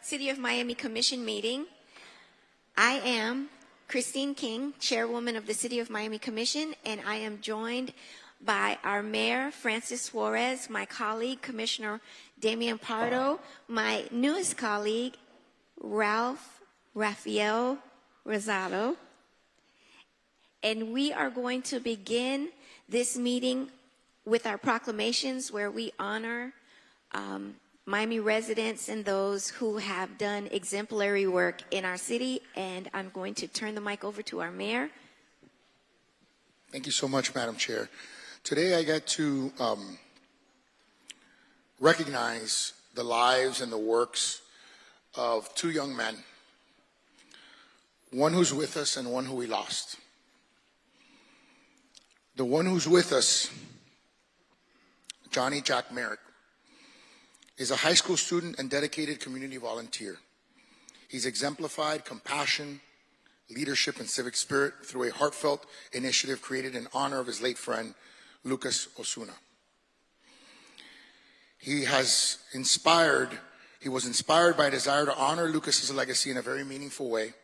City of Miami Commission meeting. I am Christine King, Chairwoman of the City of Miami Commission, and I am joined by our Mayor, Francis Suarez, my colleague, Commissioner Damian Pardo, my newest colleague, Rafael Rosado. And we are going to begin this meeting with our proclamations, where we honor Miami residents and those who have done exemplary work in our city. And I'm going to turn the mic over to our mayor. Thank you so much, Madam Chair. Today I get to recognize the lives and the works of two young men, one who's with us and one who we lost. The one who's with us, Johnny Jack Merrick, is a high school student and dedicated community volunteer. He's exemplified compassion, leadership, and civic spirit through a heartfelt initiative created in honor of his late friend, Lucas Osuna. He was inspired by a desire to honor Lucas's legacy in a very meaningful way.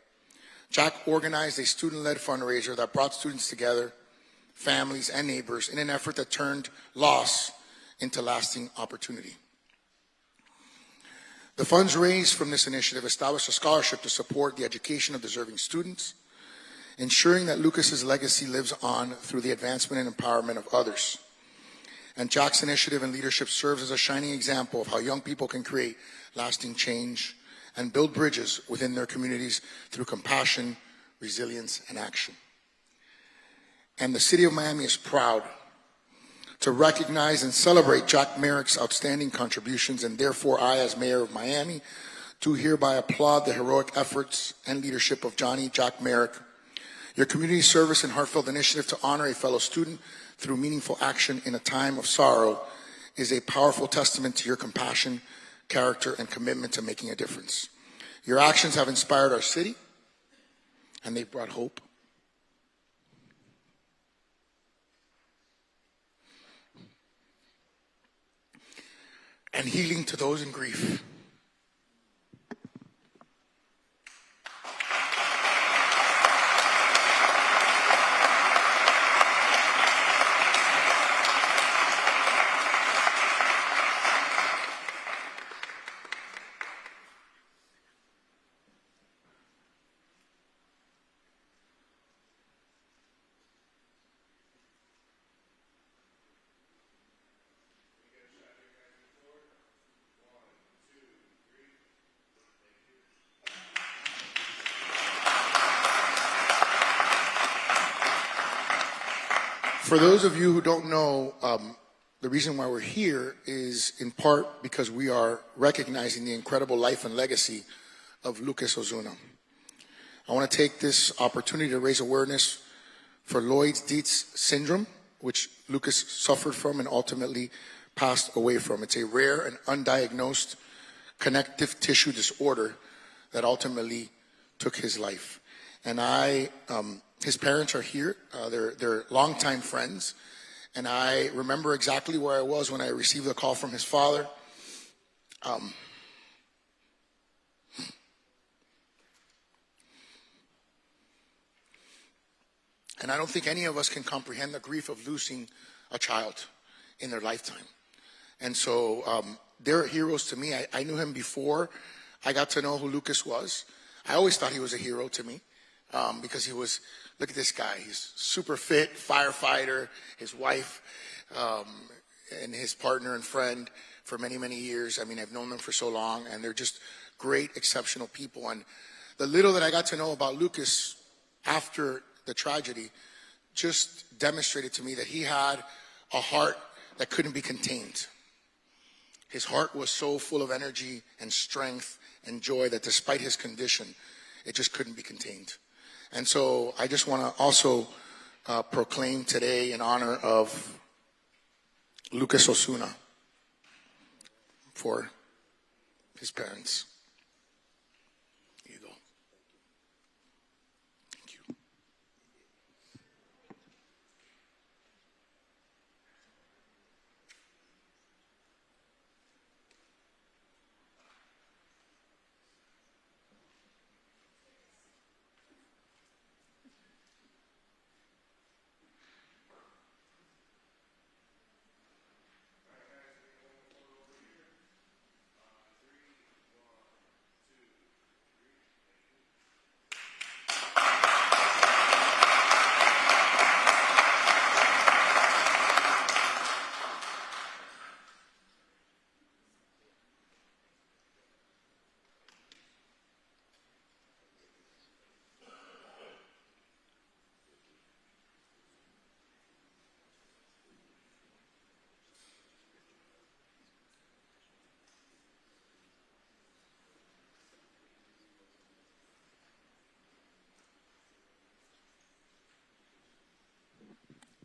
Jack organized a student-led fundraiser that brought students together, families, and neighbors in an effort that turned loss into lasting opportunity. The funds raised from this initiative established a scholarship to support the education of deserving students, ensuring that Lucas's legacy lives on through the advancement and empowerment of others. And Jack's initiative and leadership serves as a shining example of how young people can create lasting change and build bridges within their communities through compassion, resilience, and action. And the City of Miami is proud to recognize and celebrate Jack Merrick's outstanding contributions, and therefore I, as Mayor of Miami, do hereby applaud the heroic efforts and leadership of Johnny Jack Merrick. Your community service and heartfelt initiative to honor a fellow student through meaningful action in a time of sorrow is a powerful testament to your compassion, character, and commitment to making a difference. Your actions have inspired our city, and they've brought hope. And healing to those in grief. For those of you who don't know, the reason why we're here is in part because we are recognizing the incredible life and legacy of Lucas Osuna. I want to take this opportunity to raise awareness for Lloyd-Dietz syndrome, which Lucas suffered from and ultimately passed away from. It's a rare and undiagnosed connective tissue disorder that ultimately took his life. And his parents are here. They're longtime friends. And I remember exactly where I was when I received the call from his father. And I don't think any of us can comprehend the grief of losing a child in their lifetime. And so they're heroes to me. I knew him before I got to know who Lucas was. I always thought he was a hero to me. Because he was, look at this guy, he's super fit, firefighter, his wife, and his partner and friend for many, many years. I mean, I've known them for so long, and they're just great, exceptional people. And the little that I got to know about Lucas after the tragedy just demonstrated to me that he had a heart that couldn't be contained. His heart was so full of energy and strength and joy that despite his condition, it just couldn't be contained. And so I just want to also proclaim today in honor of Lucas Osuna for his parents. Here you go. Thank you.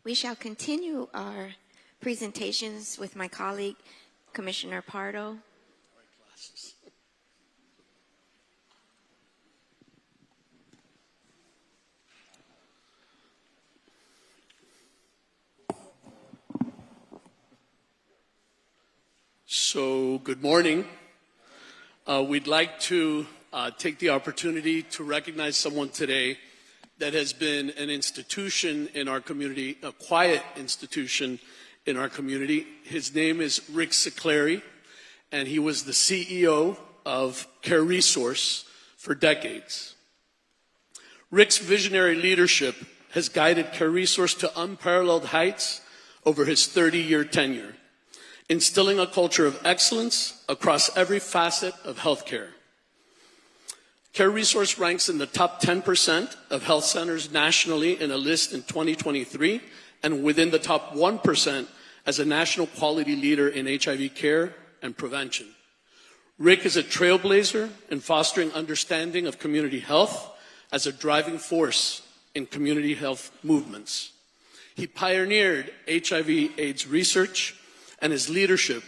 We shall continue our presentations with my colleague, Commissioner Pardo. So, good morning. We'd like to take the opportunity to recognize someone today that has been an institution in our community, a quiet institution in our community. His name is Rick Sicleri, and he was the CEO of Care Resource for decades. Rick's visionary leadership has guided Care Resource to unparalleled heights over his 30-year tenure, instilling a culture of excellence across every facet of healthcare. Care Resource ranks in the top 10% of health centers nationally in a list in 2023, and within the top 1% as a national quality leader in HIV care and prevention. Rick is a trailblazer in fostering understanding of community health as a driving force in community health movements. He pioneered HIV/AIDS research, and his leadership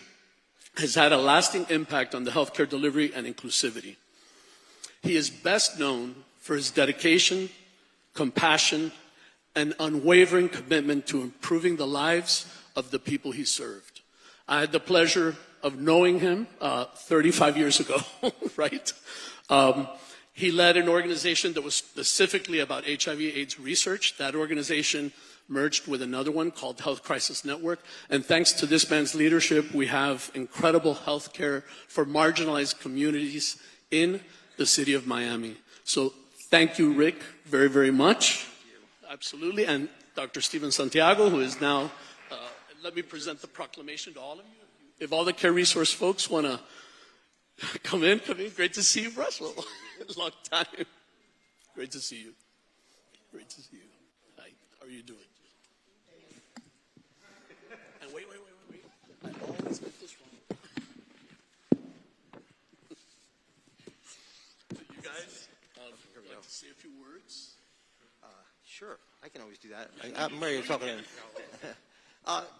has had a lasting impact on the healthcare delivery and inclusivity. He is best known for his dedication, compassion, and unwavering commitment to improving the lives of the people he served. I had the pleasure of knowing him 35 years ago, right? He led an organization that was specifically about HIV/AIDS research. That organization merged with another one called Health Crisis Network. And thanks to this man's leadership, we have incredible health care for marginalized communities in the city of Miami. So thank you, Rick, very, very much. Absolutely. And Dr. Steven Santiago, who is now, let me present the proclamation to all of you. If all the Care Resource folks want to come in. Great to see you, Russell. Long time. Great to see you. Great to see you. Hi, how are you doing? And wait. I always get this wrong. You guys, would like to say a few words? Sure, I can always do that. I'm ready to talk to him.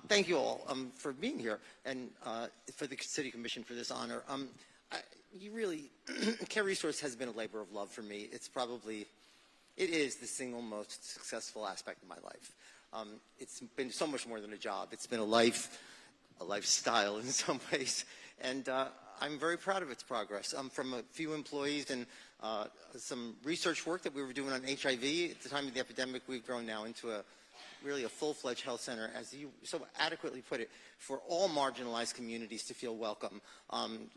Thank you all for being here and for the City Commission for this honor. Care Resource has been a labor of love for me. It is the single most successful aspect of my life. It's been so much more than a job. It's been a lifestyle in some ways. And I'm very proud of its progress. From a few employees and some research work that we were doing on HIV at the time of the epidemic, we've grown now into really a full-fledged health center, as you so adequately put it, for all marginalized communities to feel welcome.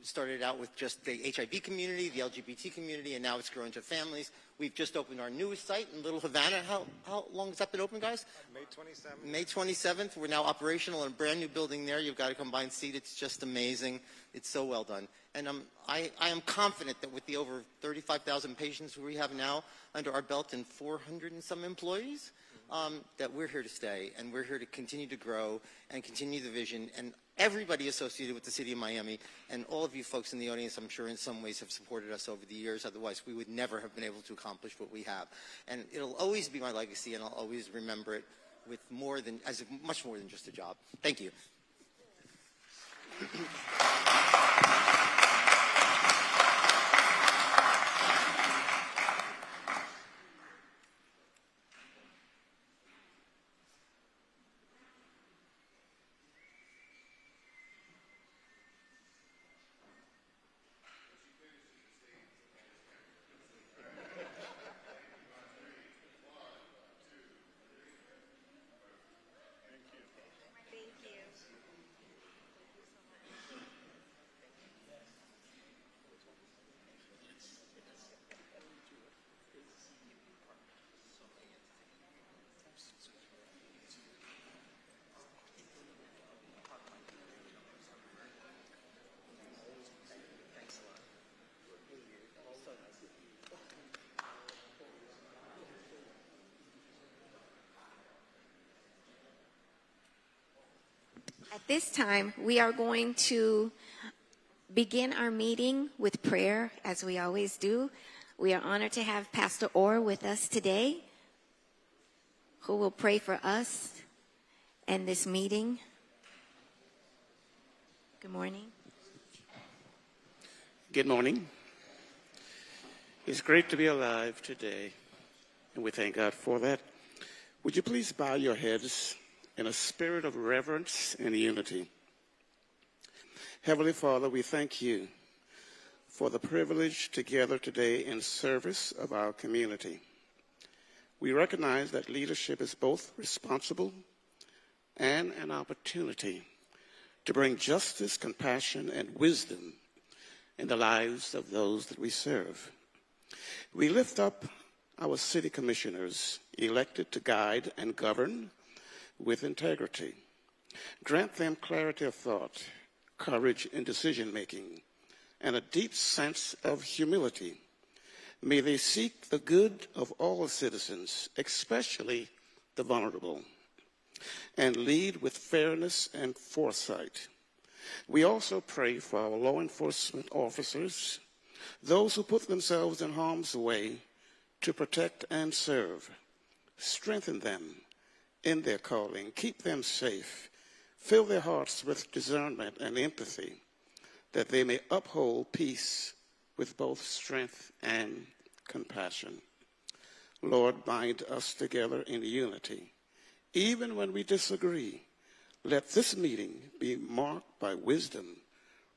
Started out with just the HIV community, the LGBT community, and now it's grown to families. We've just opened our newest site in Little Havana. How long has that been open, guys? May 27th. May 27th. We're now operational in a brand new building there. You've got a combined seat. It's just amazing. It's so well done. And I am confident that with the over 35,000 patients we have now under our belt and 400 and some employees, that we're here to stay, and we're here to continue to grow and continue the vision. And everybody associated with the City of Miami, and all of you folks in the audience, I'm sure in some ways have supported us over the years. Otherwise, we would never have been able to accomplish what we have. And it'll always be my legacy, and I'll always remember it with much more than just a job. Thank you. At this time, we are going to begin our meeting with prayer, as we always do. We are honored to have Pastor Orr with us today, who will pray for us and this meeting. Good morning. Good morning. It's great to be alive today, and we thank God for that. Would you please bow your heads in a spirit of reverence and unity? Heavenly Father, we thank you for the privilege to gather today in service of our community. We recognize that leadership is both responsible and an opportunity to bring justice, compassion, and wisdom in the lives of those that we serve. We lift up our city commissioners elected to guide and govern with integrity. Grant them clarity of thought, courage in decision-making, and a deep sense of humility. May they seek the good of all citizens, especially the vulnerable, and lead with fairness and foresight. We also pray for our law enforcement officers, those who put themselves in harm's way to protect and serve. Strengthen them in their calling. Keep them safe. Fill their hearts with discernment and empathy, that they may uphold peace with both strength and compassion. Lord, bind us together in unity. Even when we disagree, let this meeting be marked by wisdom,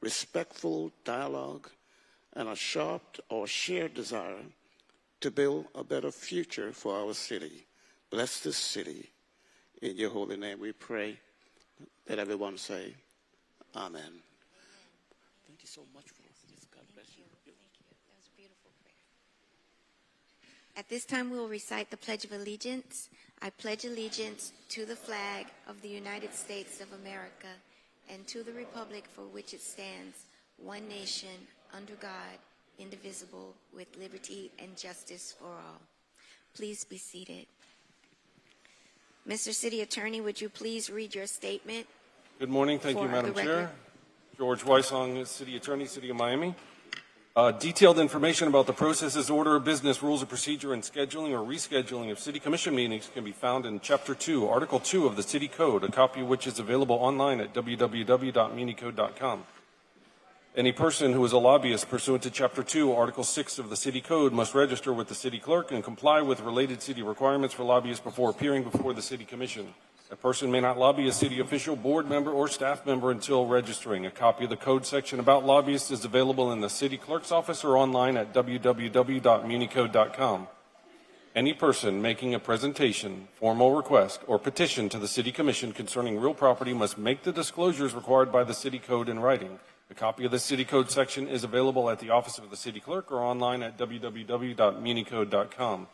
respectful dialogue, and a sharp or shared desire to build a better future for our city. Bless this city. In your holy name we pray. Let everyone say, Amen. Thank you so much for this. God bless you. Thank you. That was a beautiful prayer. At this time, we will recite the Pledge of Allegiance. I pledge allegiance to the flag of the United States of America and to the republic for which it stands, one nation, under God, indivisible, with liberty and justice for all. Please be seated. Mr. City Attorney, would you please read your statement? Good morning. Thank you, For Madam the Chair. record. George Weissong, City Attorney, City of Miami. Detailed information about the processes, order of business, rules of procedure, and scheduling or rescheduling of City Commission meetings can be found in Chapter 2, Article 2 of the City Code, a copy of which is available online at www.municode.com. Any person who is a lobbyist pursuant to Chapter 2, Article 6 of the City Code must register with the City Clerk and comply with related city requirements for lobbyists before appearing before the City Commission. A person may not lobby a city official, board member, or staff member until registering. A copy of the code section about lobbyists is available in the City Clerk's office or online at www.municode.com. Any person making a presentation, formal request, or petition to the City Commission concerning real property must make the disclosures required by the City Code in writing. A copy of the City Code section is available at the office of the City Clerk or online at www.municode.com.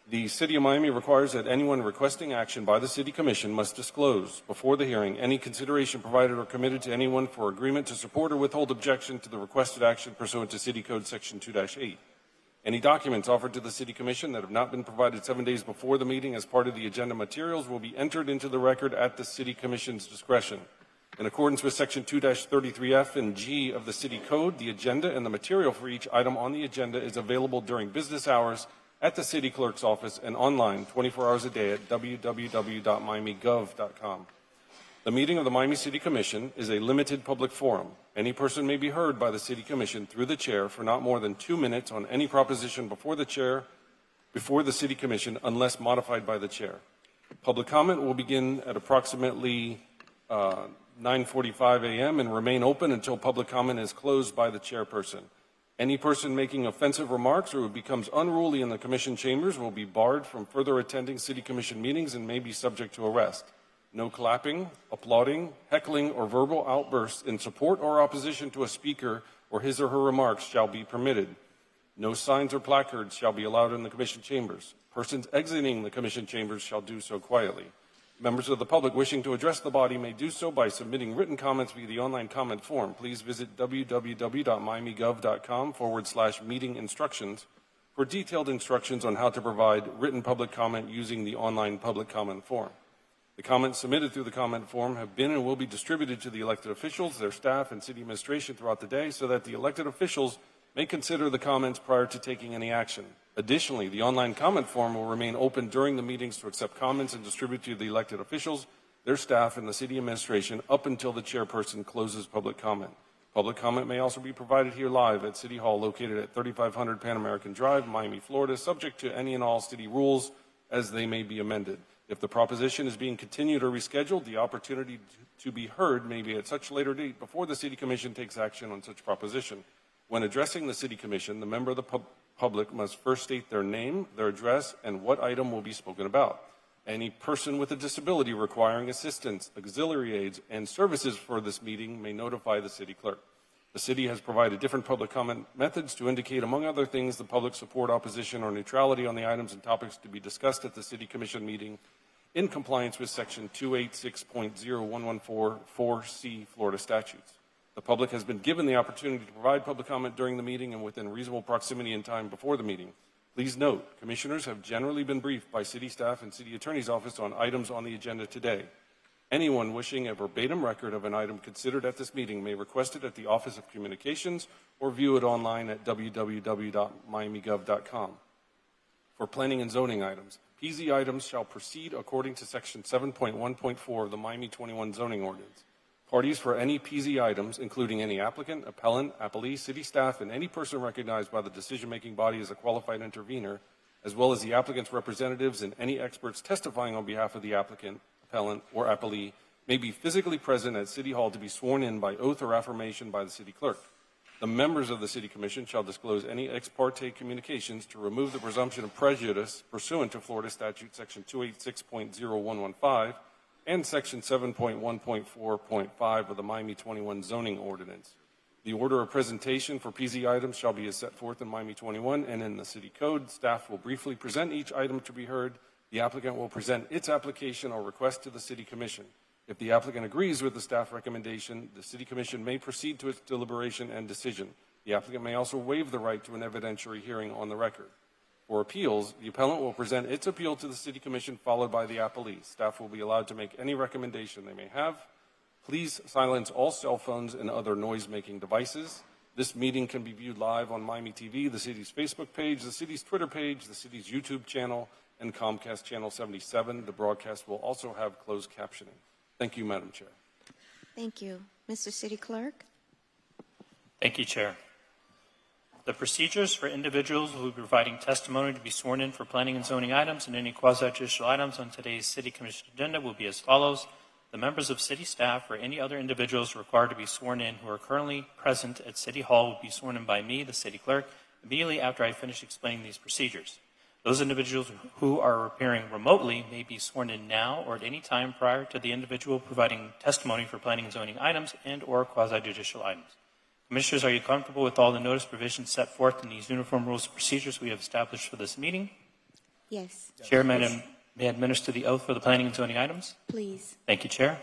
The City of Miami requires that anyone requesting action by the City Commission must disclose before the hearing any consideration provided or committed to anyone for agreement to support or withhold objection to the requested action pursuant to City Code Section 2-8. Any documents offered to the City Commission that have not been provided 7 days before the meeting as part of the agenda materials will be entered into the record at the City Commission's discretion. In accordance with Section 2-33F and G of the City Code, the agenda and the material for each item on the agenda is available during business hours at the City Clerk's office and online 24 hours a day at www.miamigov.com. The meeting of the Miami City Commission is a limited public forum. Any person may be heard by the City Commission through the chair for not more than 2 minutes on any proposition before the City Commission unless modified by the chair. Public comment will begin at approximately 9:45 a.m. and remain open until public comment is closed by the chairperson. Any person making offensive remarks or who becomes unruly in the commission chambers will be barred from further attending City Commission meetings and may be subject to arrest. No clapping, applauding, heckling, or verbal outbursts in support or opposition to a speaker or his or her remarks shall be permitted. No signs or placards shall be allowed in the commission chambers. Persons exiting the commission chambers shall do so quietly. Members of the public wishing to address the body may do so by submitting written comments via the online comment form. Please visit www.miamigov.com/meeting instructions for detailed instructions on how to provide written public comment using the online public comment form. The comments submitted through the comment form have been and will be distributed to the elected officials, their staff, and city administration throughout the day so that the elected officials may consider the comments prior to taking any action. Additionally, the online comment form will remain open during the meetings to accept comments and distribute to the elected officials their staff, and the city administration up until the chairperson closes public comment. Public comment may also be provided here live at City Hall, located at 3500 Pan American Drive, Miami, Florida, subject to any and all city rules as they may be amended. If the proposition is being continued or rescheduled, the opportunity to be heard may be at such later date before the City Commission takes action on such proposition. When addressing the City Commission, the member of the public must first state their name, their address, and what item will be spoken about. Any person with a disability requiring assistance, auxiliary aids, and services for this meeting may notify the city clerk. The city has provided different public comment methods to indicate, among other things, the public support, opposition, or neutrality on the items and topics to be discussed at the City Commission meeting in compliance with Section 286.0114 Florida statutes. The public has been given the opportunity to provide public comment during the meeting and within reasonable proximity and time before the meeting. Please note, commissioners have generally been briefed by city staff and city attorney's office on items on the agenda today. Anyone wishing a verbatim record of an item considered at this meeting may request it at the Office of Communications or view it online at www.miamigov.com. For planning and zoning items, PZ items shall proceed according to Section 7.1.4 of the Miami 21 zoning ordinance. Parties for any PZ items, including any applicant, appellant, appellee, city staff, and any person recognized by the decision-making body as a qualified intervener, as well as the applicant's representatives and any experts testifying on behalf of the applicant, appellant, or appellee, may be physically present at City Hall to be sworn in by oath or affirmation by the city clerk. The members of the City Commission shall disclose any ex parte communications to remove the presumption of prejudice pursuant to Florida Statute Section 286.0115 and Section 7.1.4.5 of the Miami 21 zoning ordinance. The order of presentation for PZ items shall be as set forth in Miami 21 and in the city code. Staff will briefly present each item to be heard. The applicant will present its application or request to the City Commission. If the applicant agrees with the staff recommendation, the City Commission may proceed to its deliberation and decision. The applicant may also waive the right to an evidentiary hearing on the record. For appeals, the appellant will present its appeal to the City Commission, followed by the appellee. Staff will be allowed to make any recommendation they may have. Please silence all cell phones and other noise-making devices. This meeting can be viewed live on Miami TV, the city's Facebook page, the city's Twitter page, the city's YouTube channel, and Comcast Channel 77. The broadcast will also have closed captioning. Thank you, Madam Chair. Thank you. Mr. City Clerk? Thank you, Chair. The procedures for individuals who will be providing testimony to be sworn in for planning and zoning items and any quasi-judicial items on today's City Commission agenda will be as follows. The members of city staff or any other individuals required to be sworn in who are currently present at City Hall will be sworn in by me, the City Clerk, immediately after I finish explaining these procedures. Those individuals who are appearing remotely may be sworn in now or at any time prior to the individual providing testimony for planning and zoning items and or quasi-judicial items. Commissioners, are you comfortable with all the notice provisions set forth in these uniform rules and procedures we have established for this meeting? Yes. Chair, may I administer the oath for the planning and zoning items? Please. Thank you, Chair.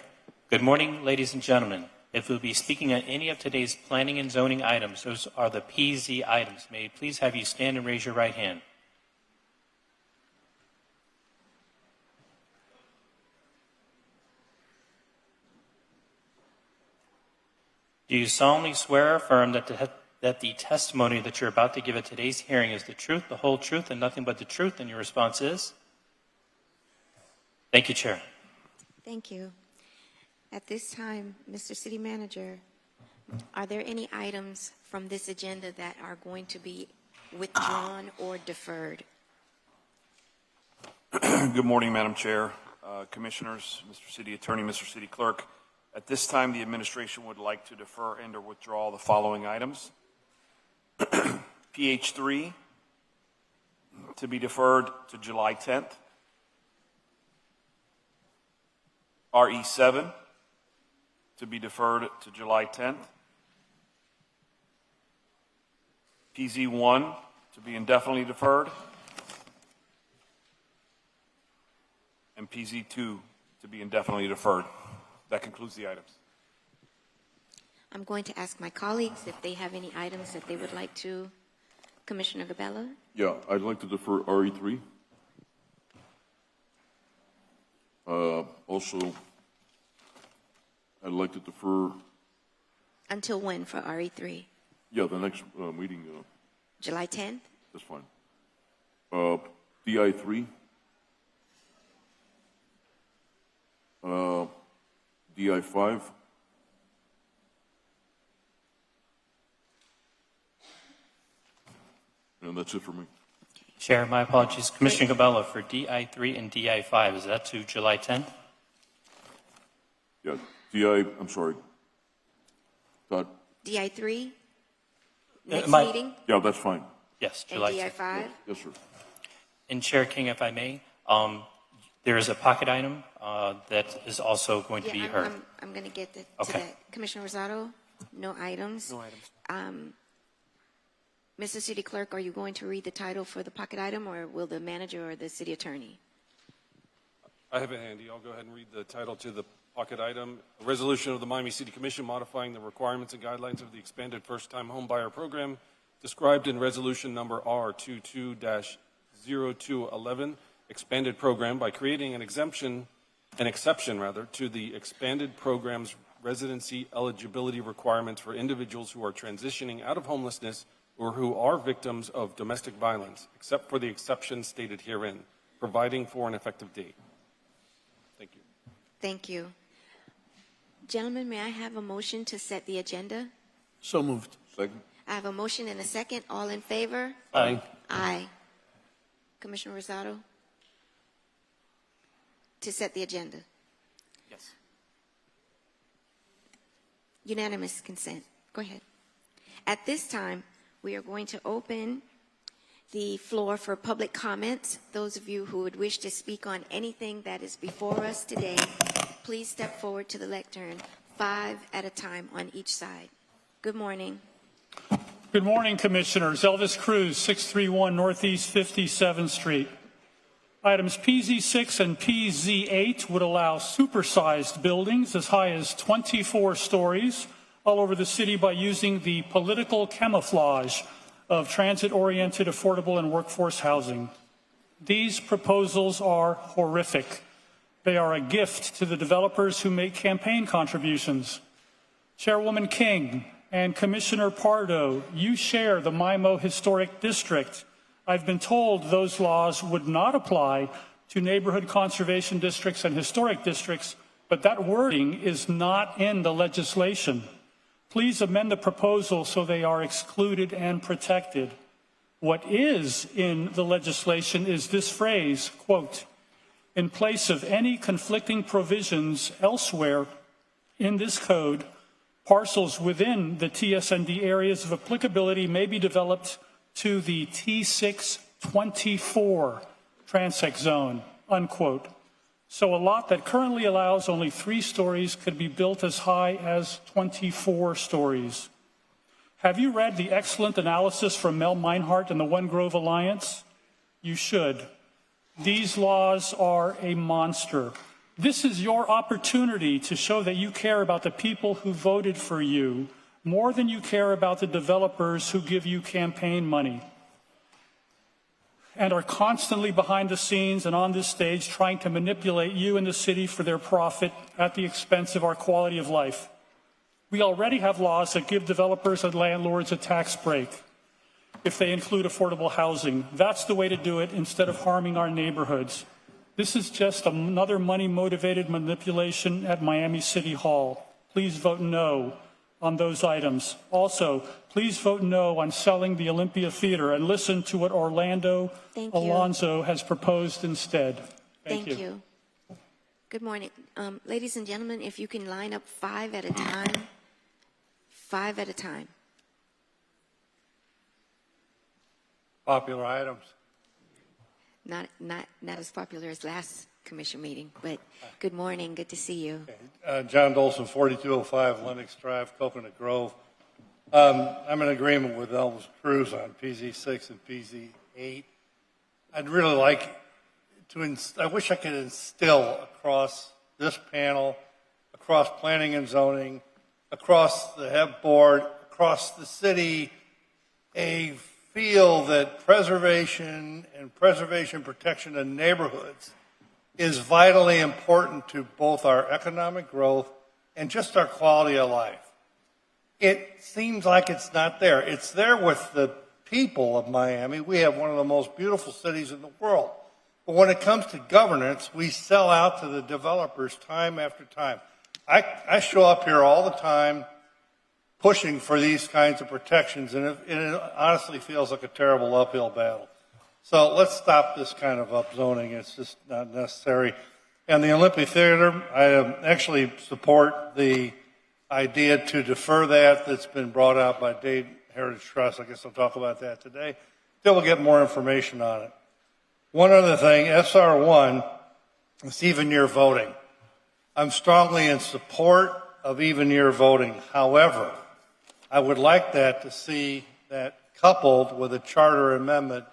Good morning, ladies and gentlemen. If we'll be speaking on any of today's planning and zoning items, those are the PZ items. May I please have you stand and raise your right hand? Do you solemnly swear or affirm that the testimony that you're about to give at today's hearing is the truth, the whole truth, and nothing but the truth? And your response is? Thank you, Chair. Thank you. At this time, Mr. City Manager, are there any items from this agenda that are going to be withdrawn or deferred? Good morning, Madam Chair, Commissioners, Mr. City Attorney, Mr. City Clerk. At this time, the administration would like to defer and or withdraw the following items. PH3 to be deferred to July 10th. RE7 to be deferred to July 10th. PZ1 to be indefinitely deferred. And PZ2 to be indefinitely deferred. That concludes the items. I'm going to ask my colleagues if they have any items that they would like to. Commissioner Gabella? Yeah, I'd like to defer RE3. Also, I'd like to defer. Until when for RE3? Yeah, the next meeting. July 10th? That's fine. DI3. DI 5. And that's it for me. Chair, my apologies. Commissioner Gabella for DI3 and DI5. Is that to July 10th? Yeah, DI, I'm sorry. Todd? DI3, next my- meeting, Yeah, that's fine. Yes, and July 10th. DI5. Yes, sir. And Chair King, if I may, there is a pocket item that is also going to be Yeah, heard. I'm going to get to Okay. that. Commissioner Rosado, no items. No items. Mr. City Clerk, are you going to read the title for the pocket item, or will the manager or the city attorney? I have it handy. I'll go ahead and read the title to the pocket item. A resolution of the Miami City Commission modifying the requirements and guidelines of the expanded first-time home buyer program described in resolution number R22-0211, expanded program, by creating an exception to the expanded program's residency eligibility requirements for individuals who are transitioning out of homelessness or who are victims of domestic violence, except for the exceptions stated herein, providing for an effective date. Thank you. Thank you. Gentlemen, may I have a motion to set the agenda? So moved. Second? I have a motion and a second. All in favor? Aye. Aye. Commissioner Rosado? To set the agenda. Yes. Unanimous consent. Go ahead. At this time, we are going to open the floor for public comments. Those of you who would wish to speak on anything that is before us today, please step forward to the lectern, 5 at a time on each side. Good morning. Good morning, Commissioners. Elvis Cruz, 631 Northeast 57th Street. Items PZ6 and PZ8 would allow supersized buildings as high as 24 stories all over the city by using the political camouflage of transit-oriented, affordable, and workforce housing. These proposals are horrific. They are a gift to the developers who make campaign contributions. Chairwoman King and Commissioner Pardo, you share the MIMO Historic District. I've been told those laws would not apply to neighborhood conservation districts and historic districts, but that wording is not in the legislation. Please amend the proposal so they are excluded and protected. What is in the legislation is this phrase, quote, in place of any conflicting provisions elsewhere in this code, parcels within the TSND areas of applicability may be developed to the T624 transect zone, unquote. So a lot that currently allows only 3 stories could be built as high as 24 stories. Have you read the excellent analysis from Mel Meinhardt and the One Grove Alliance? You should. These laws are a monster. This is your opportunity to show that you care about the people who voted for you more than you care about the developers who give you campaign money and are constantly behind the scenes and on this stage trying to manipulate you and the city for their profit at the expense of our quality of life. We already have laws that give developers and landlords a tax break if they include affordable housing. That's the way to do it instead of harming our neighborhoods. This is just another money-motivated manipulation at Miami City Hall. Please vote no on those items. Also, please vote no on selling the Olympia Theater and listen to what Orlando Alonso has proposed instead. Thank you. Good morning. Ladies and gentlemen, if you can line up 5 at a time. 5 at a time. Popular items. Not as popular as last commission meeting, but good morning. Good to see you. John Dolson, 4205 Lennox Drive, Coconut Grove. I'm in agreement with Elvis Cruz on PZ6 and PZ8. I'd really like to, I wish I could instill across this panel, across planning and zoning, across the HEB board, across the city, a feel that preservation and preservation protection in neighborhoods is vitally important to both our economic growth and just our quality of life. It seems like it's not there. It's there with the people of Miami. We have one of the most beautiful cities in the world. But when it comes to governance, we sell out to the developers time after time. I show up here all the time pushing for these kinds of protections, and it honestly feels like a terrible uphill battle. So let's stop this kind of upzoning. It's just not necessary. And the Olympia Theater, I actually support the idea to defer that's been brought out by Dade Heritage Trust. I guess I'll talk about that today. Till we'll get more information on it. One other thing, SR1, it's even year voting. I'm strongly in support of even year voting. However, I would like that to see that coupled with a charter amendment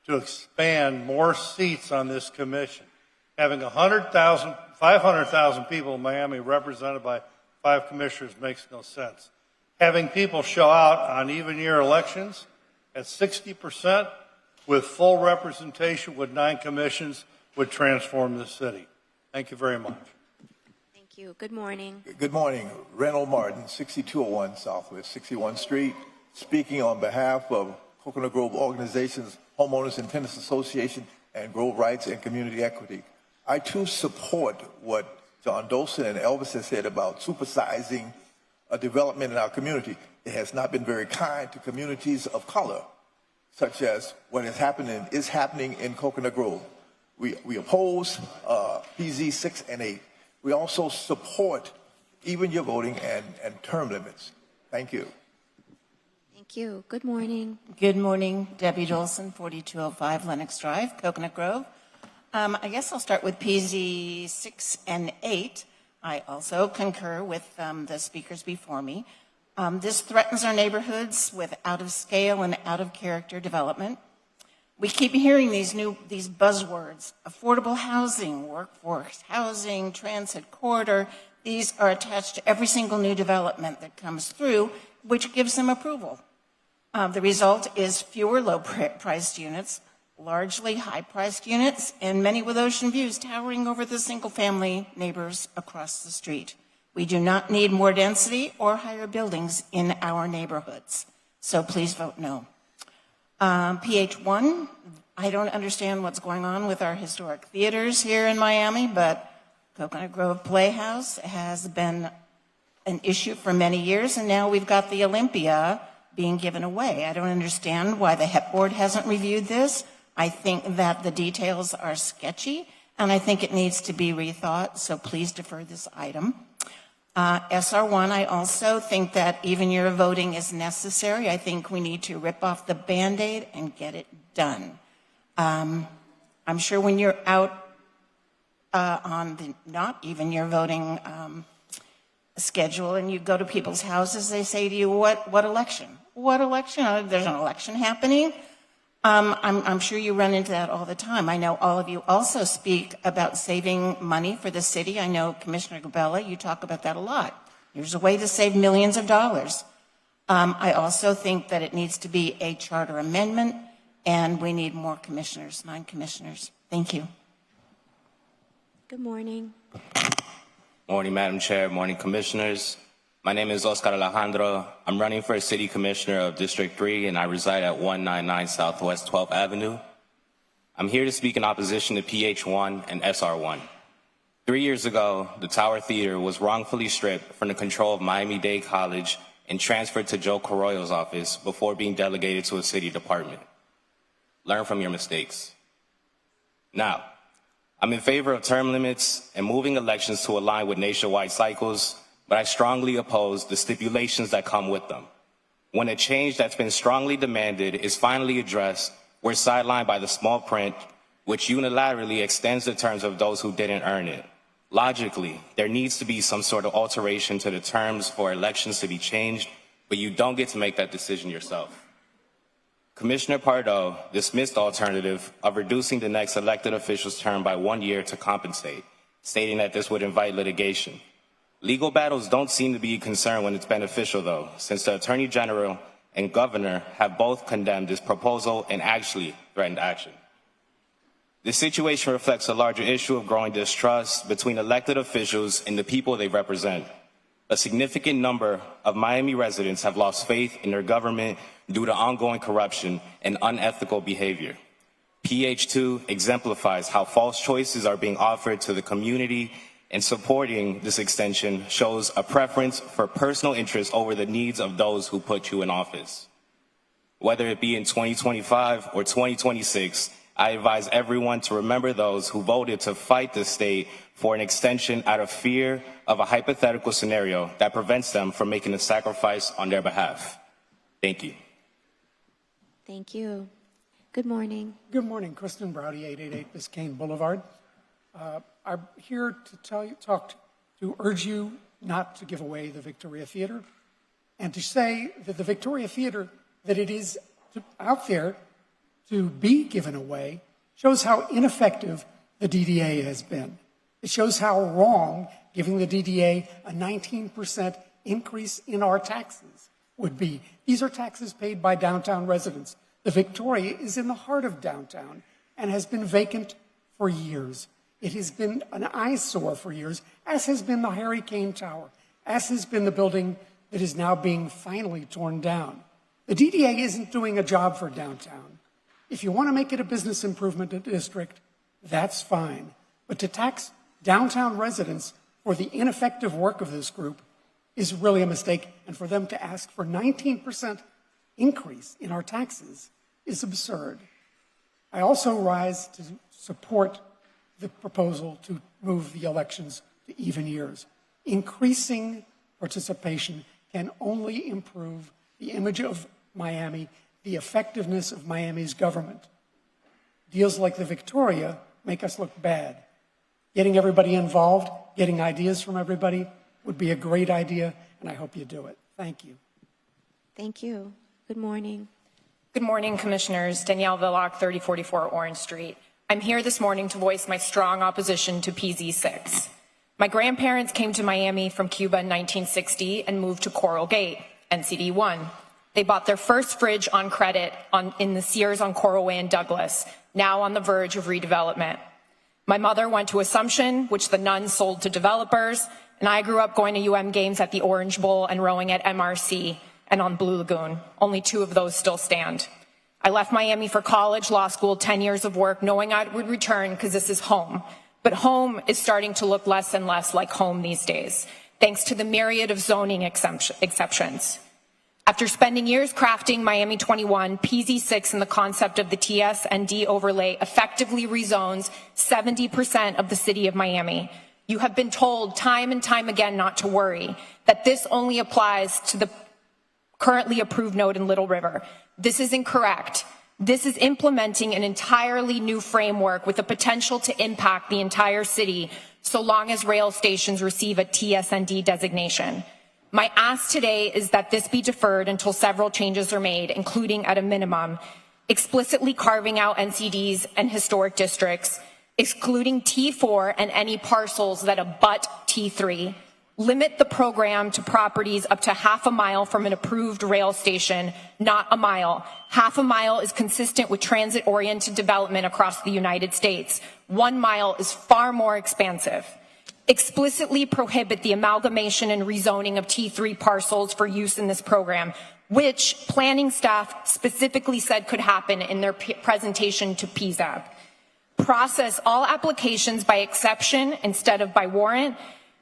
to expand more seats on this commission. Having 500,000 people in Miami represented by 5 commissioners makes no sense. Having people show out on even year elections at 60% with full representation with 9 commissions would transform this city. Thank you very much. Thank you. Good morning. Good morning. Reynold Martin, 6201 Southwest 61st Street, speaking on behalf of Coconut Grove Organizations, Homeowners and Tenants Association, and Grove Rights and Community Equity. I too support what John Dolson and Elvis has said about supersizing a development in our community. It has not been very kind to communities of color, such as what is happening in Coconut Grove. We oppose PZ 6 and 8. We also support even year voting and term limits. Thank you. Thank you. Good morning. Good morning, Debbie Dolson, 4205 Lenox Drive, Coconut Grove. I guess I'll start with PZ 6 and 8. I also concur with the speakers before me. This threatens our neighborhoods with out-of-scale and out-of-character development. We keep hearing these buzzwords: affordable housing, workforce housing, transit corridor. These are attached to every single new development that comes through, which gives them approval. The result is fewer low-priced units, largely high-priced units, and many with ocean views towering over the single-family neighbors across the street. We do not need more density or higher buildings in our neighborhoods. So please vote no. PH1, I don't understand what's going on with our historic theaters here in Miami, but Coconut Grove Playhouse has been an issue for many years, and now we've got the Olympia being given away. I don't understand why the HEP board hasn't reviewed this. I think that the details are sketchy, and I think it needs to be rethought, so please defer this item. SR1, I also think that even year voting is necessary. I think we need to rip off the Band-Aid and get it done. I'm sure when you're out on the not even year voting schedule and you go to people's houses, they say to you, what election? What election? There's an election happening. I'm sure you run into that all the time. I know all of you also speak about saving money for the city. I know Commissioner Gabella, you talk about that a lot. Here's a way to save millions of dollars. I also think that it needs to be a charter amendment, and we need more commissioners, 9 commissioners. Thank you. Good morning. Morning, Madam Chair. Morning, Commissioners. My name is Oscar Alejandro. I'm running for City Commissioner of District 3, and I reside at 199 Southwest 12th Avenue. I'm here to speak in opposition to PH1 and SR1. 3 years ago, the Tower Theater was wrongfully stripped from the control of Miami-Dade College and transferred to Joe Carollo's office before being delegated to a city department. Learn from your mistakes. Now, I'm in favor of term limits and moving elections to align with nationwide cycles, but I strongly oppose the stipulations that come with them. When a change that's been strongly demanded is finally addressed, we're sidelined by the small print, which unilaterally extends the terms of those who didn't earn it. Logically, there needs to be some sort of alteration to the terms for elections to be changed, but you don't get to make that decision yourself. Commissioner Pardo dismissed the alternative of reducing the next elected official's term by 1 year to compensate, stating that this would invite litigation. Legal battles don't seem to be a concern when it's beneficial, though, since the Attorney General and Governor have both condemned this proposal and actually threatened action. This situation reflects a larger issue of growing distrust between elected officials and the people they represent. A significant number of Miami residents have lost faith in their government due to ongoing corruption and unethical behavior. PH2 exemplifies how false choices are being offered to the community, and supporting this extension shows a preference for personal interest over the needs of those who put you in office. Whether it be in 2025 or 2026, I advise everyone to remember those who voted to fight the state for an extension out of fear of a hypothetical scenario that prevents them from making a sacrifice on their behalf. Thank you. Thank you. Good morning. Good morning, Kristen Browdy, 888 Biscayne Boulevard. I'm here to urge you not to give away the Victoria Theater, and to say that the Victoria Theater, that it is out there to be given away, shows how ineffective the DDA has been. It shows how wrong giving the DDA a 19% increase in our taxes would be. These are taxes paid by downtown residents. The Victoria is in the heart of downtown and has been vacant for years. It has been an eyesore for years, as has been the Harry Kane Tower, as has been the building that is now being finally torn down. The DDA isn't doing a job for downtown. If you want to make it a business improvement district, that's fine. But to tax downtown residents for the ineffective work of this group is really a mistake, and for them to ask for 19% increase in our taxes is absurd. I also rise to support the proposal to move the elections to even years. Increasing participation can only improve the image of Miami, the effectiveness of Miami's government. Deals like the Victoria make us look bad. Getting everybody involved, getting ideas from everybody would be a great idea, and I hope you do it. Thank you. Thank you. Good morning. Good morning, Commissioners. Danielle Villock, 3044 Orange Street. I'm here this morning to voice my strong opposition to PZ6. My grandparents came to Miami from Cuba in 1960 and moved to Coral Gate, NCD 1. They bought their first fridge on credit in the Sears on Coral Way in Douglas, now on the verge of redevelopment. My mother went to Assumption, which the nuns sold to developers, and I grew up going to UM games at the Orange Bowl and rowing at MRC and on Blue Lagoon. Only 2 of those still stand. I left Miami for college, law school, 10 years of work, knowing I would return because this is home. But home is starting to look less and less like home these days, thanks to the myriad of zoning exceptions. After spending years crafting Miami 21, PZ6 and the concept of the TS&D overlay effectively rezones 70% of the city of Miami. You have been told time and time again not to worry, that this only applies to the currently approved node in Little River. This is incorrect. This is implementing an entirely new framework with the potential to impact the entire city so long as rail stations receive a TS&D designation. My ask today is that this be deferred until several changes are made, including at a minimum, explicitly carving out NCDs and historic districts, excluding T4 and any parcels that abut T3, limit the program to properties up to half a mile from an approved rail station, not a mile. Half a mile is consistent with transit-oriented development across the United States. 1 mile is far more expansive. Explicitly prohibit the amalgamation and rezoning of T3 parcels for use in this program, which planning staff specifically said could happen in their presentation to PZAB. Process all applications by exception instead of by warrant,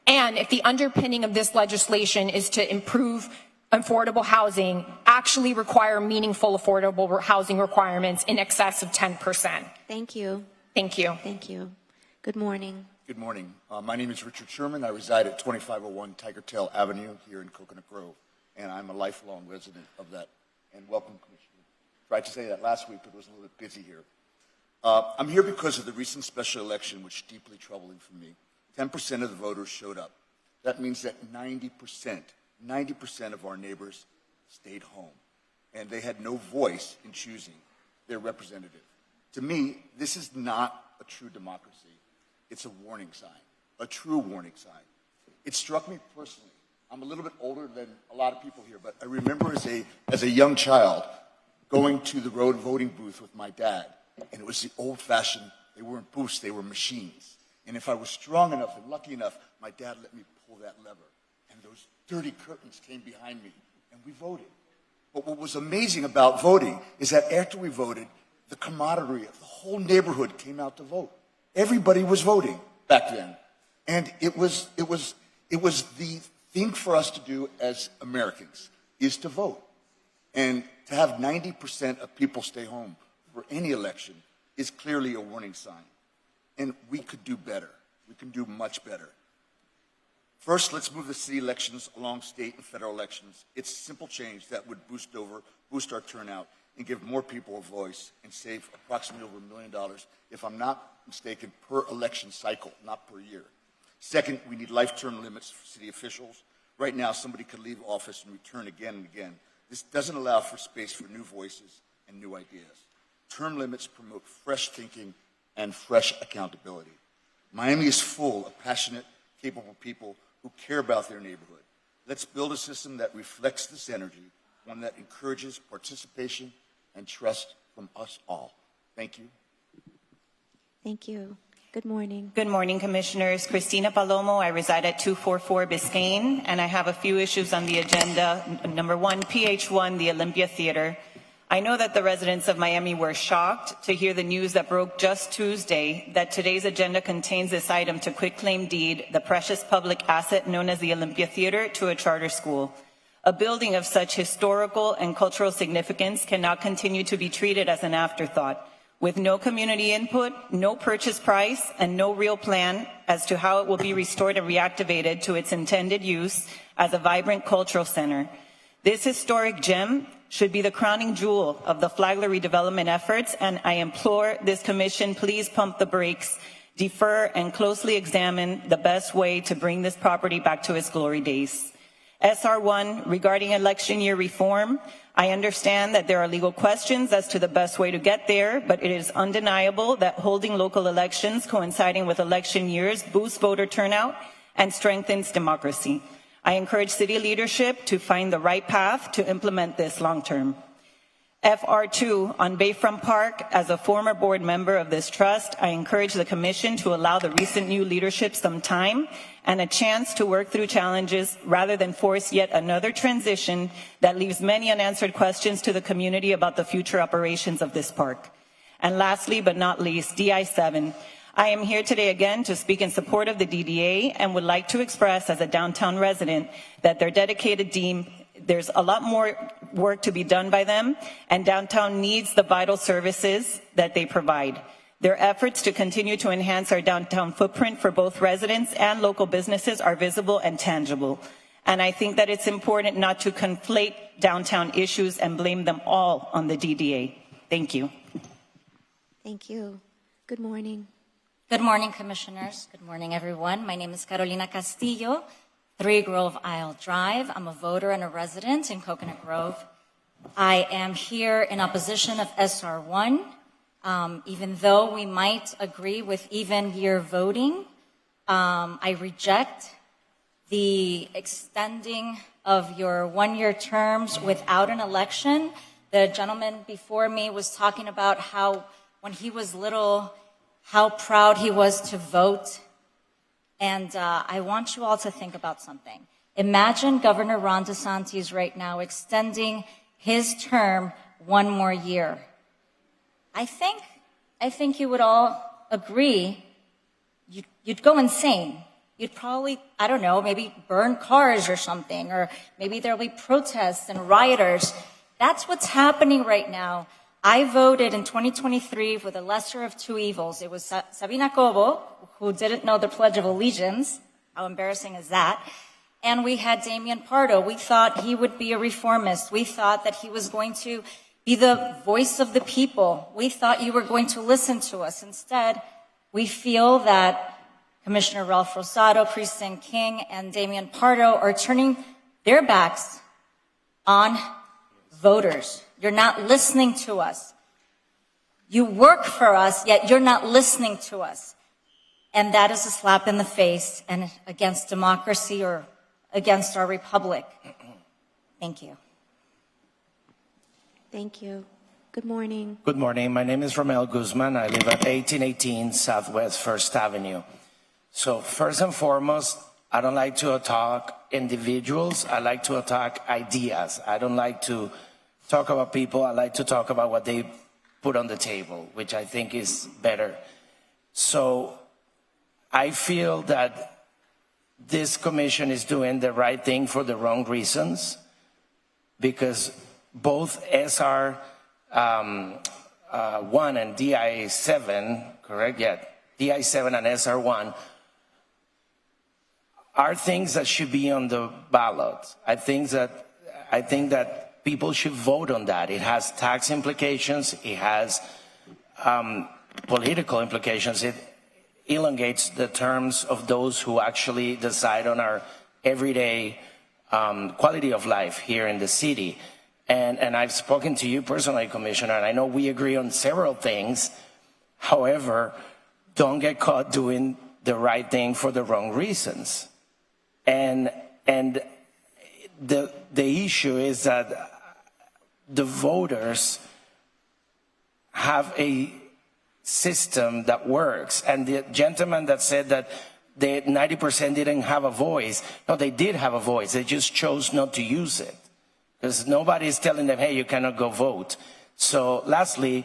and if the underpinning of this legislation is to improve affordable housing, actually require meaningful affordable housing requirements in excess of 10%. Thank you. Thank you. Thank you. Good morning. Good morning. My name is Richard Sherman. I reside at 2501 Tiger Tail Avenue here in Coconut Grove, and I'm a lifelong resident of that. And welcome, Commissioner. Tried to say that last week, but it was a little bit busy here. I'm here because of the recent special election, which is deeply troubling for me. 10% of the voters showed up. That means that 90% of our neighbors stayed home, and they had no voice in choosing their representative. To me, this is not a true democracy. It's a warning sign, a true warning sign. It struck me personally. I'm a little bit older than a lot of people here, but I remember as a young child going to the road voting booth with my dad, and it was the old-fashioned, they weren't booths, they were machines. And if I was strong enough and lucky enough, my dad let me pull that lever, and those dirty curtains came behind me, and we voted. But what was amazing about voting is that after we voted, the camaraderie of the whole neighborhood came out to vote. Everybody was voting back then. And it was the thing for us to do as Americans, is to vote. And to have 90% of people stay home for any election is clearly a warning sign. And we could do better. We can do much better. First, let's move the city elections along state and federal elections. It's simple change that would boost our turnout and give more people a voice and save approximately over $1 million, if I'm not mistaken, per election cycle, not per year. Second, we need life-term limits for city officials. Right now, somebody could leave office and return again and again. This doesn't allow for space for new voices and new ideas. Term limits promote fresh thinking and fresh accountability. Miami is full of passionate, capable people who care about their neighborhood. Let's build a system that reflects this energy, one that encourages participation and trust from us all. Thank you. Thank you. Good morning. Good morning, Commissioners. Christina Palomo. I reside at 244 Biscayne, and I have a few issues on the agenda. Number one, PH1, the Olympia Theater. I know that the residents of Miami were shocked to hear the news that broke just Tuesday that today's agenda contains this item to quitclaim deed the precious public asset known as the Olympia Theater to a charter school. A building of such historical and cultural significance cannot continue to be treated as an afterthought, with no community input, no purchase price, and no real plan as to how it will be restored and reactivated to its intended use as a vibrant cultural center. This historic gem should be the crowning jewel of the Flagler redevelopment efforts, and I implore this commission, please pump the brakes, defer, and closely examine the best way to bring this property back to its glory days. SR1, regarding election year reform, I understand that there are legal questions as to the best way to get there, but it is undeniable that holding local elections coinciding with election years boosts voter turnout and strengthens democracy. I encourage city leadership to find the right path to implement this long term. FR2 on Bayfront Park. As a former board member of this trust, I encourage the commission to allow the recent new leadership some time and a chance to work through challenges rather than force yet another transition that leaves many unanswered questions to the community about the future operations of this park. And lastly, but not least, DI7. I am here today again to speak in support of the DDA and would like to express as a downtown resident that their dedicated team, there's a lot more work to be done by them, and downtown needs the vital services that they provide. Their efforts to continue to enhance our downtown footprint for both residents and local businesses are visible and tangible. And I think that it's important not to conflate downtown issues and blame them all on the DDA. Thank you. Thank you. Good morning. Good morning, Commissioners. Good morning, everyone. My name is Carolina Castillo, 3 Grove Isle Drive. I'm a voter and a resident in Coconut Grove. I am here in opposition of SR1. Even though we might agree with even year voting, I reject the extending of your 1-year terms without an election. The gentleman before me was talking about how when he was little, how proud he was to vote. And I want you all to think about something. Imagine Governor Ron DeSantis right now extending his term 1 more year. I think you would all agree you'd go insane. You'd probably, I don't know, maybe burn cars or something, or maybe there'll be protests and rioters. That's what's happening right now. I voted in 2023 for the lesser of 2 evils. It was Sabina Cobo, who didn't know the Pledge of Allegiance. How embarrassing is that? And we had Damian Pardo. We thought he would be a reformist. We thought that he was going to be the voice of the people. We thought you were going to listen to us. Instead, we feel that Commissioner Ralph Rosado, Precinct King, and Damian Pardo are turning their backs on voters. You're not listening to us. You work for us, yet you're not listening to us. And that is a slap in the face and against democracy or against our republic. Thank you. Thank you. Good morning. Good morning. My name is Romel Guzman. I live at 1818 Southwest 1st Avenue. So first and foremost, I don't like to attack individuals. I like to attack ideas. I don't like to talk about people. I like to talk about what they put on the table, which I think is better. So I feel that this commission is doing the right thing for the wrong reasons, because both SR 1 and DI 7, correct? Yeah, DI 7 and SR 1 are things that should be on the ballot. I think that people should vote on that. It has tax implications. It has political implications. It elongates the terms of those who actually decide on our everyday quality of life here in the city. And I've spoken to you personally, Commissioner, and I know we agree on several things. However, don't get caught doing the right thing for the wrong reasons. And the issue is that the voters have a system that works. And the gentleman that said that the 90% didn't have a voice, no, they did have a voice. They just chose not to use it. Because nobody is telling them, hey, you cannot go vote. So lastly,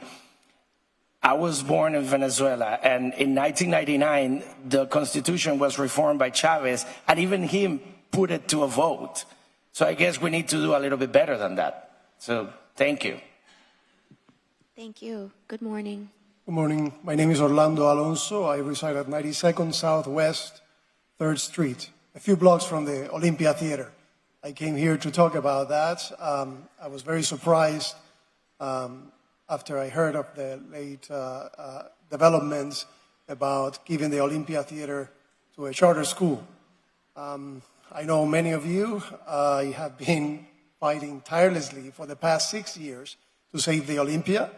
I was born in Venezuela, and in 1999, the Constitution was reformed by Chavez, and even him put it to a vote. So I guess we need to do a little bit better than that. So thank you. Thank you. Good morning. Good morning. My name is Orlando Alonso. I reside at 92nd Southwest 3rd Street, a few blocks from the Olympia Theater. I came here to talk about that. I was very surprised after I heard of the late developments about giving the Olympia Theater to a charter school. I know many of you have been fighting tirelessly for the past 6 years to save the Olympia.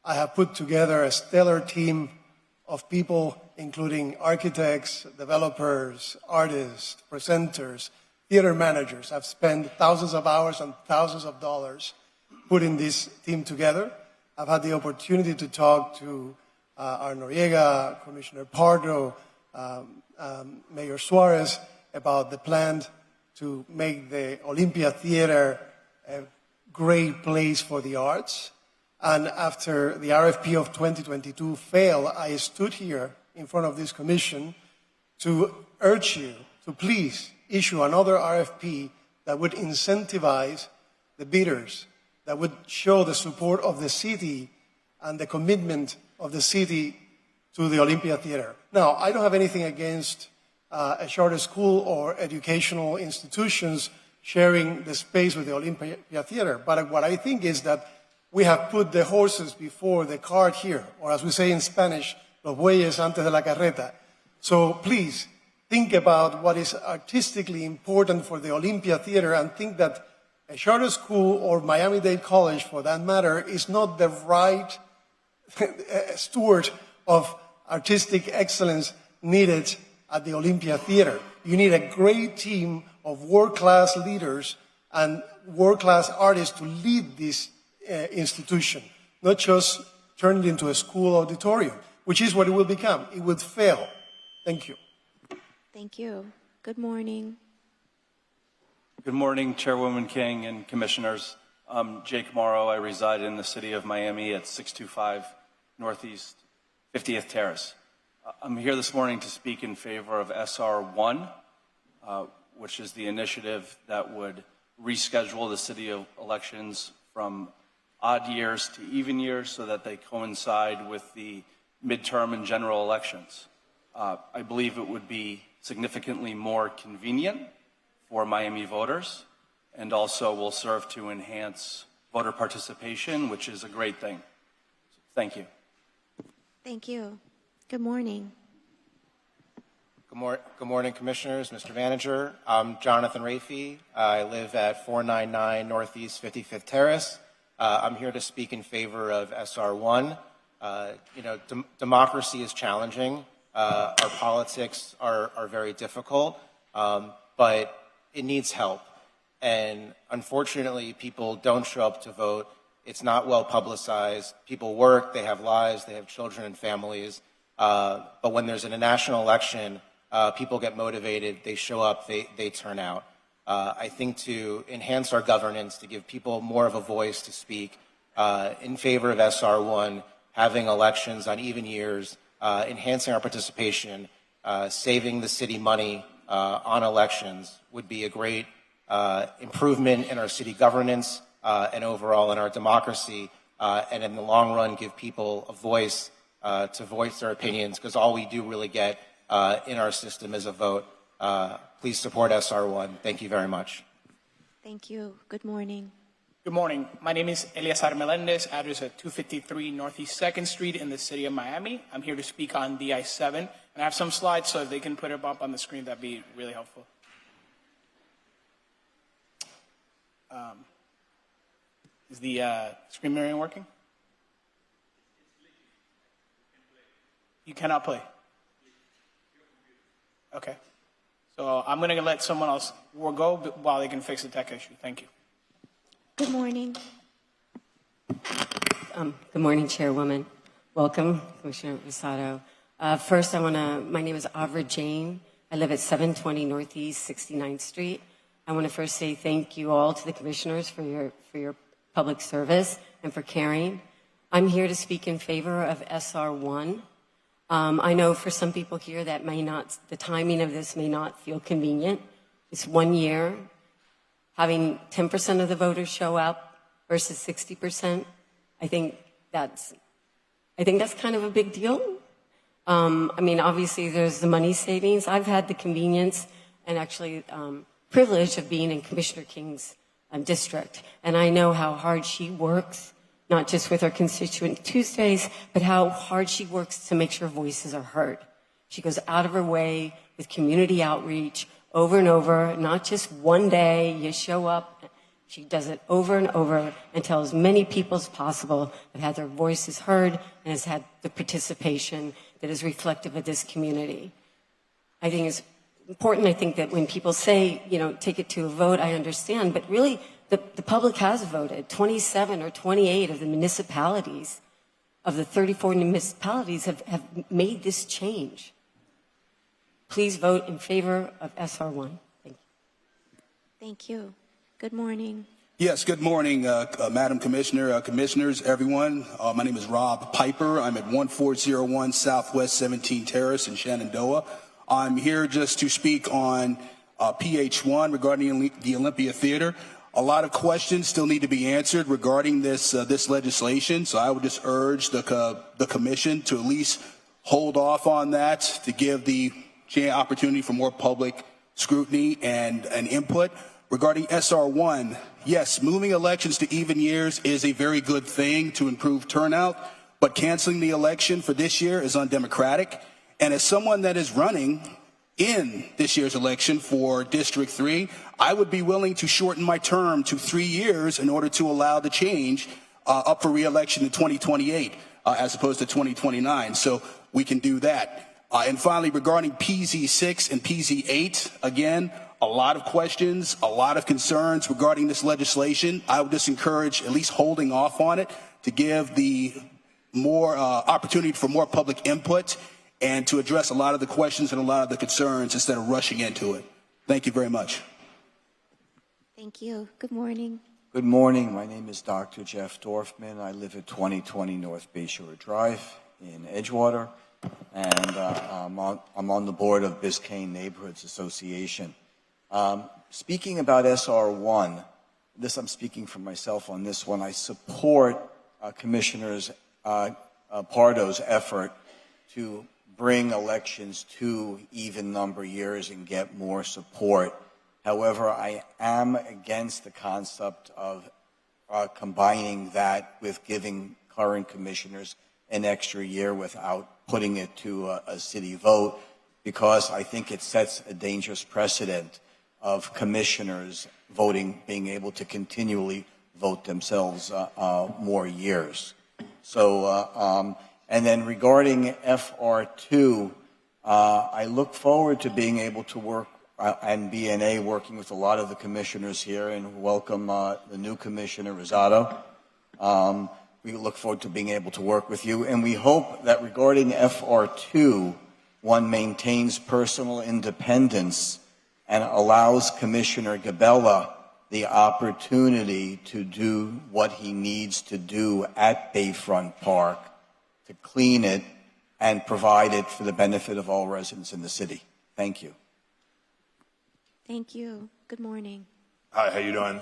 I have put together a stellar team of people, including architects, developers, artists, presenters, theater managers. I've spent thousands of hours and thousands of dollars putting this team together. I've had the opportunity to talk to our Noriega, Commissioner Pardo, Mayor Suarez about the plan to make the Olympia Theater a great place for the arts. And after the RFP of 2022 failed, I stood here in front of this commission to urge you to please issue another RFP that would incentivize the bidders, that would show the support of the city and the commitment of the city to the Olympia Theater. Now, I don't have anything against a charter school or educational institutions sharing the space with the Olympia Theater, but what I think is that we have put the horses before the cart here, or as we say in Spanish, los bueyes antes de la carreta. So please, think about what is artistically important for the Olympia Theater and think that a charter school or Miami-Dade College, for that matter, is not the right steward of artistic excellence needed at the Olympia Theater. You need a great team of world-class leaders and world-class artists to lead this institution, not just turn it into a school auditorium, which is what it will become. It would fail. Thank you. Thank you. Good morning. Good morning, Chairwoman King and Commissioners. I'm Jake Morrow. I reside in the city of Miami at 625 Northeast 50th Terrace. I'm here this morning to speak in favor of SR 1, which is the initiative that would reschedule the city elections from odd years to even years so that they coincide with the midterm and general elections. I believe it would be significantly more convenient for Miami voters and also will serve to enhance voter participation, which is a great thing. Thank you. Thank you. Good morning. Good morning, Commissioners, Mr. Manager. I'm Jonathan Rafi. I live at 499 Northeast 55th Terrace. I'm here to speak in favor of SR1. Democracy is challenging. Our politics are very difficult, but it needs help. And unfortunately, people don't show up to vote. It's not well publicized. People work, they have lives, they have children and families. But when there's a national election, people get motivated, they show up, they turn out. I think to enhance our governance, to give people more of a voice to speak, in favor of SR1, having elections on even years, enhancing our participation, saving the city money on elections would be a great improvement in our city governance and overall in our democracy, and in the long run give people a voice to voice their opinions, because all we do really get in our system is a vote. Please support SR1. Thank you very much. Thank you. Good morning. Good morning. My name is Eliazar Melendez, address at 253 Northeast 2nd Street in the city of Miami. I'm here to speak on DI-7, and I have some slides, so if they can put it up on the screen, that'd be really helpful. Is the screen mirroring working? You cannot play. Okay. So I'm going to let someone else go while they can fix the tech issue. Thank you. Good morning. Good morning, Chairwoman. Welcome, Commissioner Rosado. First, my name is Avra Jane. I live at 720 Northeast 69th Street. I want to first say thank you all to the commissioners for your public service and for caring. I'm here to speak in favor of SR1. I know for some people here that the timing of this may not feel convenient. It's 1 year. Having 10% of the voters show up versus 60%, I think that's kind of a big deal. Obviously there's the money savings. I've had the convenience and actually privilege of being in Commissioner King's district, and I know how hard she works, not just with our constituent Tuesdays, but how hard she works to make sure voices are heard. She goes out of her way with community outreach over and over, not just one day, you show up. She does it over and over until as many people as possible have had their voices heard and has had the participation that is reflective of this community. I think it's important, that when people say, take it to a vote, I understand, but really the public has voted. 27 or 28 of the municipalities, of the 34 municipalities have made this change. Please vote in favor of SR1. Thank you. Thank you. Good morning. Yes, good morning, Madam Commissioner, commissioners, everyone. My name is Rob Piper. I'm at 1401 Southwest 17th Terrace in Shenandoah. I'm here just to speak on PH1 regarding the Olympia Theater. A lot of questions still need to be answered regarding this legislation, so I would just urge the commission to at least hold off on that to give the opportunity for more public scrutiny and input. Regarding SR1, yes, moving elections to even years is a very good thing to improve turnout, but canceling the election for this year is undemocratic. And as someone that is running in this year's election for District 3, I would be willing to shorten my term to 3 years in order to allow the change up for re-election in 2028 as opposed to 2029. So we can do that. And finally, regarding PZ6 and PZ8, again, a lot of questions, a lot of concerns regarding this legislation. I would just encourage at least holding off on it to give the more opportunity for more public input and to address a lot of the questions and a lot of the concerns instead of rushing into it. Thank you very much. Thank you. Good morning. Good morning. My name is Dr. Jeff Dorfman. I live at 2020 North Bayshore Drive in Edgewater, and I'm on the board of Biscayne Neighborhoods Association. Speaking about SR1, I'm speaking for myself on this one. I support Commissioner Pardo's effort to bring elections to even number years and get more support. However, I am against the concept of combining that with giving current commissioners an extra year without putting it to a city vote, because I think it sets a dangerous precedent of commissioners being able to continually vote themselves more years. So, and then regarding FR2, I look forward to being able to work and BNA working with a lot of the commissioners here, and welcome the new Commissioner Rosado. We look forward to being able to work with you, and we hope that regarding FR2, one maintains personal independence and allows Commissioner Gabella the opportunity to do what he needs to do at Bayfront Park to clean it and provide it for the benefit of all residents in the city. Thank you. Thank you. Good morning. Hi, how you doing?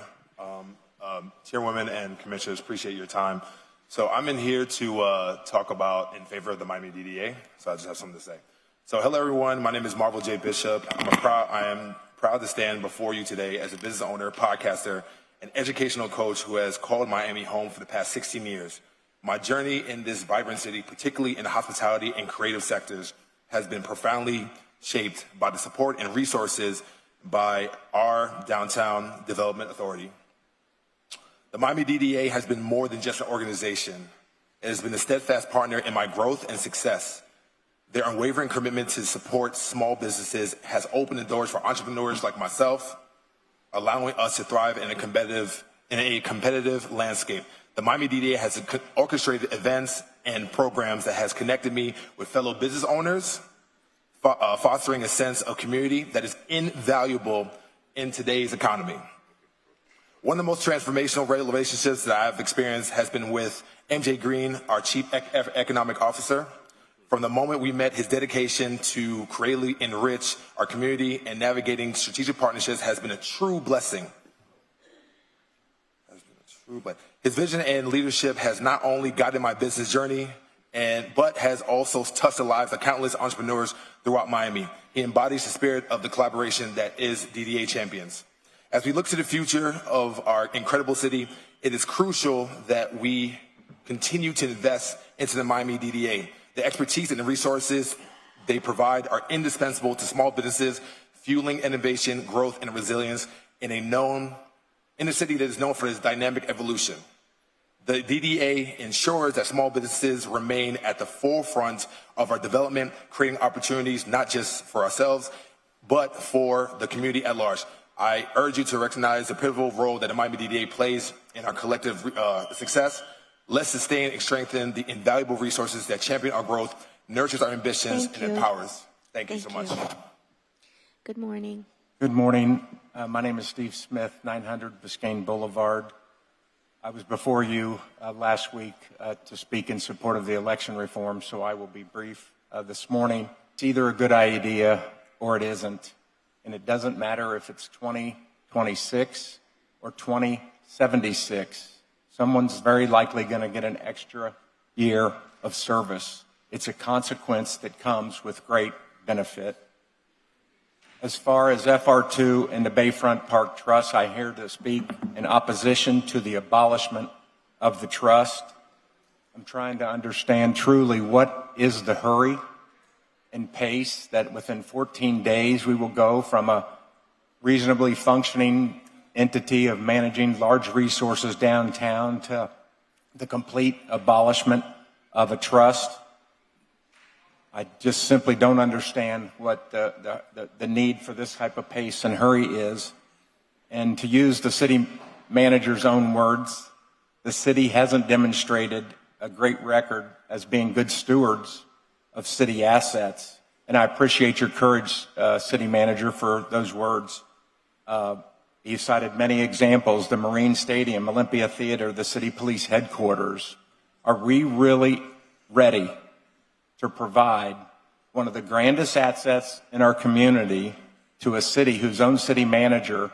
Chairwoman and commissioners, appreciate your time. So I'm in here to talk about in favor of the Miami DDA, so I just have something to say. So hello everyone, my name is Marvel J. Bishop. I am proud to stand before you today as a business owner, podcaster, and educational coach who has called Miami home for the past 16 years. My journey in this vibrant city, particularly in the hospitality and creative sectors, has been profoundly shaped by the support and resources by our Downtown Development Authority. The Miami DDA has been more than just an organization. It has been a steadfast partner in my growth and success. Their unwavering commitment to support small businesses has opened the doors for entrepreneurs like myself, allowing us to thrive in a competitive landscape. The Miami DDA has orchestrated events and programs that has connected me with fellow business owners, fostering a sense of community that is invaluable in today's economy. One of the most transformational relationships that I've experienced has been with MJ Green, our Chief Economic Officer. From the moment we met, his dedication to creatively enrich our community and navigating strategic partnerships has been a true blessing. His vision and leadership has not only guided my business journey, but has also touched the lives of countless entrepreneurs throughout Miami. He embodies the spirit of the collaboration that is DDA Champions. As we look to the future of our incredible city, it is crucial that we continue to invest into the Miami DDA. The expertise and the resources they provide are indispensable to small businesses, fueling innovation, growth, and resilience in a city that is known for its dynamic evolution. The DDA ensures that small businesses remain at the forefront of our development, creating opportunities not just for ourselves, but for the community at large. I urge you to recognize the pivotal role that the Miami DDA plays in our collective success. Let's sustain and strengthen the invaluable resources that champion our growth, nurtures our ambitions, and empowers. Thank you so much. Good morning. Good morning. My name is Steve Smith, 900 Biscayne Boulevard. I was before you last week to speak in support of the election reform, so I will be brief this morning. It's either a good idea or it isn't. And it doesn't matter if it's 2026 or 2076. Someone's very likely going to get an extra year of service. It's a consequence that comes with great benefit. As far as FR2 and the Bayfront Park Trust, I'm here to speak in opposition to the abolishment of the trust. I'm trying to understand truly what is the hurry and pace that within 14 days we will go from a reasonably functioning entity of managing large resources downtown to the complete abolishment of a trust. I just simply don't understand what the need for this type of pace and hurry is. And to use the city manager's own words, the city hasn't demonstrated a great record as being good stewards of city assets. And I appreciate your courage, city manager, for those words. You cited many examples, the Marine Stadium, Olympia Theater, the city police headquarters. Are we really ready to provide one of the grandest assets in our community to a city whose own city manager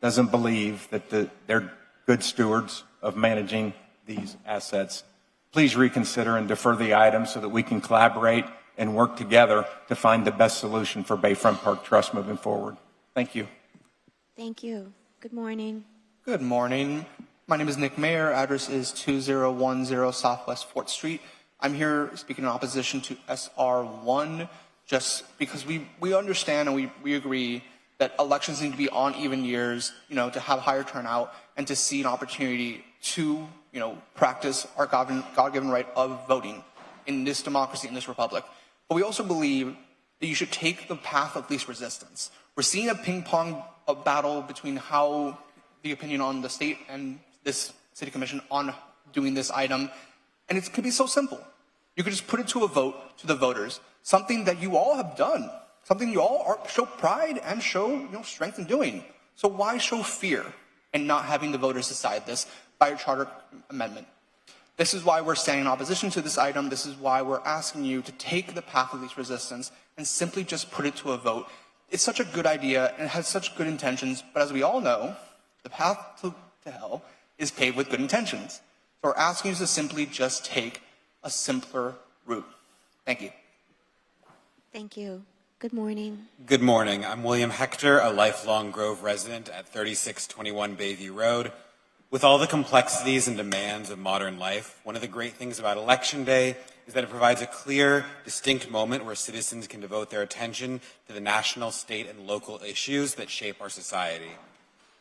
doesn't believe that they're good stewards of managing these assets? Please reconsider and defer the item so that we can collaborate and work together to find the best solution for Bayfront Park Trust moving forward. Thank you. Thank you. Good morning. Good morning. My name is Nick Mayer. Address is 2010 Southwest 4th Street. I'm here speaking in opposition to SR1 just because we understand and we agree that elections need to be on even years, to have higher turnout and to see an opportunity to, practice our God-given right of voting in this democracy, in this republic. But we also believe that you should take the path of least resistance. We're seeing a ping-pong battle between how the opinion on the state and this city commission on doing this item, and it could be so simple. You could just put it to a vote to the voters, something that you all have done, something you all show pride and show strength in doing. So why show fear? and not having the voters decide this by a charter amendment. This is why we're standing in opposition to this item. This is why we're asking you to take the path of least resistance and simply just put it to a vote. It's such a good idea and it has such good intentions, but as we all know, the path to hell is paved with good intentions. So we're asking you to simply just take a simpler route. Thank you. Thank you. Good morning. Good morning. I'm William Hector, a lifelong Grove resident at 3621 Bayview Road. With all the complexities and demands of modern life, one of the great things about Election Day is that it provides a clear, distinct moment where citizens can devote their attention to the national, state, and local issues that shape our society.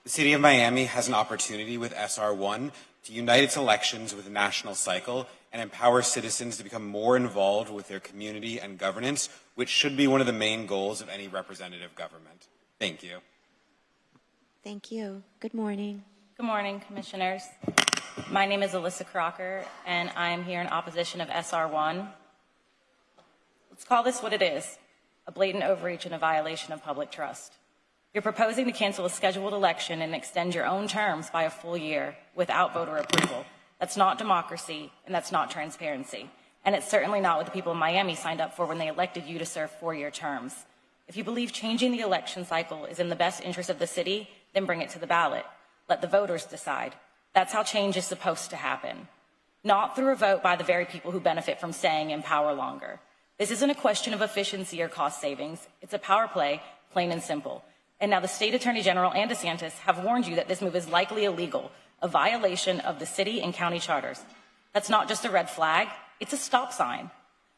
The City of Miami has an opportunity with SR1 to unite its elections with the national cycle and empower citizens to become more involved with their community and governance, which should be one of the main goals of any representative government. Thank you. Thank you. Good morning. Good morning, Commissioners. My name is Alyssa Crocker, and I am here in opposition of SR1. Let's call this what it is, a blatant overreach and a violation of public trust. You're proposing to cancel a scheduled election and extend your own terms by a full year without voter approval. That's not democracy, and that's not transparency. And it's certainly not what the people of Miami signed up for when they elected you to serve 4-year terms. If you believe changing the election cycle is in the best interest of the city, then bring it to the ballot. Let the voters decide. That's how change is supposed to happen. Not through a vote by the very people who benefit from staying in power longer. This isn't a question of efficiency or cost savings. It's a power play, plain and simple. And now the State Attorney General and DeSantis have warned you that this move is likely illegal, a violation of the city and county charters. That's not just a red flag, it's a stop sign.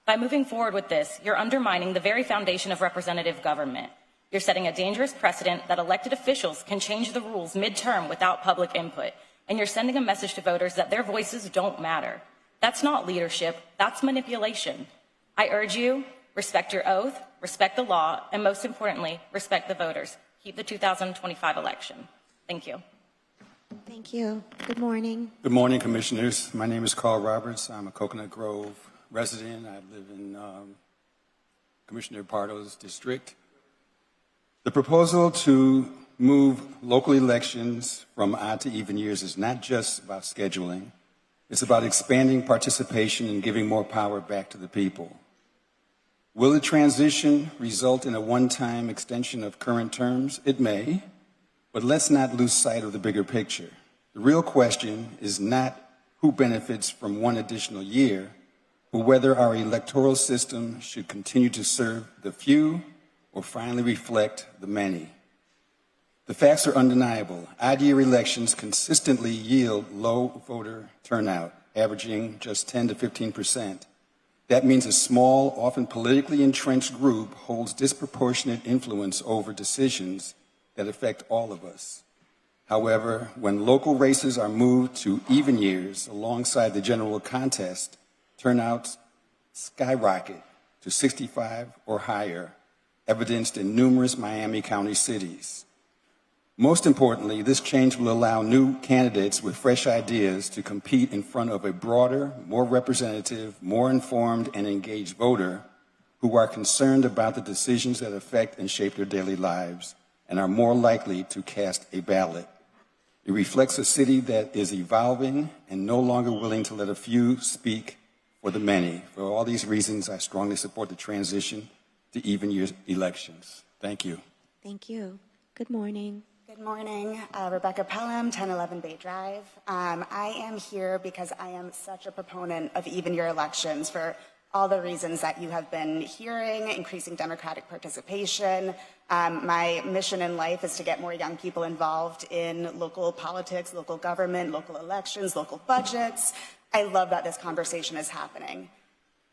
By moving forward with this, you're undermining the very foundation of representative government. You're setting a dangerous precedent that elected officials can change the rules midterm without public input. And you're sending a message to voters that their voices don't matter. That's not leadership, that's manipulation. I urge you, respect your oath, respect the law, and most importantly, respect the voters. Keep the 2025 election. Thank you. Thank you. Good morning. Good morning, Commissioners. My name is Carl Roberts. I'm a Coconut Grove resident. I live in Commissioner Pardo's district. The proposal to move local elections from odd to even years is not just about scheduling. It's about expanding participation and giving more power back to the people. Will the transition result in a one-time extension of current terms? It may, but let's not lose sight of the bigger picture. The real question is not who benefits from one additional year, but whether our electoral system should continue to serve the few or finally reflect the many. The facts are undeniable. Odd-year elections consistently yield low voter turnout, averaging just 10 to 15%. That means a small, often politically entrenched group holds disproportionate influence over decisions that affect all of us. However, when local races are moved to even years alongside the general contest, turnouts skyrocket to 65 or higher, evidenced in numerous Miami County cities. Most importantly, this change will allow new candidates with fresh ideas to compete in front of a broader, more representative, more informed, and engaged voter who are concerned about the decisions that affect and shape their daily lives and are more likely to cast a ballot. It reflects a city that is evolving and no longer willing to let a few speak for the many. For all these reasons, I strongly support the transition to even year elections. Thank you. Thank you. Good morning. Good morning, Rebecca Pelham, 1011 Bay Drive. I am here because I am such a proponent of even year elections for all the reasons that you have been hearing, increasing democratic participation. My mission in life is to get more young people involved in local politics, local government, local elections, local budgets. I love that this conversation is happening.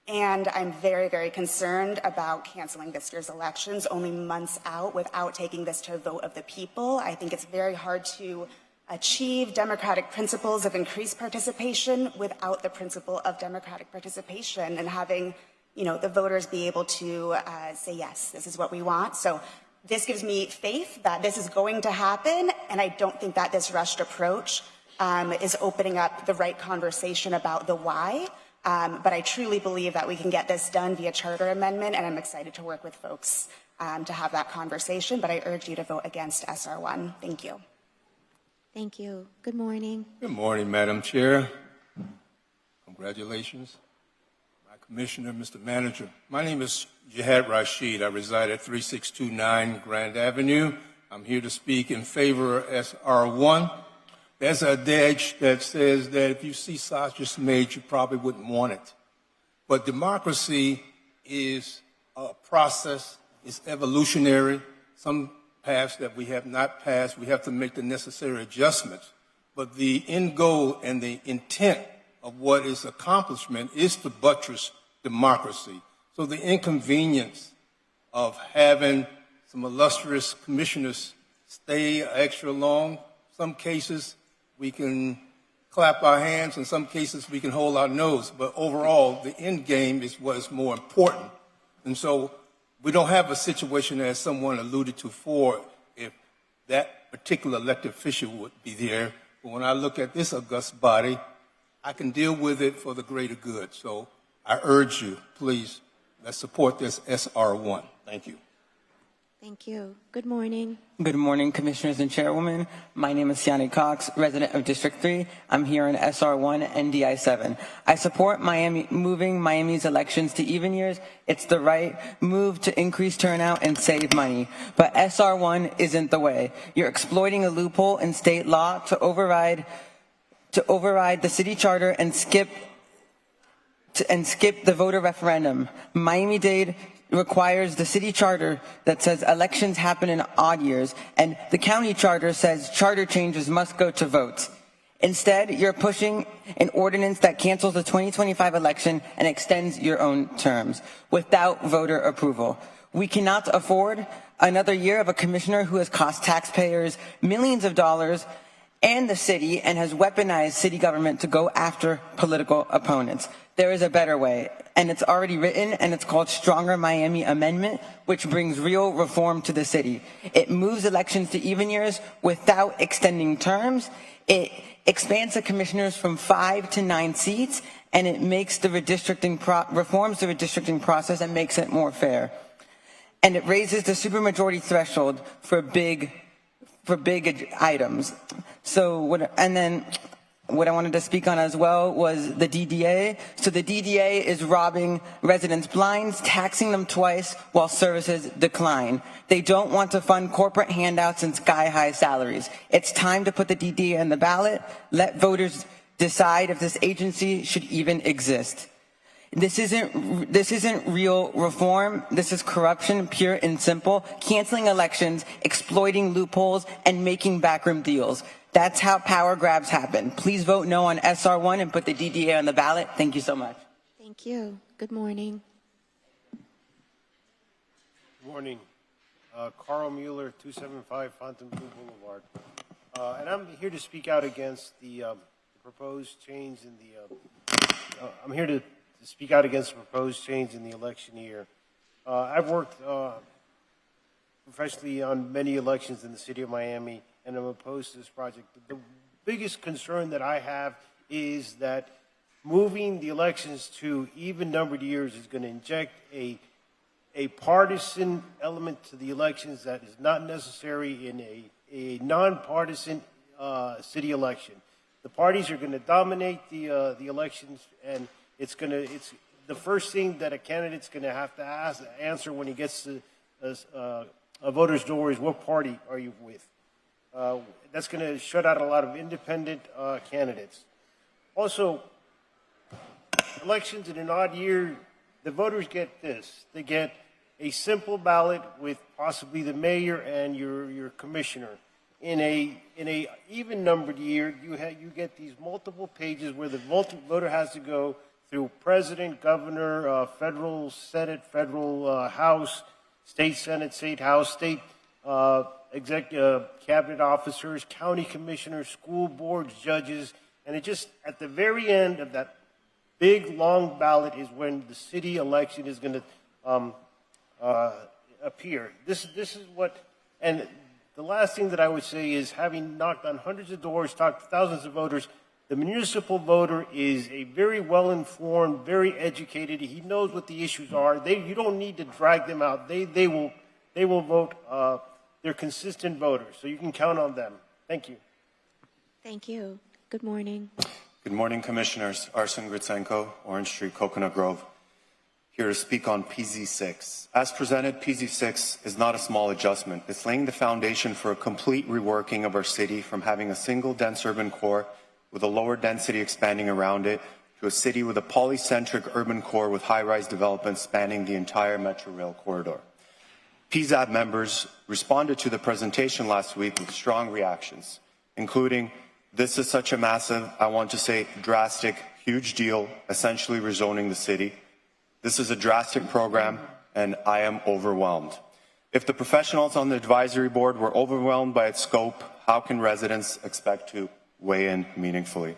And I'm very, very concerned about canceling this year's elections only months out without taking this to a vote of the people. I think it's very hard to achieve democratic principles of increased participation without the principle of democratic participation and having, the voters be able to say, yes, this is what we want. So this gives me faith that this is going to happen, and I don't think that this rushed approach is opening up the right conversation about the why. But I truly believe that we can get this done via charter amendment, and I'm excited to work with folks to have that conversation. But I urge you to vote against SR1. Thank you. Thank you. Good morning. Good morning, Madam Chair. Congratulations. My Commissioner, Mr. Manager. My name is Jihad Rashid. I reside at 3629 Grand Avenue. I'm here to speak in favor of SR1. There's an adage that says that if you see sausage made, you probably wouldn't want it. But democracy is a process, it's evolutionary. Some paths that we have not passed, we have to make the necessary adjustments. But the end goal and the intent of what is accomplishment is to buttress democracy. So the inconvenience of having some illustrious commissioners stay extra long, some cases we can clap our hands, in some cases we can hold our nose, but overall the end game is what is more important. And so we don't have a situation, as someone alluded to before, if that particular elected official would be there. But when I look at this august body, I can deal with it for the greater good. So I urge you, please, let's support this SR1. Thank you. Thank you. Good morning. Good morning, Commissioners and Chairwoman. My name is Siani Cox, resident of District 3. I'm here in SR1 and DI7. I support moving Miami's elections to even years. It's the right move to increase turnout and save money. But SR1 isn't the way. You're exploiting a loophole in state law to override the city charter and skip the voter referendum. Miami-Dade requires the city charter that says elections happen in odd years, and the county charter says charter changes must go to votes. Instead, you're pushing an ordinance that cancels the 2025 election and extends your own terms without voter approval. We cannot afford another year of a commissioner who has cost taxpayers millions of dollars and the city and has weaponized city government to go after political opponents. There is a better way, and it's already written, and it's called Stronger Miami Amendment, which brings real reform to the city. It moves elections to even years without extending terms. It expands the commissioners from 5 to 9 seats, and it makes the reforms the redistricting process and makes it more fair. And it raises the supermajority threshold for big items. So what I wanted to speak on as well was the DDA. So the DDA is robbing residents blind, taxing them twice while services decline. They don't want to fund corporate handouts and sky-high salaries. It's time to put the DDA on the ballot. Let voters decide if this agency should even exist. This isn't real reform. This is corruption, pure and simple. Canceling elections, exploiting loopholes, and making backroom deals. That's how power grabs happen. Please vote no on SR1 and put the DDA on the ballot. Thank you so much. Thank you. Good morning. Good morning. Carl Mueller, 275 Fontainebleau Boulevard. And I'm here to speak out against the proposed change in the, I'm here to speak out against the proposed change in the election year. I've worked professionally on many elections in the city of Miami, and I'm opposed to this project. The biggest concern that I have is that moving the elections to even-numbered years is going to inject a partisan element to the elections that is not necessary in a nonpartisan city election. The parties are going to dominate the elections, and it's the first thing that a candidate's going to have to answer when he gets to a voter's door is, what party are you with? That's going to shut out a lot of independent candidates. Also, elections in an odd year, the voters get this. They get a simple ballot with possibly the mayor and your commissioner. In a even-numbered year, you get these multiple pages where the voter has to go through president, governor, federal Senate, federal House, state Senate, state House, state executive cabinet officers, county commissioners, school boards, judges, and it just, at the very end of that big, long ballot is when the city election is going to appear. This is what, and the last thing that I would say is, having knocked on hundreds of doors, talked to thousands of voters, the municipal voter is a very well-informed, very educated. He knows what the issues are. You don't need to drag them out. They will vote. They're consistent voters, so you can count on them. Thank you. Thank you. Good morning. Good morning, Commissioners. Arsen Gritsenko, Orange Street, Coconut Grove. Here to speak on PZ6. As presented, PZ6 is not a small adjustment. It's laying the foundation for a complete reworking of our city from having a single dense urban core with a lower density expanding around it to a city with a polycentric urban core with high-rise development spanning the entire Metro Rail corridor. PZAB members responded to the presentation last week with strong reactions, including, "This is such a massive, I want to say drastic, huge deal, essentially rezoning the city. This is a drastic program, and I am overwhelmed." If the professionals on the advisory board were overwhelmed by its scope, how can residents expect to weigh in meaningfully?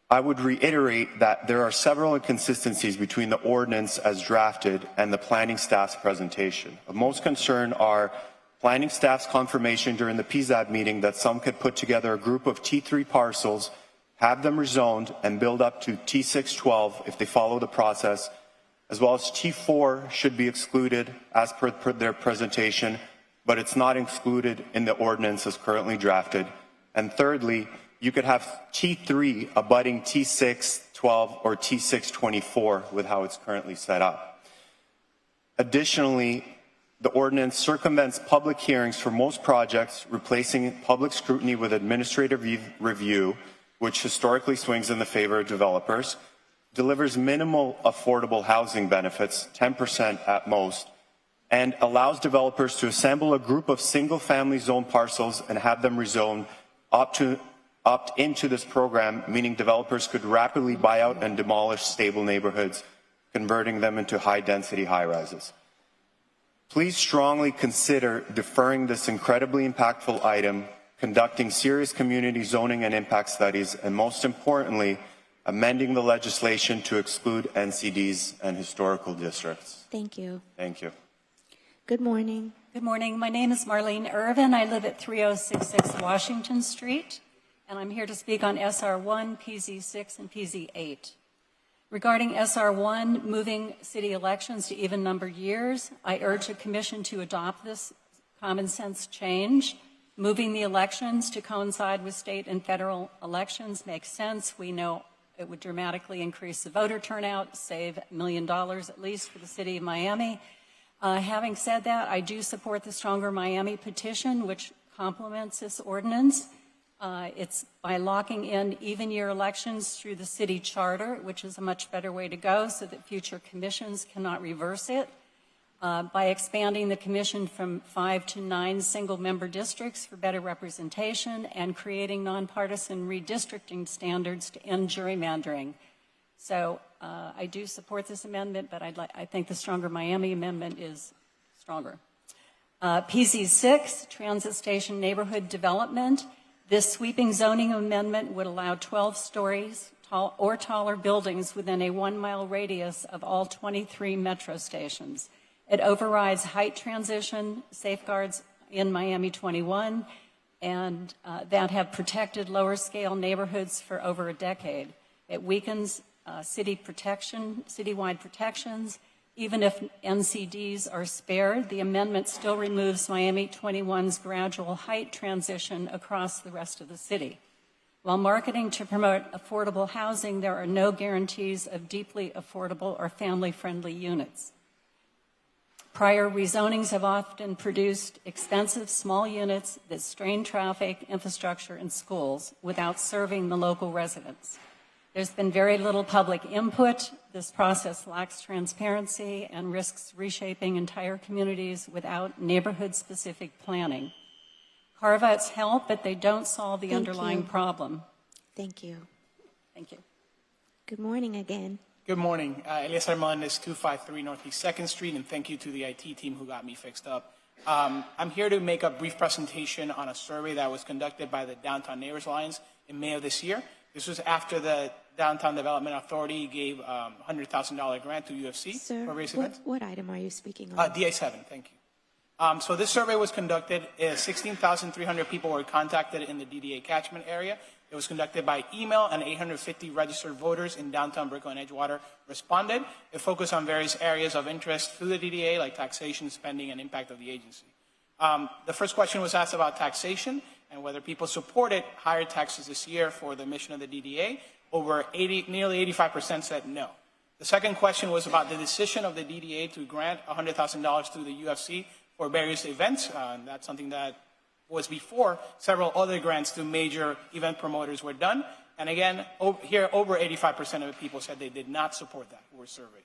I would reiterate that there are several inconsistencies between the ordinance as drafted and the planning staff's presentation. Of most concern are planning staff's confirmation during the PZAB meeting that some could put together a group of T3 parcels, have them rezoned, and build up to T612 if they follow the process, as well as T4 should be excluded as per their presentation, but it's not excluded in the ordinance as currently drafted. And thirdly, you could have T3 abutting T612 or T624 with how it's currently set up. Additionally, the ordinance circumvents public hearings for most projects, replacing public scrutiny with administrative review, which historically swings in the favor of developers, delivers minimal affordable housing benefits, 10% at most, and allows developers to assemble a group of single-family zone parcels and have them rezoned opt into this program, meaning developers could rapidly buy out and demolish stable neighborhoods, converting them into high-density high-rises. Please strongly consider deferring this incredibly impactful item, conducting serious community zoning and impact studies, and most importantly, amending the legislation to exclude NCDs and historical districts. Thank you. Thank you. Good morning. Good morning. My name is Marlene Irvin. I live at 3066 Washington Street, and I'm here to speak on SR1, PZ6, and PZ8. Regarding SR1, moving city elections to even-numbered years, I urge the Commission to adopt this common-sense change. Moving the elections to coincide with state and federal elections makes sense. We know it would dramatically increase the voter turnout, save $1 million at least for the city of Miami. Having said that, I do support the Stronger Miami petition, which complements this ordinance. It's by locking in even-year elections through the city charter, which is a much better way to go so that future commissions cannot reverse it. By expanding the commission from 5 to 9 single-member districts for better representation and creating nonpartisan redistricting standards to end gerrymandering. So I do support this amendment, but I think the Stronger Miami amendment is stronger. PZ6, Transit Station Neighborhood Development. This sweeping zoning amendment would allow 12 stories or taller buildings within a 1-mile radius of all 23 metro stations. It overrides height transition safeguards in Miami 21 and that have protected lower scale neighborhoods for over a decade. It weakens citywide protections. Even if NCDs are spared, the amendment still removes Miami 21's gradual height transition across the rest of the city. While marketing to promote affordable housing, there are no guarantees of deeply affordable or family-friendly units. Prior rezonings have often produced expensive small units that strain traffic, infrastructure, and schools without serving the local residents. There's been very little public input. This process lacks transparency and risks reshaping entire communities without neighborhood-specific planning. Carve-outs help, but they don't solve the underlying problem. Thank you. Thank you. Good morning again. Good morning. Elias Melendez, 253 Northeast 2nd Street, and thank you to the IT team who got me fixed up. I'm here to make a brief presentation on a survey that was conducted by the Downtown Neighbors Alliance in May of this year. This was after the Downtown Development Authority gave $100,000 grant to UFC Sir, for various events. What item are you speaking on? DI7, thank you. So this survey was conducted, 16,300 people were contacted in the DDA catchment area. It was conducted by email, and 850 registered voters in downtown Brickell and Edgewater responded. It focused on various areas of interest to the DDA, like taxation, spending, and impact of the agency. The first question was asked about taxation, and whether people supported higher taxes this year for the mission of the DDA. Nearly 85% said no. The second question was about the decision of the DDA to grant $100,000 through the UFC for various events. And that's something that was before several other grants to major event promoters were done. And again, here over 85% of the people said they did not support that who were surveyed.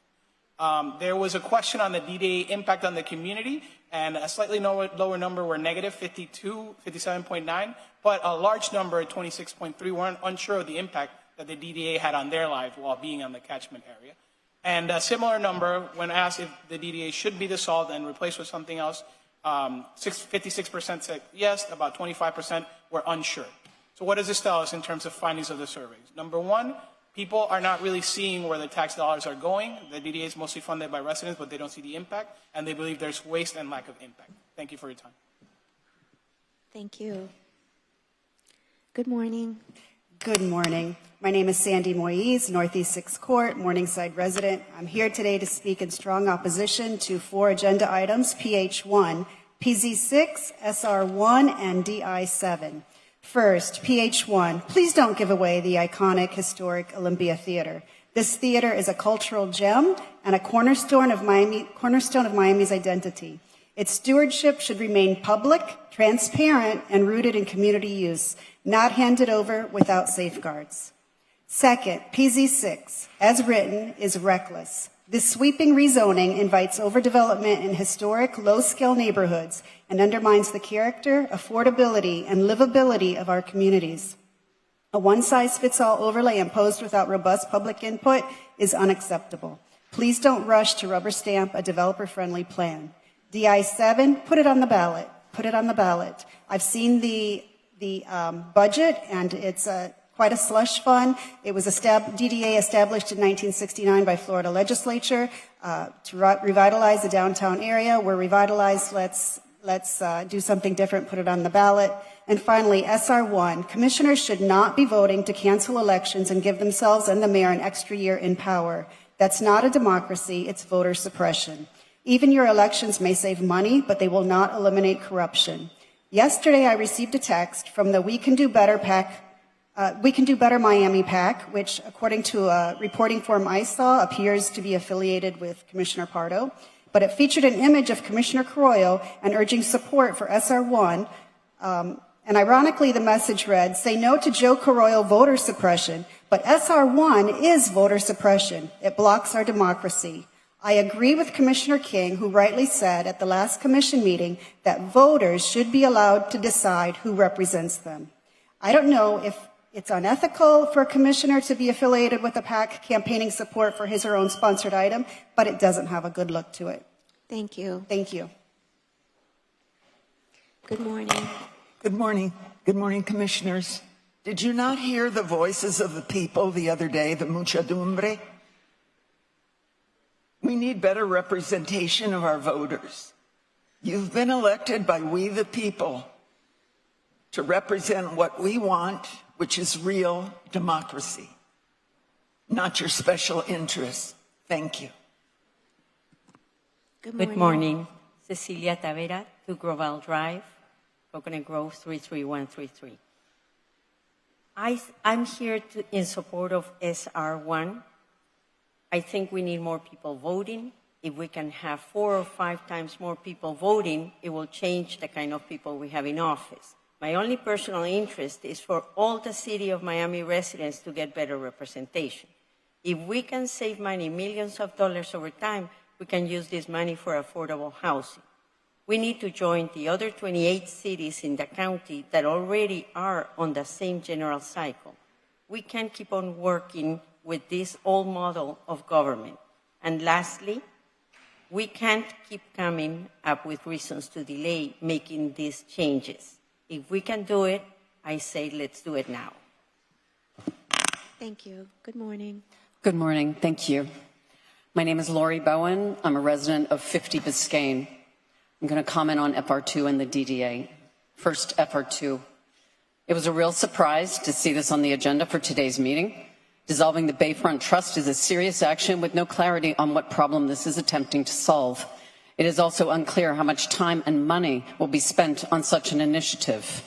There was a question on the DDA impact on the community, and a slightly lower number were negative, 57.9, but a large number, 26.3, were unsure of the impact that the DDA had on their life while being on the catchment area. And a similar number, when asked if the DDA should be dissolved and replaced with something else, 56% said yes, about 25% were unsure. So what does this tell us in terms of findings of the surveys? Number one, people are not really seeing where the tax dollars are going. The DDA is mostly funded by residents, but they don't see the impact, and they believe there's waste and lack of impact. Thank you for your time. Thank you. Good morning. Good morning. My name is Sandy Moise, Northeast 6th Court, Morningside resident. I'm here today to speak in strong opposition to 4 agenda items, PH1, PZ6, SR1, and DI7. First, PH1, please don't give away the iconic, historic Olympia Theater. This theater is a cultural gem and a cornerstone of Miami's identity. Its stewardship should remain public, transparent, and rooted in community use, not handed over without safeguards. Second, PZ6, as written, is reckless. This sweeping rezoning invites overdevelopment in historic, low-scale neighborhoods and undermines the character, affordability, and livability of our communities. A one-size-fits-all overlay imposed without robust public input is unacceptable. Please don't rush to rubber stamp a developer-friendly plan. DI7, put it on the ballot. Put it on the ballot. I've seen the budget, and it's quite a slush fund. It was DDA established in 1969 by Florida legislature to revitalize the downtown area. We're revitalized. Let's do something different. Put it on the ballot. And finally, SR1. Commissioners should not be voting to cancel elections and give themselves and the mayor an extra year in power. That's not a democracy. It's voter suppression. Even your elections may save money, but they will not eliminate corruption. Yesterday, I received a text from the We Can Do Better Miami PAC, which, according to a reporting form I saw, appears to be affiliated with Commissioner Pardo. But it featured an image of Commissioner Carollo and urging support for SR1. And ironically, the message read, "Say no to Joe Carollo voter suppression, but SR1 is voter suppression. It blocks our democracy." I agree with Commissioner King, who rightly said at the last commission meeting that voters should be allowed to decide who represents them. I don't know if it's unethical for a commissioner to be affiliated with a PAC campaigning support for his or her own sponsored item, but it doesn't have a good look to it. Thank you. Thank you. Good morning. Good morning. Good morning, commissioners. Did you not hear the voices of the people the other day, the muchedumbre? We need better representation of our voters. You've been elected by we the people to represent what we want, which is real democracy, not your special interests. Thank you. Good morning. Cecilia Tavera, 2 Groval Drive, Coconut Grove 33133. I'm here in support of SR1. I think we need more people voting. If we can have 4 or 5 times more people voting, it will change the kind of people we have in office. My only personal interest is for all the City of Miami residents to get better representation. If we can save money, millions of dollars over time, we can use this money for affordable housing. We need to join the other 28 cities in the county that already are on the same general cycle. We can't keep on working with this old model of government. And lastly, we can't keep coming up with reasons to delay making these changes. If we can do it, I say let's do it now. Thank you. Good morning. Good morning. Thank you. My name is Lori Bowen. I'm a resident of 50 Biscayne. I'm going to comment on FR2 and the DDA. First, FR2. It was a real surprise to see this on the agenda for today's meeting. Dissolving the Bayfront Trust is a serious action with no clarity on what problem this is attempting to solve. It is also unclear how much time and money will be spent on such an initiative.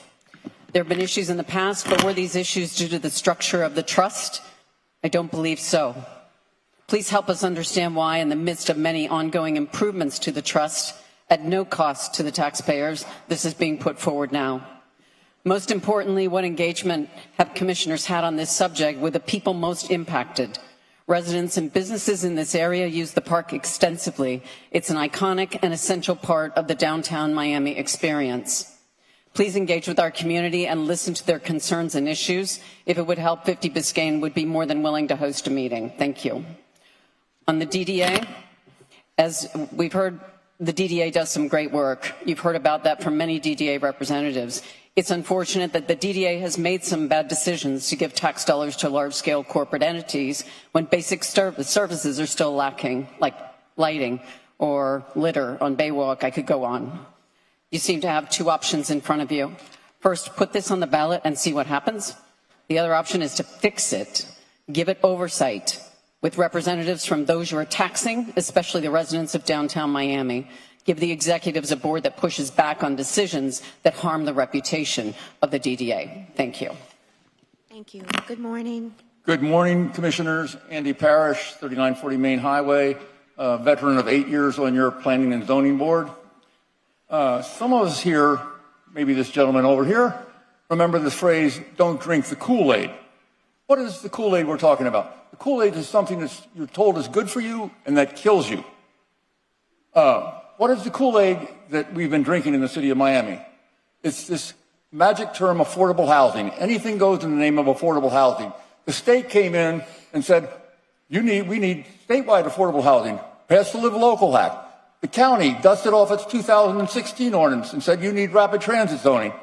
There have been issues in the past, but were these issues due to the structure of the trust? I don't believe so. Please help us understand why, in the midst of many ongoing improvements to the trust, at no cost to the taxpayers, this is being put forward now. Most importantly, what engagement have commissioners had on this subject with the people most impacted? Residents and businesses in this area use the park extensively. It's an iconic and essential part of the downtown Miami experience. Please engage with our community and listen to their concerns and issues. If it would help, 50 Biscayne would be more than willing to host a meeting. Thank you. On the DDA, as we've heard, the DDA does some great work. You've heard about that from many DDA representatives. It's unfortunate that the DDA has made some bad decisions to give tax dollars to large-scale corporate entities when basic services are still lacking, like lighting or litter on Baywalk. I could go on. You seem to have two options in front of you. First, put this on the ballot and see what happens. The other option is to fix it, give it oversight with representatives from those you are taxing, especially the residents of downtown Miami. Give the executives a board that pushes back on decisions that harm the reputation of the DDA. Thank you. Thank you. Good morning. Good morning, Commissioners. Andy Parrish, 3940 Main Highway, a veteran of 8 years on your Planning and Zoning Board. Some of us here, maybe this gentleman over here, remember this phrase, don't drink the Kool-Aid. What is the Kool-Aid we're talking about? The Kool-Aid is something that you're told is good for you and that kills you. What is the Kool-Aid that we've been drinking in the city of Miami? It's this magic term, affordable housing. Anything goes in the name of affordable housing. The state came in and said, we need statewide affordable housing. Passed the Live Local Act. The county dusted off its 2016 ordinance and said, you need rapid transit zoning.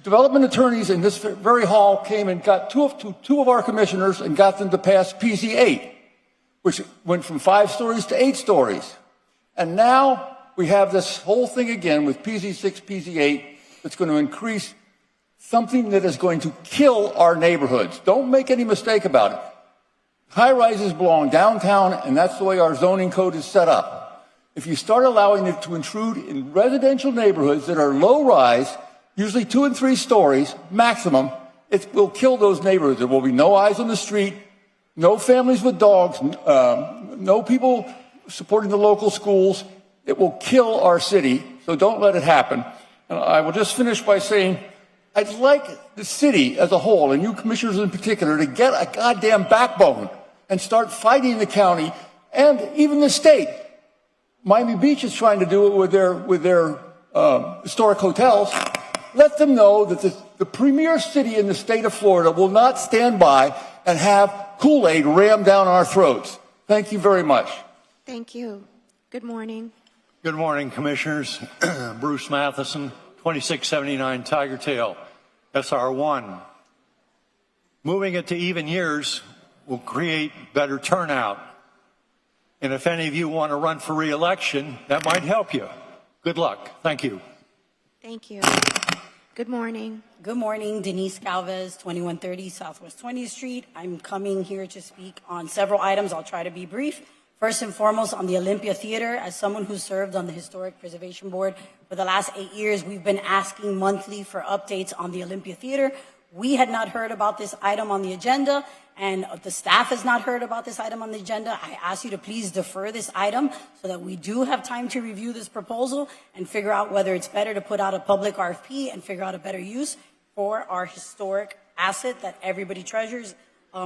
Development attorneys in this very hall came and got two of our commissioners and got them to pass PZ8, which went from 5 stories to 8 stories. And now we have this whole thing again with PZ6, PZ8 that's going to increase something that is going to kill our neighborhoods. Don't make any mistake about it. High-rises belong downtown, and that's the way our zoning code is set up. If you start allowing it to intrude in residential neighborhoods that are low-rise, usually 2 and 3 stories maximum, it will kill those neighborhoods. There will be no eyes on the street, no families with dogs, no people supporting the local schools. It will kill our city, so don't let it happen. And I will just finish by saying, I'd like the city as a whole, and you commissioners in particular, to get a goddamn backbone and start fighting the county and even the state. Miami Beach is trying to do it with their historic hotels. Let them know that the premier city in the state of Florida will not stand by and have Kool-Aid rammed down our throats. Thank you very much. Thank you. Good morning. Good morning, Commissioners. Bruce Matheson, 2679 Tiger Tail, SR1. Moving it to even years will create better turnout. And if any of you want to run for re-election, that might help you. Good luck. Thank you. Thank you. Good morning. Good morning, Denise Galvez, 2130 Southwest 20th Street. I'm coming here to speak on several items. I'll try to be brief. First and foremost, on the Olympia Theater, as someone who served on the Historic Preservation Board for the last 8 years, we've been asking monthly for updates on the Olympia Theater. We had not heard about this item on the agenda, and the staff has not heard about this item on the agenda. I ask you to please defer this item so that we do have time to review this proposal and figure out whether it's better to put out a public RFP and figure out a better use for our historic asset that everybody treasures.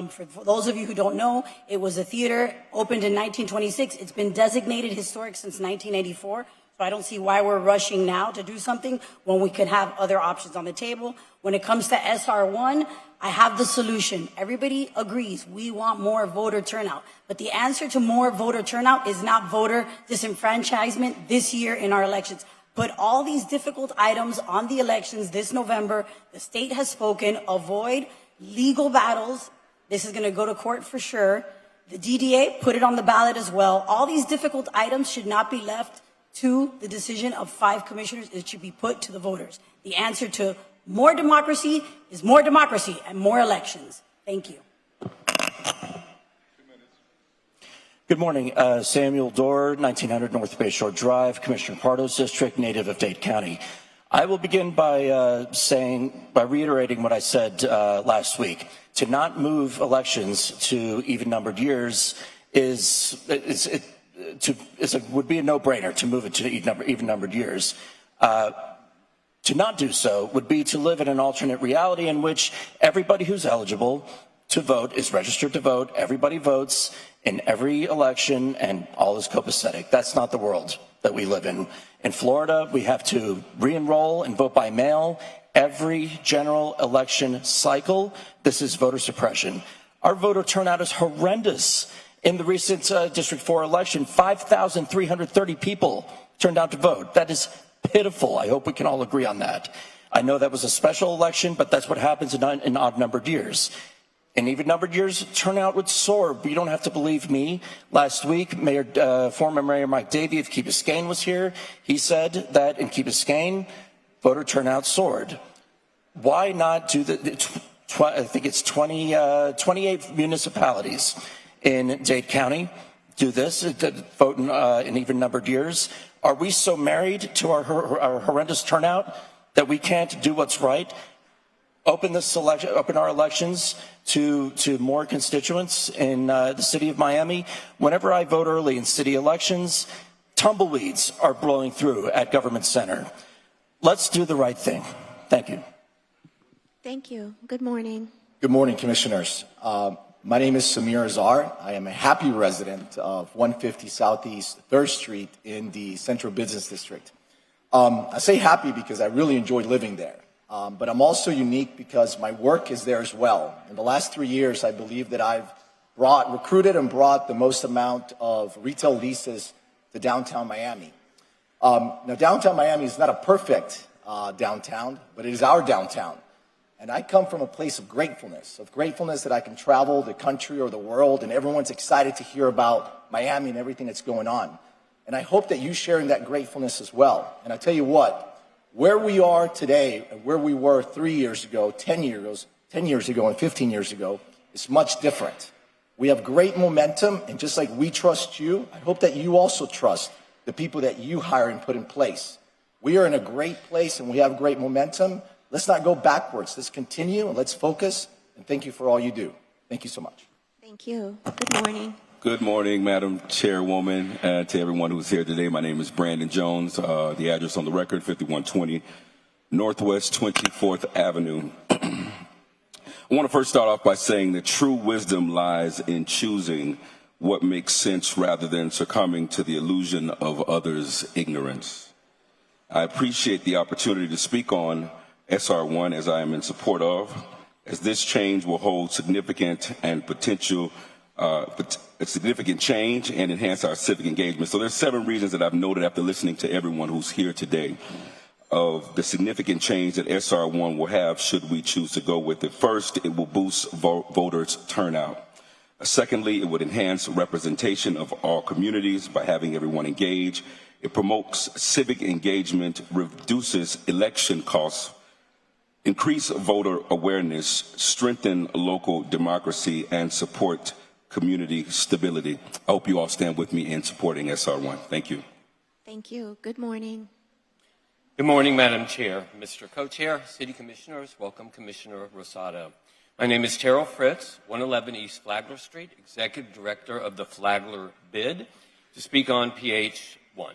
For those of you who don't know, it was a theater opened in 1926. It's been designated historic since 1984. So I don't see why we're rushing now to do something when we could have other options on the table. When it comes to SR1, I have the solution. Everybody agrees we want more voter turnout. But the answer to more voter turnout is not voter disenfranchisement this year in our elections. Put all these difficult items on the elections this November. The state has spoken. Avoid legal battles. This is going to go to court for sure. The DDA, put it on the ballot as well. All these difficult items should not be left to the decision of 5 commissioners. It should be put to the voters. The answer to more democracy is more democracy and more elections. Thank you. Good morning. Samuel Dorr, 1900 North Bayshore Drive, Commissioner Pardo's district, native of Dade County. I will begin by reiterating what I said last week. To not move elections to even-numbered years would be a no-brainer to move it to even-numbered years. To not do so would be to live in an alternate reality in which everybody who's eligible to vote is registered to vote, everybody votes in every election, and all is copacetic. That's not the world that we live in. In Florida, we have to re-enroll and vote by mail every general election cycle. This is voter suppression. Our voter turnout is horrendous. In the recent District 4 election, 5,330 people turned out to vote. That is pitiful. I hope we can all agree on that. I know that was a special election, but that's what happens in odd-numbered years. In even-numbered years, turnout would soar. But you don't have to believe me. Last week, former Mayor Mike Davey of Key Biscayne was here. He said that in Key Biscayne, voter turnout soared. Why not do I think it's 28 municipalities in Dade County do this, vote in even-numbered years? Are we so married to our horrendous turnout that we can't do what's right? Open our elections to more constituents in the city of Miami. Whenever I vote early in city elections, tumbleweeds are blowing through at Government Center. Let's do the right thing. Thank you. Thank you. Good morning. Good morning, Commissioners. My name is Samir Azar. I am a happy resident of 150 Southeast 3rd Street in the Central Business District. I say happy because I really enjoy living there. But I'm also unique because my work is there as well. In the last 3 years, I believe that I've recruited and brought the most amount of retail leases to downtown Miami. Now, downtown Miami is not a perfect downtown, but it is our downtown. And I come from a place of gratefulness that I can travel the country or the world, and everyone's excited to hear about Miami and everything that's going on. And I hope that you share in that gratefulness as well. And I tell you what, where we are today and where we were 3 years ago, 10 years ago, and 15 years ago is much different. We have great momentum, and just like we trust you, I hope that you also trust the people that you hire and put in place. We are in a great place, and we have great momentum. Let's not go backwards. Let's continue, and let's focus, and thank you for all you do. Thank you so much. Thank you. Good morning. Good morning, Madam Chairwoman, and to everyone who's here today. My name is Brandon Jones. The address on the record, 5120 Northwest 24th Avenue. I want to first start off by saying that true wisdom lies in choosing what makes sense rather than succumbing to the illusion of others' ignorance. I appreciate the opportunity to speak on SR1 as I am in support of, as this change will hold significant and potential a significant change and enhance our civic engagement. So there's 7 reasons that I've noted after listening to everyone who's here today of the significant change that SR1 will have should we choose to go with it. First, it will boost voters' turnout. Secondly, it would enhance representation of all communities by having everyone engage. It promotes civic engagement, reduces election costs, increase voter awareness, strengthen local democracy, and support community stability. I hope you all stand with me in supporting SR1. Thank you. Thank you. Good morning. Good morning, Madam Chair, Mr. Co-Chair, City Commissioners. Welcome, Commissioner Rosado. My name is Terrell Fritz, 111 East Flagler Street, Executive Director of the Flagler Bid, to speak on PH1.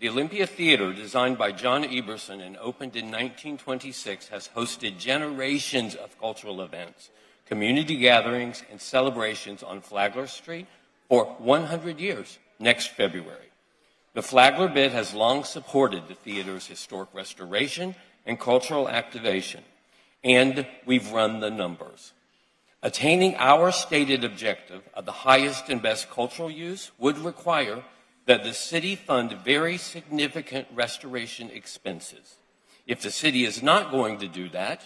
The Olympia Theater, designed by John Eberson and opened in 1926, has hosted generations of cultural events, community gatherings, and celebrations on Flagler Street for 100 years next February. The Flagler Bid has long supported the theater's historic restoration and cultural activation, and we've run the numbers. Attaining our stated objective of the highest and best cultural use would require that the city fund very significant restoration expenses. If the city is not going to do that,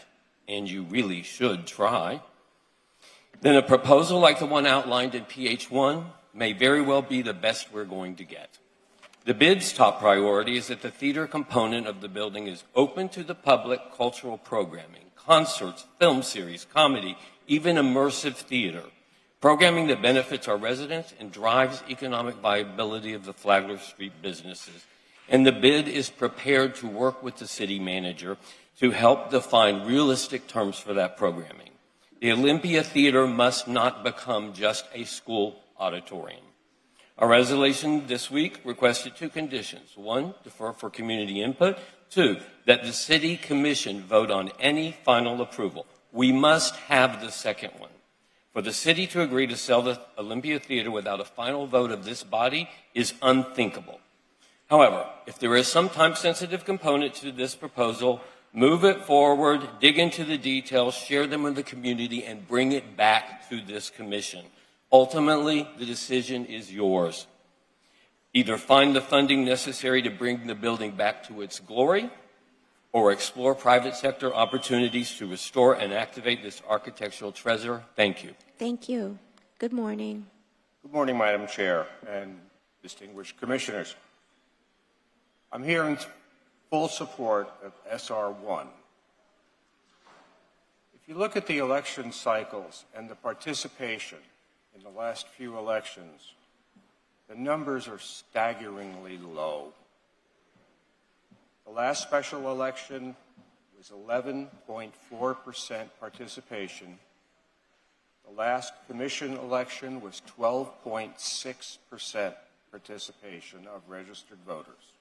and you really should try, then a proposal like the one outlined in PH1 may very well be the best we're going to get. The bid's top priority is that the theater component of the building is open to the public cultural programming, concerts, film series, comedy, even immersive theater, programming that benefits our residents and drives economic viability of the Flagler Street businesses. and the bid is prepared to work with the city manager to help define realistic terms for that programming. The Olympia Theater must not become just a school auditorium. Our resolution this week requested two conditions. One, defer for community input. Two, that the city commission vote on any final approval. We must have the second one. For the city to agree to sell the Olympia Theater without a final vote of this body is unthinkable. However, if there is some time-sensitive component to this proposal, move it forward, dig into the details, share them with the community, and bring it back to this commission. Ultimately, the decision is yours. Either find the funding necessary to bring the building back to its glory, or explore private sector opportunities to restore and activate this architectural treasure. Thank you. Thank you. Good morning. Good morning, Madam Chair and distinguished commissioners. I'm here in full support of SR1. If you look at the election cycles and the participation in the last few elections, the numbers are staggeringly low. The last special election was 11.4% participation. The last commission election was 12.6% participation of registered voters.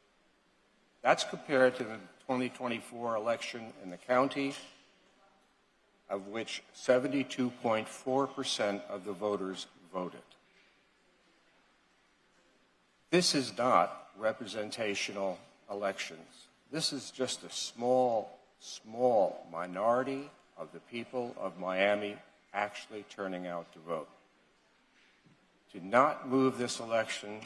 That's compared to the 2024 election in the county, of which 72.4% of the voters voted. This is not representational elections. This is just a small minority of the people of Miami actually turning out to vote. To not move this election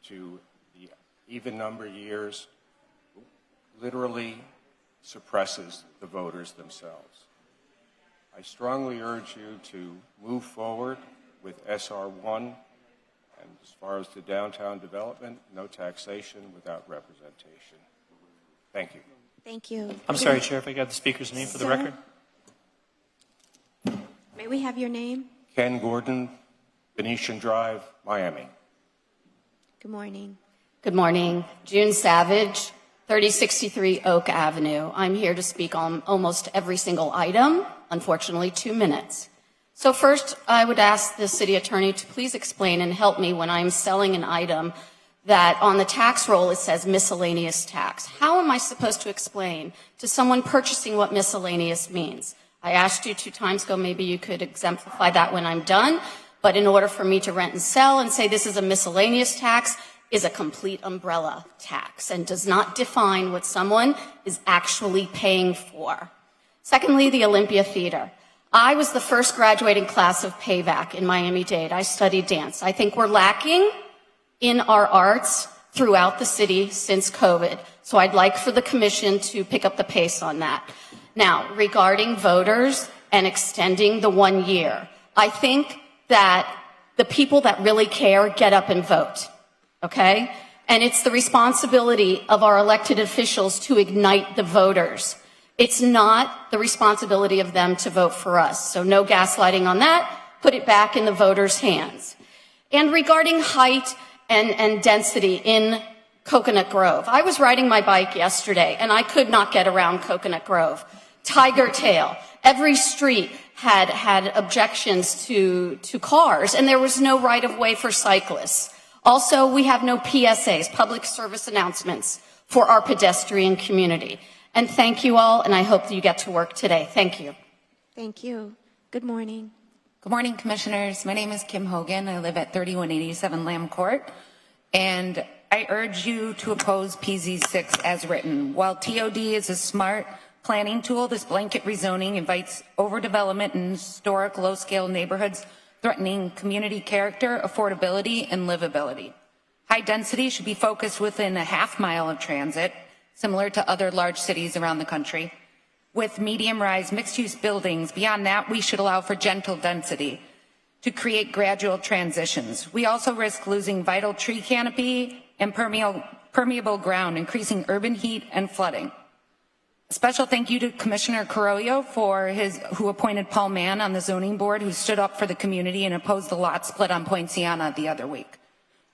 to the even number years literally suppresses the voters themselves. I strongly urge you to move forward with SR1, and as far as the downtown development, no taxation without representation. Thank you. Thank you. I'm sorry, Chair, if I got the speaker's name for the record. May we have your name? Ken Gordon, Venetian Drive, Miami. Good morning. Good morning. June Savage, 3063 Oak Avenue. I'm here to speak on almost every single item, unfortunately 2 minutes. So first, I would ask the city attorney to please explain and help me when I'm selling an item that on the tax roll it says miscellaneous tax. How am I supposed to explain to someone purchasing what miscellaneous means? I asked you 2 times ago, maybe you could exemplify that when I'm done, but in order for me to rent and sell and say this is a miscellaneous tax is a complete umbrella tax and does not define what someone is actually paying for. Secondly, the Olympia Theater. I was the first graduating class of Payback in Miami-Dade. I studied dance. I think we're lacking in our arts throughout the city since COVID. So I'd like for the commission to pick up the pace on that. Now, regarding voters and extending the 1 year, I think that the people that really care get up and vote, okay? And it's the responsibility of our elected officials to ignite the voters. It's not the responsibility of them to vote for us. So no gaslighting on that. Put it back in the voters' hands. And regarding height and density in Coconut Grove, I was riding my bike yesterday and I could not get around Coconut Grove. Tiger Tail. Every street had objections to cars, and there was no right of way for cyclists. Also, we have no PSAs, public service announcements, for our pedestrian community. And thank you all, and I hope that you get to work today. Thank you. Thank you. Good morning. Good morning, commissioners. My name is Kim Hogan. I live at 3187 Lamb Court, and I urge you to oppose PZ6 as written. While TOD is a smart planning tool, this blanket rezoning invites overdevelopment in historic low-scale neighborhoods, threatening community character, affordability, and livability. High density should be focused within a half-mile of transit, similar to other large cities around the country. With medium-rise mixed-use buildings, beyond that, we should allow for gentle density to create gradual transitions. We also risk losing vital tree canopy and permeable ground, increasing urban heat and flooding. A special thank you to Commissioner Carollo who appointed Paul Mann on the zoning board, who stood up for the community and opposed the lot split on Poinciana the other week.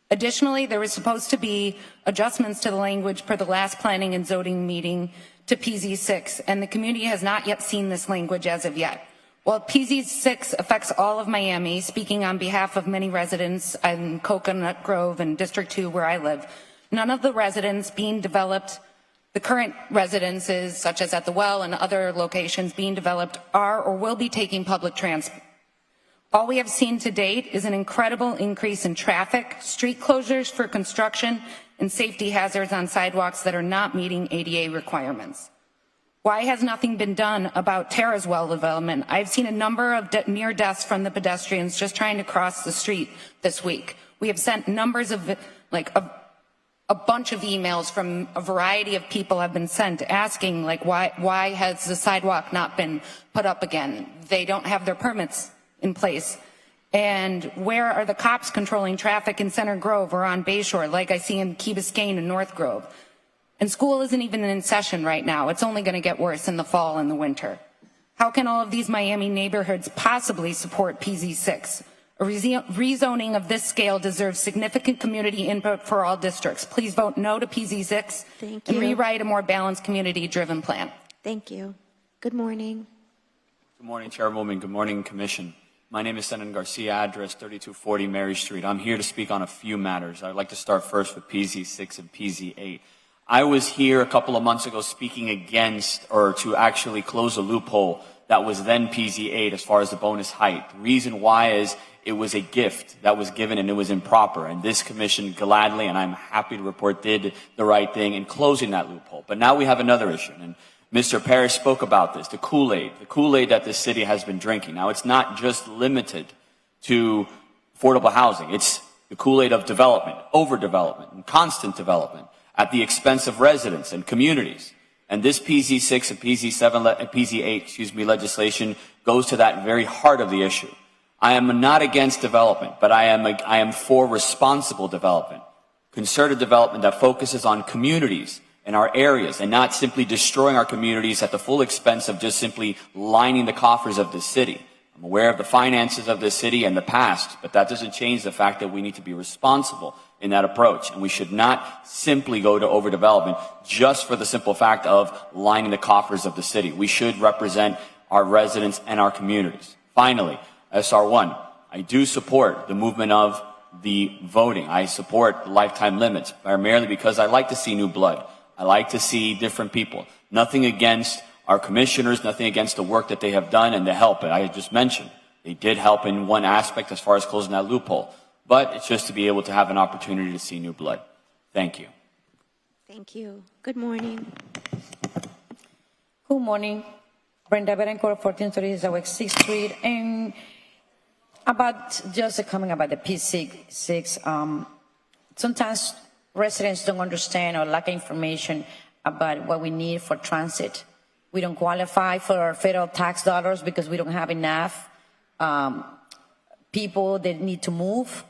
Additionally, there was supposed to be adjustments to the language per the last planning and zoning meeting to PZ6, and the community has not yet seen this language as of yet. While PZ6 affects all of Miami, speaking on behalf of many residents in Coconut Grove and District 2 where I live, none of the residents being developed, the current residences, such as at the Well and other locations being developed, are or will be taking public transport. All we have seen to date is an incredible increase in traffic, street closures for construction, and safety hazards on sidewalks that are not meeting ADA requirements. Why has nothing been done about Terra's Well development? I've seen a number of near deaths from the pedestrians just trying to cross the street this week. We have sent numbers of, a bunch of emails from a variety of people have been sent asking, why has the sidewalk not been put up again? They don't have their permits in place. And where are the cops controlling traffic in Center Grove or on Bayshore, like I see in Key Biscayne and North Grove? And school isn't even in session right now. It's only going to get worse in the fall and the winter. How can all of these Miami neighborhoods possibly support PZ6? A rezoning of this scale deserves significant community input for all districts. Please vote no to PZ6 and rewrite a more balanced community-driven plan. Thank you. Good morning. Good morning, Chairwoman. Good morning, Commission. My name is Senan Garcia, address 3240 Mary Street. I'm here to speak on a few matters. I'd like to start first with PZ6 and PZ8. I was here a couple of months ago speaking against, or to actually close a loophole that was then PZ8 as far as the bonus height. The reason why is it was a gift that was given and it was improper. And this commission gladly, and I'm happy to report, did the right thing in closing that loophole. But now we have another issue. And Mr. Parrish spoke about this, the Kool-Aid that this city has been drinking. Now, it's not just limited to affordable housing. It's the Kool-Aid of development, overdevelopment, and constant development at the expense of residents and communities. And this PZ6 and PZ8, legislation goes to that very heart of the issue. I am not against development, but I am for responsible development, concerted development that focuses on communities in our areas and not simply destroying our communities at the full expense of just simply lining the coffers of the city. I'm aware of the finances of this city and the past, but that doesn't change the fact that we need to be responsible in that approach. And we should not simply go to overdevelopment just for the simple fact of lining the coffers of the city. We should represent our residents and our communities. Finally, SR1, I do support the movement of the voting. I support lifetime limits, primarily because I like to see new blood. I like to see different people. Nothing against our commissioners, nothing against the work that they have done and the help. And I just mentioned, they did help in one aspect as far as closing that loophole. But it's just to be able to have an opportunity to see new blood. Thank you. Thank you. Good morning. Good morning. Brenda Berencourt, 1430 South 6th Street. And about just a comment about the P6, sometimes residents don't understand or lack information about what we need for transit. We don't qualify for federal tax dollars because we don't have enough people that need to move.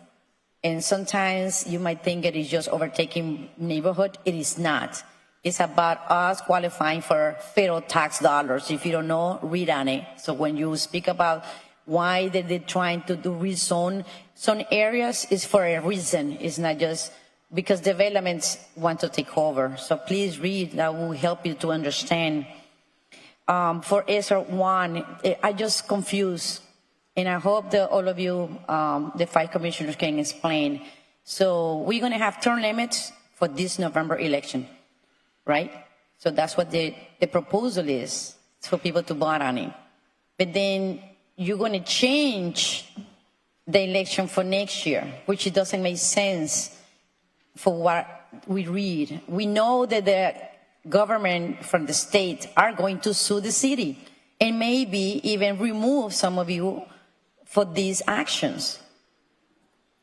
And sometimes you might think it is just overtaking neighborhood. It is not. It's about us qualifying for federal tax dollars. If you don't know, read on it. So when you speak about why they're trying to do rezone some areas, it's for a reason. It's not just because developments want to take over. So please read. That will help you to understand. For SR1, I just confused. And I hope that all of you, the 5 commissioners, can explain. So we're going to have term limits for this November election, right? So that's what the proposal is, for people to vote on it. But then you're going to change the election for next year, which it doesn't make sense for what we read. We know that the government from the state are going to sue the city and maybe even remove some of you for these actions.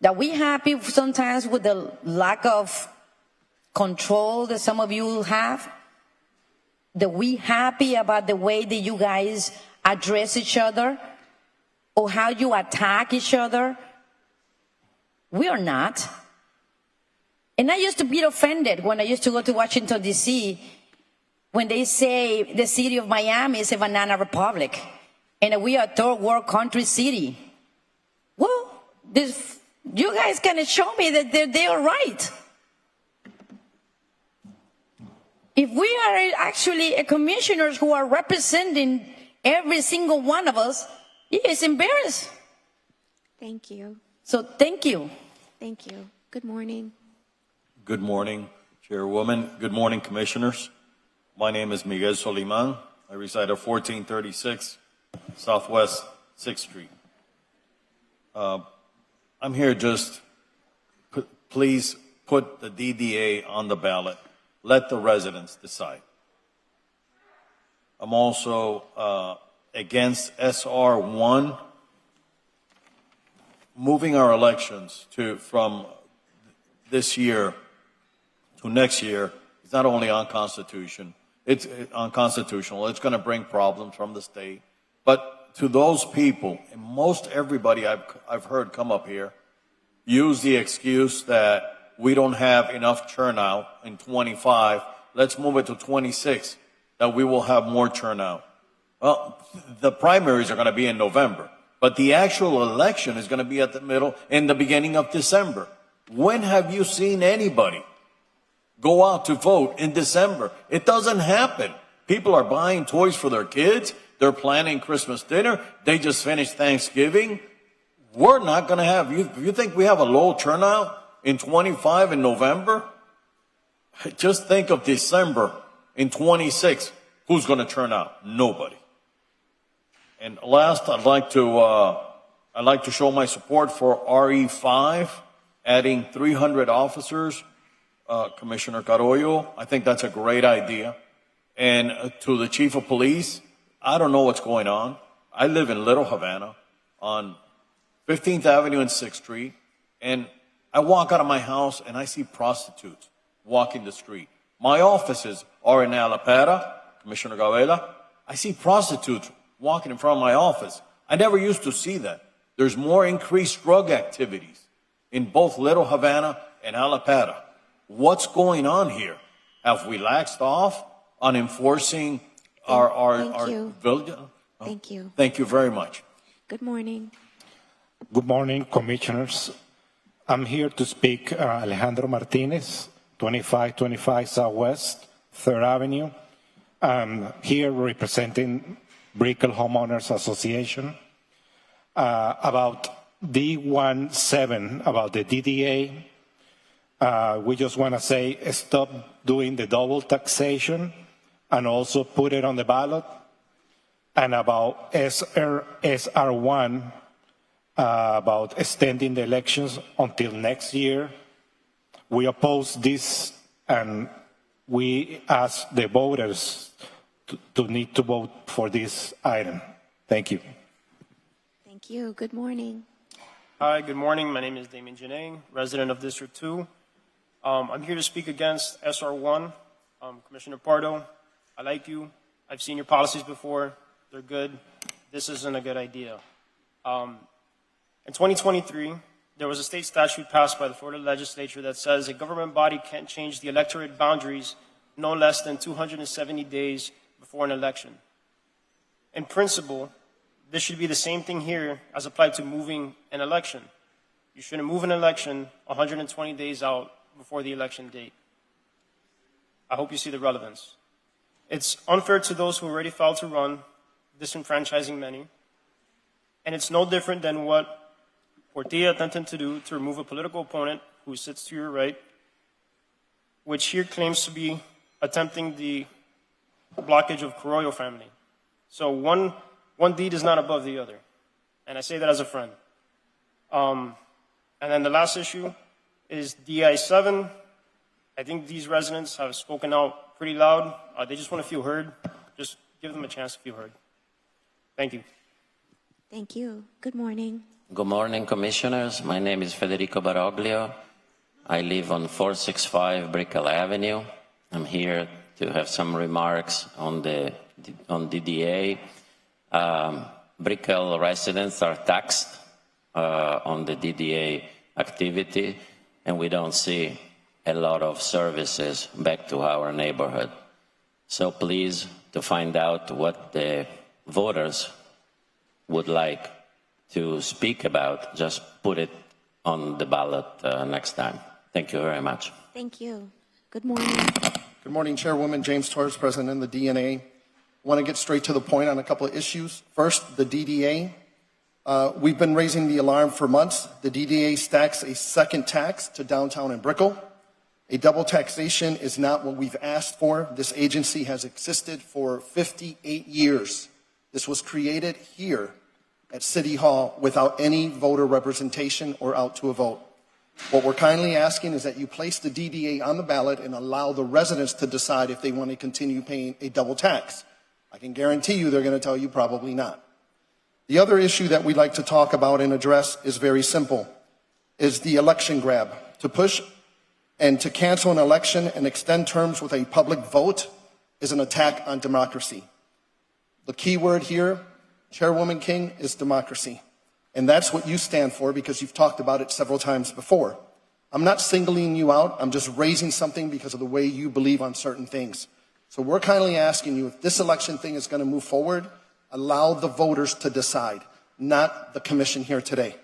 That we happy sometimes with the lack of control that some of you have? That we happy about the way that you guys address each other or how you attack each other? We are not. And I used to be offended when I used to go to Washington, D.C., when they say the city of Miami is a banana republic and we are a third world country city. Well, this You guys can show me that they are right. If we are actually a commissioners who are representing every single one of us, it's embarrassed. Thank you. So thank you. Thank you. Good morning. Good morning, Chairwoman. Good morning, Commissioners. My name is Miguel Soliman. I reside at 1436 Southwest 6th Street. I'm here just, please put the DDA on the ballot. Let the residents decide. I'm also against SR1, moving our elections from this year to next year. It's not only unconstitutional. It's unconstitutional. It's going to bring problems from the state. But to those people, and most everybody I've heard come up here, use the excuse that we don't have enough turnout in 25. Let's move it to 26, that we will have more turnout. Well, the primaries are going to be in November, but the actual election is going to be at in the beginning of December. When have you seen anybody go out to vote in December? It doesn't happen. People are buying toys for their kids. They're planning Christmas dinner. They just finished Thanksgiving. We're not going to have, you think we have a low turnout in 25 in November? Just think of December in 26. Who's going to turn out? Nobody. And last, I'd like to show my support for RE5, adding 300 officers. Commissioner Carollo, I think that's a great idea. And to the chief of police, I don't know what's going on. I live in Little Havana on 15th Avenue and 6th Street, and I walk out of my house and I see prostitutes walking the street. My offices are in Alapata, Commissioner Gavela. I see prostitutes walking in front of my office. I never used to see that. There's more increased drug activities in both Little Havana and Alapata. What's going on here? Have we laxed off on enforcing our village? Thank you. Thank you very much. Good morning. Good morning, Commissioners. I'm here to speak Alejandro Martinez, 2525 Southwest 3rd Avenue. I'm here representing Brickell Homeowners Association about D17, about the DDA. We just want to say stop doing the double taxation and also put it on the ballot. And about SR1, about extending the elections until next year. We oppose this and we ask the voters to need to vote for this item. Thank you. Thank you. Good morning. Hi, good morning. My name is Damien Janang, resident of District 2. I'm here to speak against SR1. Commissioner Pardo, I like you. I've seen your policies before. They're good. This isn't a good idea. In 2023, there was a state statute passed by the Florida legislature that says a government body can't change the electorate boundaries no less than 270 days before an election. In principle, this should be the same thing here as applied to moving an election. You shouldn't move an election 120 days out before the election date. I hope you see the relevance. It's unfair to those who already filed to run, disenfranchising many, and it's no different than what Portilla attempted to do to remove a political opponent who sits to your right, which here claims to be attempting the blockage of Carollo family. So one deed is not above the other, and I say that as a friend. And then the last issue is DI7. I think these residents have spoken out pretty loud. They just want to feel heard. Just give them a chance to feel heard. Thank you. Thank you. Good morning. Good morning, Commissioners. My name is Federico Baroglio. I live on 465 Brickell Avenue. I'm here to have some remarks on DDA. Brickell residents are taxed on the DDA activity, and we don't see a lot of services back to our neighborhood. So please, to find out what the voters would like to speak about, just put it on the ballot next time. Thank you very much. Thank you. Good morning. Good morning, Chairwoman. James Torres, President of the DNA. I want to get straight to the point on a couple of issues. First, the DDA. We've been raising the alarm for months. The DDA stacks a second tax to downtown and Brickell. A double taxation is not what we've asked for. This agency has existed for 58 years. This was created here at City Hall without any voter representation or out to a vote. What we're kindly asking is that you place the DDA on the ballot and allow the residents to decide if they want to continue paying a double tax. I can guarantee you they're going to tell you probably not. The other issue that we'd like to talk about and address is very simple, is the election grab. To push and to cancel an election and extend terms with a public vote is an attack on democracy. The key word here, Chairwoman King, is democracy. And that's what you stand for because you've talked about it several times before. I'm not singling you out. I'm just raising something because of the way you believe on certain things. So we're kindly asking you, if this election thing is going to move forward, allow the voters to decide, not the commission here today.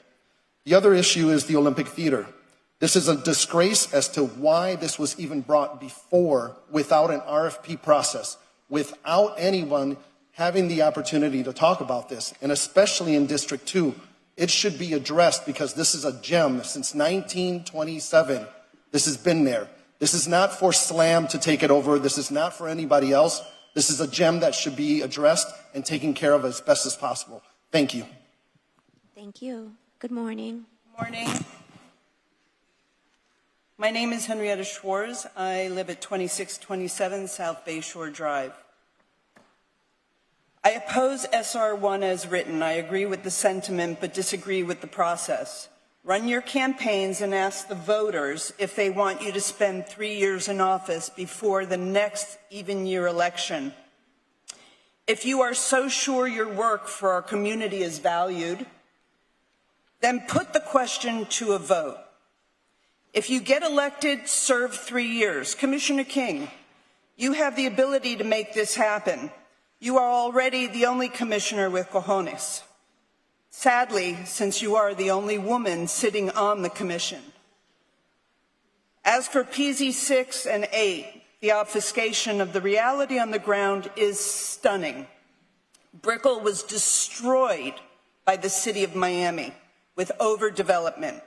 The other issue is the Olympic Theater. This is a disgrace as to why this was even brought before without an RFP process, without anyone having the opportunity to talk about this, and especially in District 2. It should be addressed because this is a gem. Since 1927, this has been there. This is not for SLAM to take it over. This is not for anybody else. This is a gem that should be addressed and taken care of as best as possible. Thank you. Thank you. Good morning. Morning. My name is Henrietta Schwartz. I live at 2627 South Bayshore Drive. I oppose SR1 as written. I agree with the sentiment but disagree with the process. Run your campaigns and ask the voters if they want you to spend 3 years in office before the next even year election. If you are so sure your work for our community is valued, then put the question to a vote. If you get elected, serve 3 years. Commissioner King, you have the ability to make this happen. You are already the only commissioner with cojones. Sadly, since you are the only woman sitting on the commission. As for PZ 6 and 8, the obfuscation of the reality on the ground is stunning. Brickell was destroyed by the city of Miami with overdevelopment.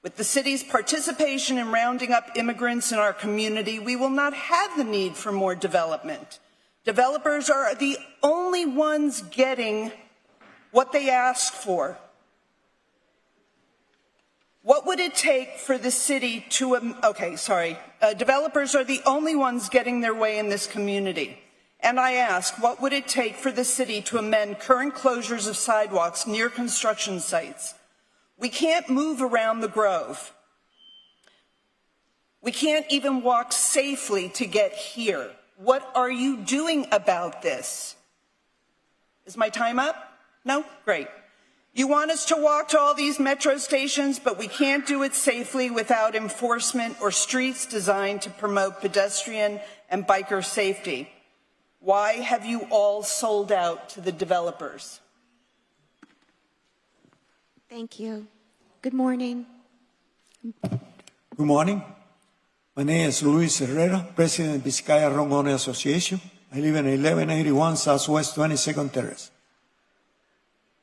With the city's participation in rounding up immigrants in our community, we will not have the need for more development. Developers are the only ones getting what they ask for. What would it take for the city to, developers are the only ones getting their way in this community. And I ask, what would it take for the city to amend current closures of sidewalks near construction sites? We can't move around the Grove. We can't even walk safely to get here. What are you doing about this? Is my time up? No? Great. You want us to walk to all these metro stations, but we can't do it safely without enforcement or streets designed to promote pedestrian and biker safety. Why have you all sold out to the developers? Thank you. Good morning. Good morning. My name is Luis Herrera, President of Vizcaya Rongone Association. I live in 1181 Southwest 22nd Terrace.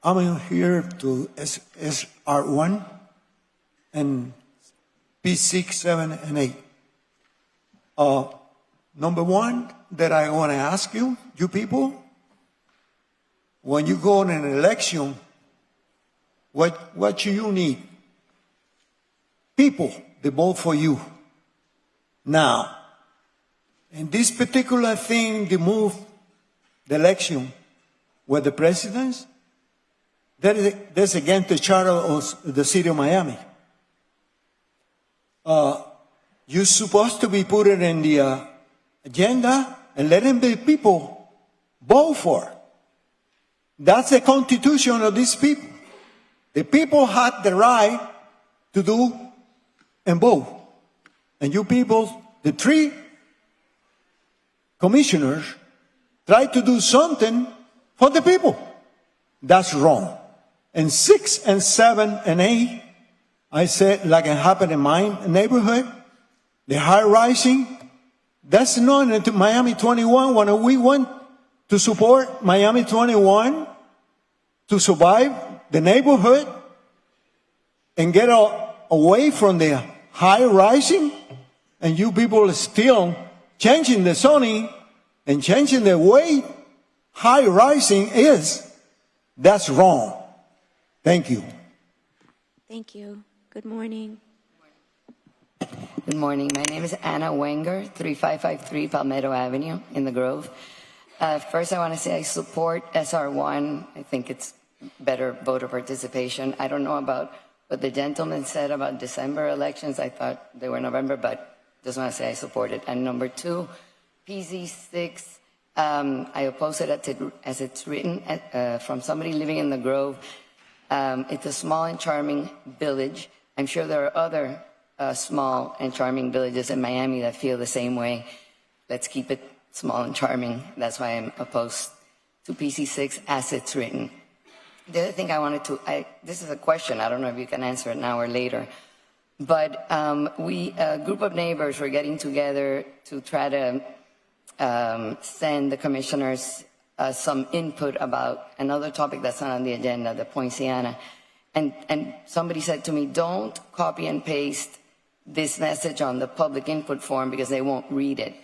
I'm here to SR1 and P6, 7, and 8. Number one that I want to ask you, you people, when you go in an election, what do you need? People that vote for you. Now, in this particular thing, the move, the election with the presidents, that's against the charter of the city of Miami. You're supposed to be put it in the agenda and letting the people vote for. That's the constitution of these people. The people had the right to do and vote. And you people, the 3 commissioners, try to do something for the people. That's wrong. And 6 and 7 and 8, I said, like it happened in my neighborhood, the high rising, that's known into Miami 21 when we went to support Miami 21 to survive the neighborhood and get away from the high rising, and you people are still changing the zoning and changing the way high rising is. That's wrong. Thank you. Thank you. Good morning. Good morning. My name is Anna Wenger, 3553 Palmetto Avenue in the Grove. First, I want to say I support SR1. I think it's better voter participation. I don't know about what the gentleman said about December elections. I thought they were November, but just want to say I support it. And number two, PZ6, I oppose it as it's written from somebody living in the Grove. It's a small and charming village. I'm sure there are other small and charming villages in Miami that feel the same way. Let's keep it small and charming. That's why I'm opposed to PC6 as it's written. The other thing I wanted to, this is a question, I don't know if you can answer it now or later, but a group of neighbors were getting together to try to send the commissioners some input about another topic that's not on the agenda, the Poinciana. And somebody said to me, don't copy and paste this message on the public input form because they won't read it.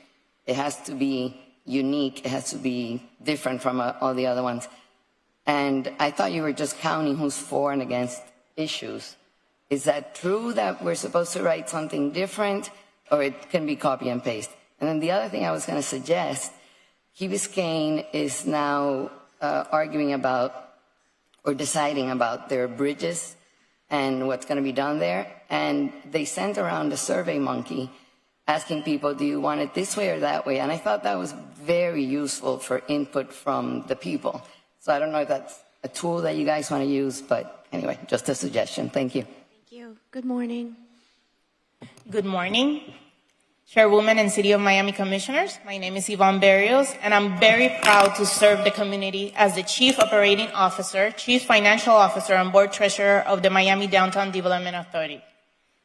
It has to be unique. It has to be different from all the other ones. And I thought you were just counting who's for and against issues. Is that true that we're supposed to write something different, or it can be copy and paste? And then the other thing I was going to suggest, Key Biscayne is now arguing about or deciding about their bridges and what's going to be done there. And they sent around a survey monkey asking people, do you want it this way or that way? And I thought that was very useful for input from the people. So I don't know if that's a tool that you guys want to use, but anyway, just a suggestion. Thank you. Thank you. Good morning. Good morning, Chairwoman and City of Miami Commissioners. My name is Yvonne Barrios, and I'm very proud to serve the community as the Chief Operating Officer, Chief Financial Officer, and Board Treasurer of the Miami Downtown Development Authority.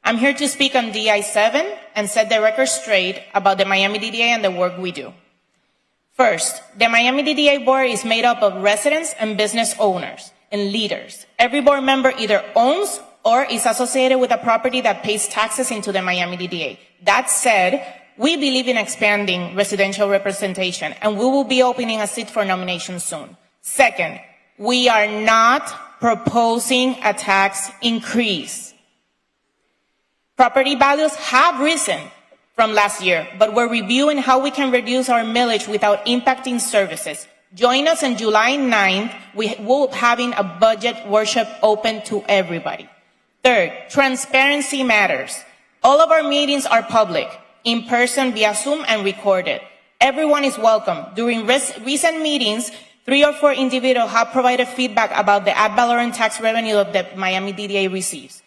I'm here to speak on DI7 and set the record straight about the Miami DDA and the work we do. First, the Miami DDA board is made up of residents and business owners and leaders. Every board member either owns or is associated with a property that pays taxes into the Miami DDA. That said, we believe in expanding residential representation, and we will be opening a seat for nomination soon. Second, we are not proposing a tax increase. Property values have risen from last year, but we're reviewing how we can reduce our millage without impacting services. Join us on July 9th. We will be having a budget workshop open to everybody. Third, transparency matters. All of our meetings are public, in person, via Zoom, and recorded. Everyone is welcome. During recent meetings, 3 or 4 individuals have provided feedback about the ad valorem tax revenue that the Miami DDA receives.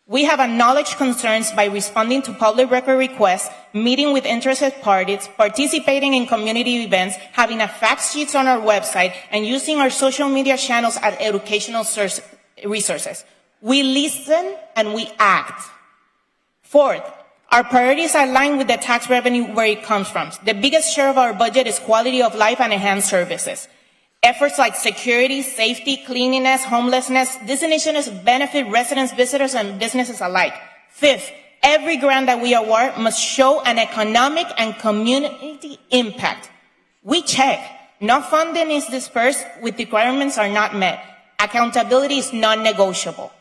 We have acknowledged concerns by responding to public record requests, meeting with interested parties, participating in community events, having a fact sheet on our website, and using our social media channels as educational resources. We listen and we act. Fourth, our priorities are aligned with the tax revenue where it comes from. The biggest share of our budget is quality of life and enhanced services. Efforts like security, safety, cleanliness, homelessness, these initiatives benefit residents, visitors, and businesses alike. Fifth, every grant that we award must show an economic and community impact. We check. No funding is dispersed with requirements are not met. Accountability is non-negotiable.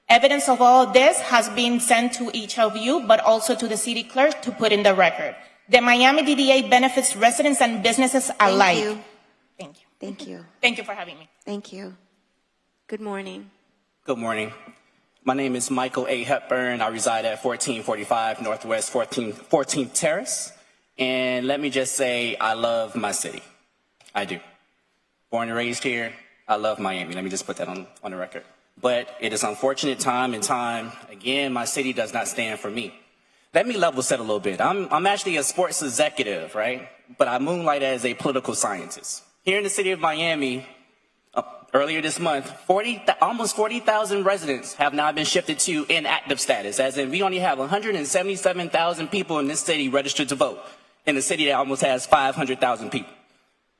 Evidence of all of this has been sent to each of you, but also to the city clerk to put in the record. The Miami DDA benefits residents and businesses alike. Thank you. Thank you. Thank you. Thank you for having me. Thank you. Good morning. Good morning. My name is Michael A. Hepburn. I reside at 1445 Northwest 14th Terrace. And let me just say, I love my city. I do. Born and raised here. I love Miami. Let me just put that on the record. But it is unfortunate time and time, again, my city does not stand for me. Let me level set a little bit. I'm actually a sports executive, right? But I moonlight as a political scientist. Here in the city of Miami, earlier this month, almost 40,000 residents have now been shifted to inactive status, as in we only have 177,000 people in this city registered to vote, in a city that almost has 500,000 people,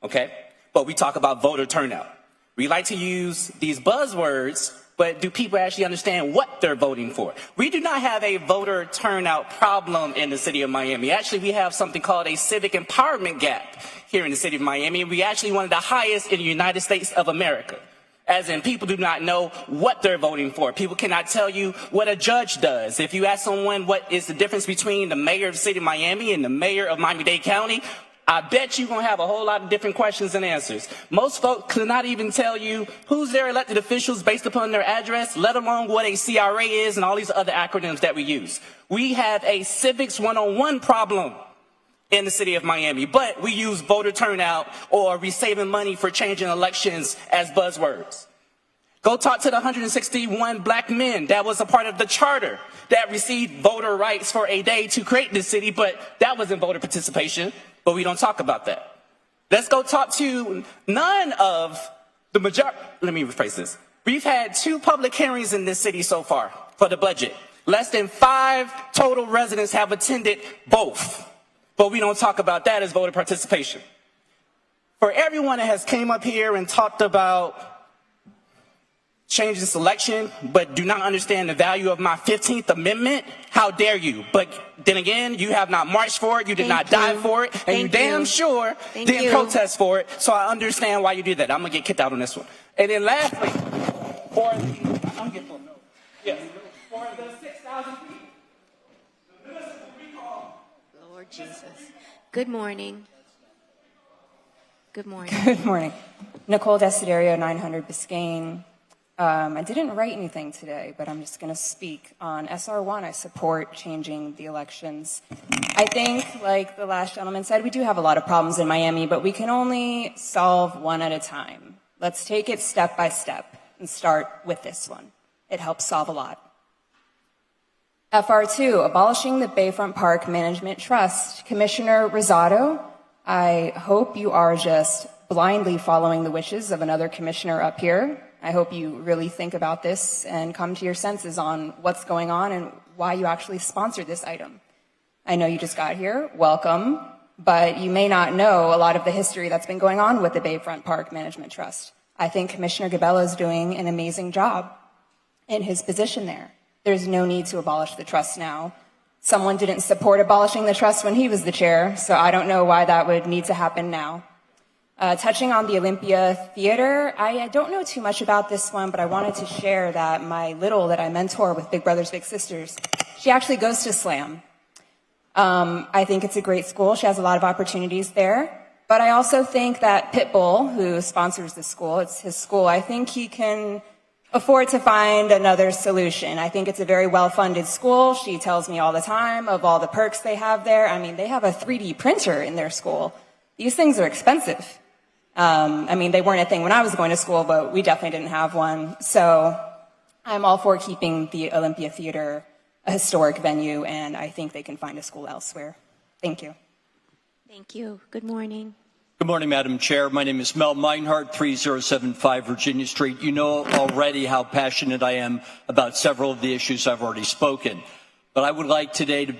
okay? But we talk about voter turnout. We like to use these buzzwords, but do people actually understand what they're voting for? We do not have a voter turnout problem in the city of Miami. Actually, we have something called a civic empowerment gap here in the city of Miami. We actually one of the highest in the United States of America. As in, people do not know what they're voting for. People cannot tell you what a judge does. If you ask someone what is the difference between the mayor of the city of Miami and the mayor of Miami-Dade County, I bet you're going to have a whole lot of different questions and answers. Most folks could not even tell you who's their elected officials based upon their address, let alone what a CRA is and all these other acronyms that we use. We have a civics 101 problem in the city of Miami, but we use voter turnout or we saving money for changing elections as buzzwords. Go talk to the 161 black men that was a part of the charter that received voter rights for a day to create this city, but that wasn't voter participation, but we don't talk about that. Let's go talk to none of the majority. Let me rephrase this. We've had 2 public hearings in this city so far for the budget. Less than 5 total residents have attended both, but we don't talk about that as voter participation. For everyone that has came up here and talked about change the selection, but do not understand the value of my 15th Amendment, how dare you? But then again, you have not marched for it, you did not die for it, and you damn sure didn't protest for it, so I understand why you did that. I'm going to get kicked out on this one. And then lastly, for the 6,000 people, the municipal recall. Lord Jesus. Good morning. Good morning. Good morning. Nicole Desiderio, 900 Biscayne. I didn't write anything today, but I'm just going to speak on SR1. I support changing the elections. I think, like the last gentleman said, we do have a lot of problems in Miami, but we can only solve one at a time. Let's take it step by step and start with this one. It helps solve a lot. FR2, abolishing the Bayfront Park Management Trust. Commissioner Rosado, I hope you are just blindly following the wishes of another commissioner up here. I hope you really think about this and come to your senses on what's going on and why you actually sponsored this item. I know you just got here, welcome, but you may not know a lot of the history that's been going on with the Bayfront Park Management Trust. I think Commissioner Gabella is doing an amazing job in his position there. There's no need to abolish the trust now. Someone didn't support abolishing the trust when he was the chair, so I don't know why that would need to happen now. Touching on the Olympia Theater, I don't know too much about this one, but I wanted to share that my little that I mentor with Big Brothers Big Sisters, she actually goes to SLAM. I think it's a great school. She has a lot of opportunities there. But I also think that Pitbull, who sponsors the school, it's his school, I think he can afford to find another solution. I think it's a very well-funded school. She tells me all the time of all the perks they have there. I mean, they have a 3D printer in their school. These things are expensive. I mean, they weren't a thing when I was going to school, but we definitely didn't have one. So I'm all for keeping the Olympia Theater a historic venue, and I think they can find a school elsewhere. Thank you. Thank you. Good morning. Good morning, Madam Chair. My name is Mel Meinhardt, 3075 Virginia Street. You know already how passionate I am about several of the issues I've already spoken. But I would like today to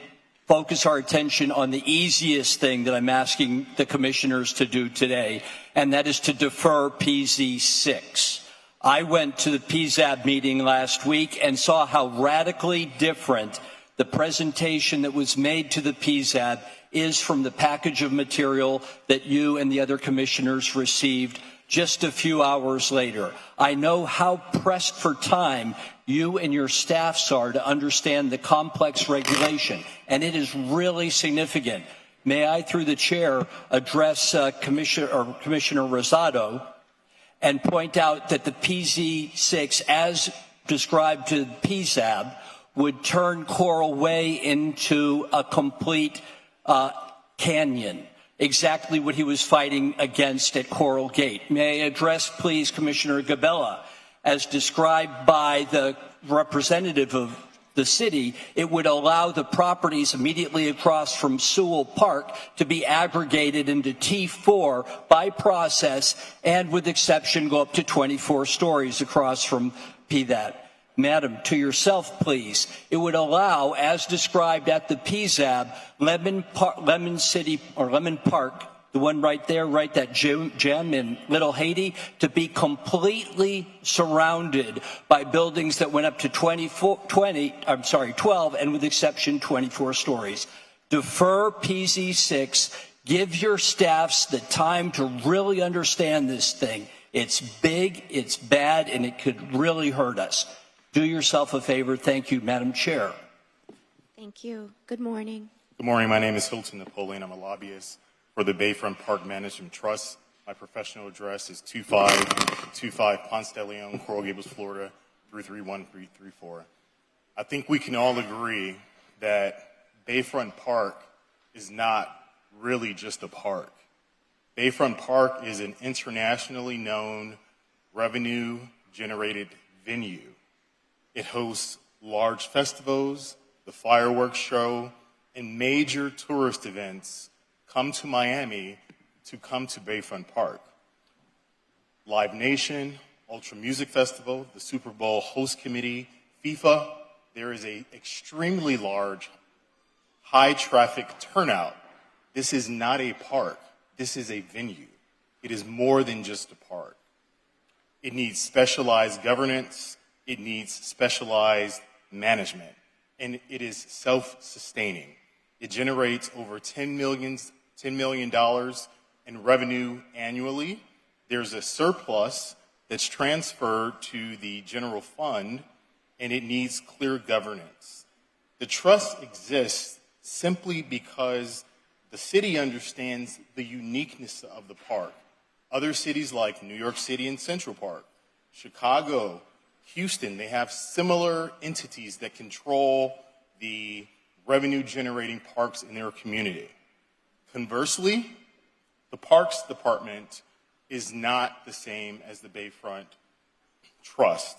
focus our attention on the easiest thing that I'm asking the commissioners to do today, and that is to defer PZ6. I went to the PZAB meeting last week and saw how radically different the presentation that was made to the PZAB is from the package of material that you and the other commissioners received just a few hours later. I know how pressed for time you and your staffs are to understand the complex regulation, and it is really significant. May I, through the chair, address Commissioner Rosado and point out that the PZ6, as described to PZAB, would turn Coral Way into a complete canyon, exactly what he was fighting against at Coral Gate. May I address, please, Commissioner Gabella, as described by the representative of the city, it would allow the properties immediately across from Sewell Park to be aggregated into T4 by process and with exception go up to 24 stories across from PThat. Madam, to yourself, please. It would allow, as described at the PZAB, Lemon Park, the one right there, right, that gem in Little Haiti, to be completely surrounded by buildings that went up to 12, and with exception 24 stories. Defer PZ6, give your staffs the time to really understand this thing. It's big, it's bad, and it could really hurt us. Do yourself a favor. Thank you, Madam Chair. Thank you. Good morning. Good morning. My name is Hilton Napoleon. I'm a lobbyist for the Bayfront Park Management Trust. My professional address is 2525 Ponce de Leon, Coral Gables, Florida, 331334. I think we can all agree that Bayfront Park is not really just a park. Bayfront Park is an internationally known revenue-generated venue. It hosts large festivals, the fireworks show, and major tourist events come to Miami to come to Bayfront Park. Live Nation, Ultra Music Festival, the Super Bowl host committee, FIFA, there is an extremely large, high traffic turnout. This is not a park. This is a venue. It is more than just a park. It needs specialized governance. It needs specialized management. And it is self-sustaining. It generates over $10 million in revenue annually. There's a surplus that's transferred to the general fund, and it needs clear governance. The trust exists simply because the city understands the uniqueness of the park. Other cities like New York City and Central Park, Chicago, Houston, they have similar entities that control the revenue-generating parks in their community. Conversely, the Parks Department is not the same as the Bayfront Trust.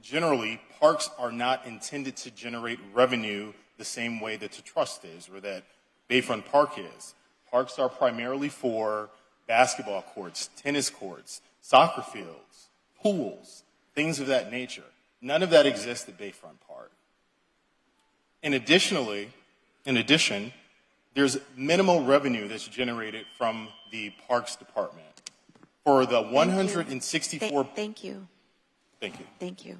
Generally, parks are not intended to generate revenue the same way that the trust is or that Bayfront Park is. Parks are primarily for basketball courts, tennis courts, soccer fields, pools, things of that nature. None of that exists at Bayfront Park. In addition, there's minimal revenue that's generated from the Parks Department. For the 164... Thank you. Thank you. Thank you.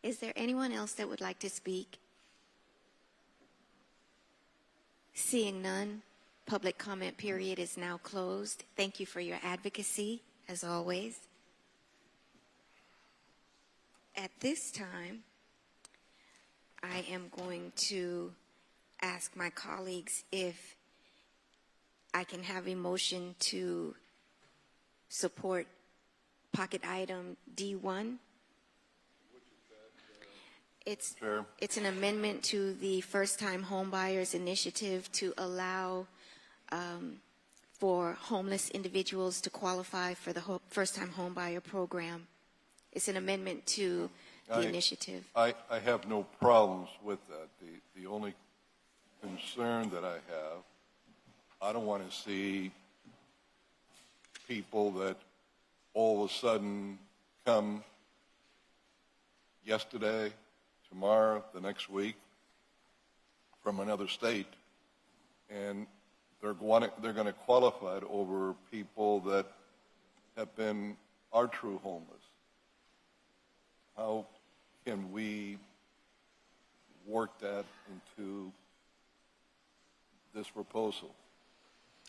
Is there anyone else that would like to speak? Seeing none, public comment period is now closed. Thank you for your advocacy, as always. At this time, I am going to ask my colleagues if I can have a motion to support pocket item D1. It's an amendment to the first-time homebuyers initiative to allow for homeless individuals to qualify for the first-time homebuyer program. It's an amendment to the initiative. I have no problems with that. The only concern that I have, I don't want to see people that all of a sudden come yesterday, tomorrow, the next week from another state, and they're going to qualify over people that have been our true homeless. How can we work that into this proposal?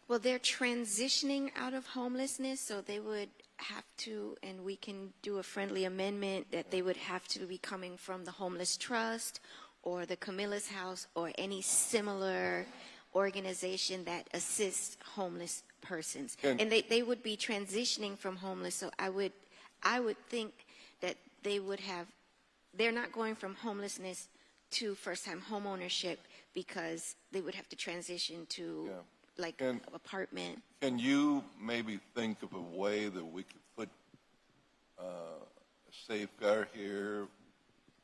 Well, they're transitioning out of homelessness, so they would have to, and we can do a friendly amendment that they would have to be coming from the Homeless Trust or the Camilla's House or any similar organization that assists homeless persons. And they would be transitioning from homeless, so I would think that they would have, they're not going from homelessness to first-time homeownership because they would have to transition to like apartment. Can you maybe think of a way that we could put a safeguard here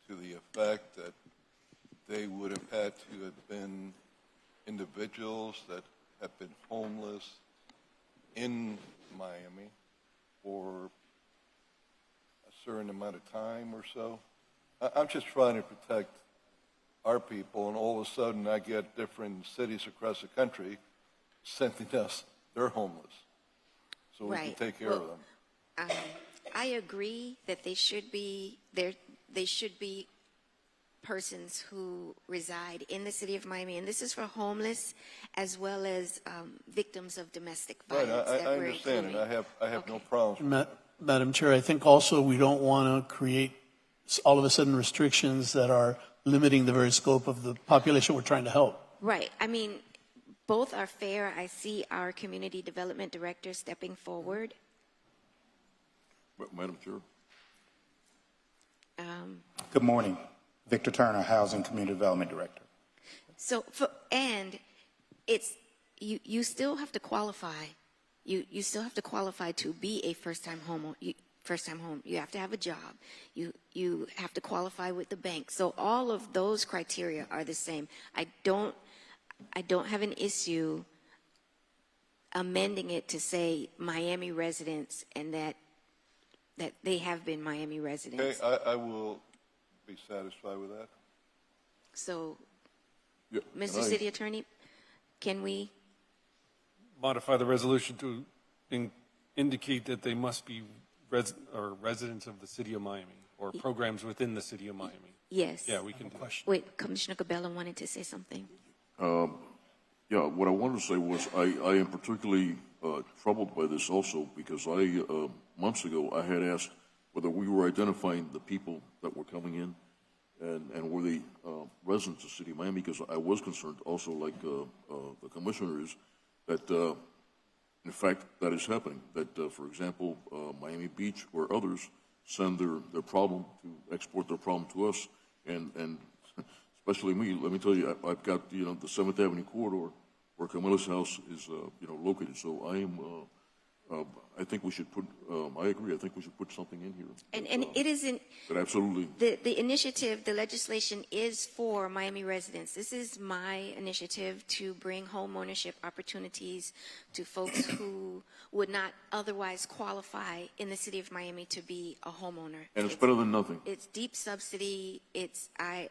to the effect that they would have had to have been individuals that have been homeless in Miami for a certain amount of time or so? I'm just trying to protect our people, and all of a sudden I get different cities across the country sending us they're homeless, so we can take care of them. I agree that they should be there. They should be persons who reside in the city of Miami, and this is for homeless as well as victims of domestic Right, violence. I that we're understand, and including. I have no problem. Madam Chair, I think also we don't want to create all of a sudden restrictions that are limiting the very scope of the population we're trying to help. Right. I mean, both are fair. I see our community development director stepping forward. Madam Chair. Good morning. Victor Turner, Housing Community Development Director. And it's you still have to qualify. You still have to qualify to be a first-time home. You have to have a job. You have to qualify with the bank. So all of those criteria are the same. I don't have an issue amending it to say Miami residents and that they have been Miami residents. Okay, I will be satisfied with that. So, Yeah, Mr. City Attorney, can we? Modify the resolution to indicate that they must be residents of the city of Miami or programs within the city of Miami. Yes. Yeah, we can do that. Wait, Commissioner Cabela wanted to say something. Yeah, what I wanted to say was I am particularly troubled by this also because months ago I had asked whether we were identifying the people that were coming in and were they residents of the city of Miami, because I was concerned also, like the commissioner is, that in fact that is happening, that for example Miami Beach or others send their problem to export their problem to us, and especially me, let me tell you, I've got the 7th Avenue corridor where Camila's house is located, so I think we should put, I agree, I think we should put something in here. And it isn't, but absolutely. the initiative, the legislation is for Miami residents. This is my initiative to bring home ownership opportunities to folks who would not otherwise qualify in the city of Miami to be a homeowner. And it's better than nothing. It's deep subsidy. I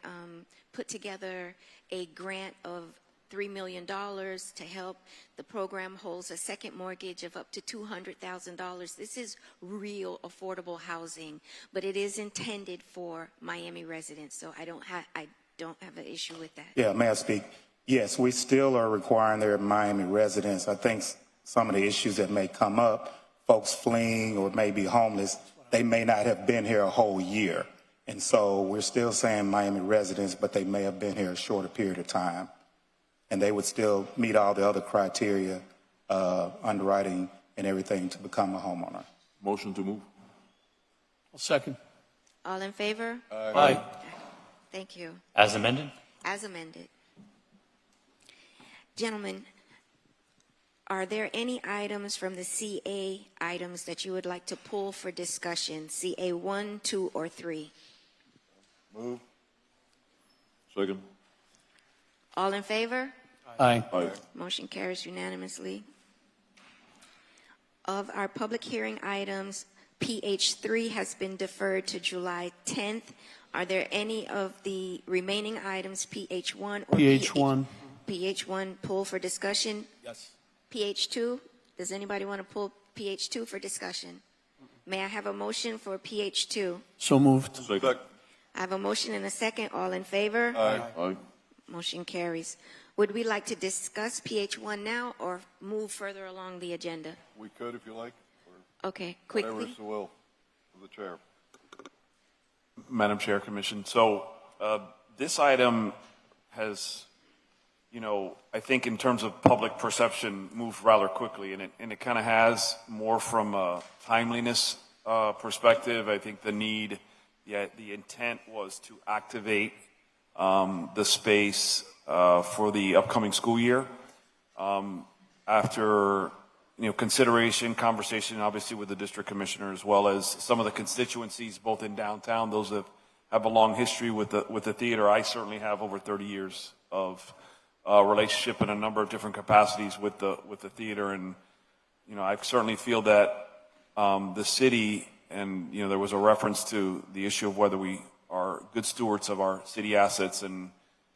put together a grant of $3 million to help. The program holds a second mortgage of up to $200,000. This is real affordable housing, but it is intended for Miami residents. So I don't have an issue with that. Yeah, may I speak? Yes, we still are requiring their Miami residents. I think some of the issues that may come up, folks fleeing or maybe homeless, they may not have been here a whole year. And so we're still saying Miami residents, but they may have been here a shorter period of time. And they would still meet all the other criteria, underwriting and everything to become a homeowner. Motion to move. Second. All in favor? Aye. Thank you. As amended? As amended. Gentlemen, are there any items from the CA items that you would like to pull for discussion? CA 1, 2, or 3? Move. Second. All in favor? Aye. Aye. Motion carries unanimously. Of our public hearing items, PH3 has been deferred to July 10th. Are there any of the remaining items, PH1 or PH1. PH1 pull for discussion? Yes. PH2, does anybody want to pull PH2 for discussion? May I have a motion for PH2? So moved. Second. I have a motion and a second. All in favor? Aye. Aye. Motion carries. Would we like to discuss PH1 now or move further along the agenda? We could if you like. Okay, quickly. Whatever is the will of the chair. Madam Chair, Commission. So this item has, I think in terms of public perception, moved rather quickly, and it kind of has more from a timeliness perspective. I think the intent was to activate the space for the upcoming school year. after consideration, conversation, obviously with the district commissioner, as well as some of the constituencies, both in downtown, those that have a long history with the theater. I certainly have over 30 years of relationship in a number of different capacities with the theater, and I certainly feel that the city, and there was a reference to the issue of whether we are good stewards of our city assets, and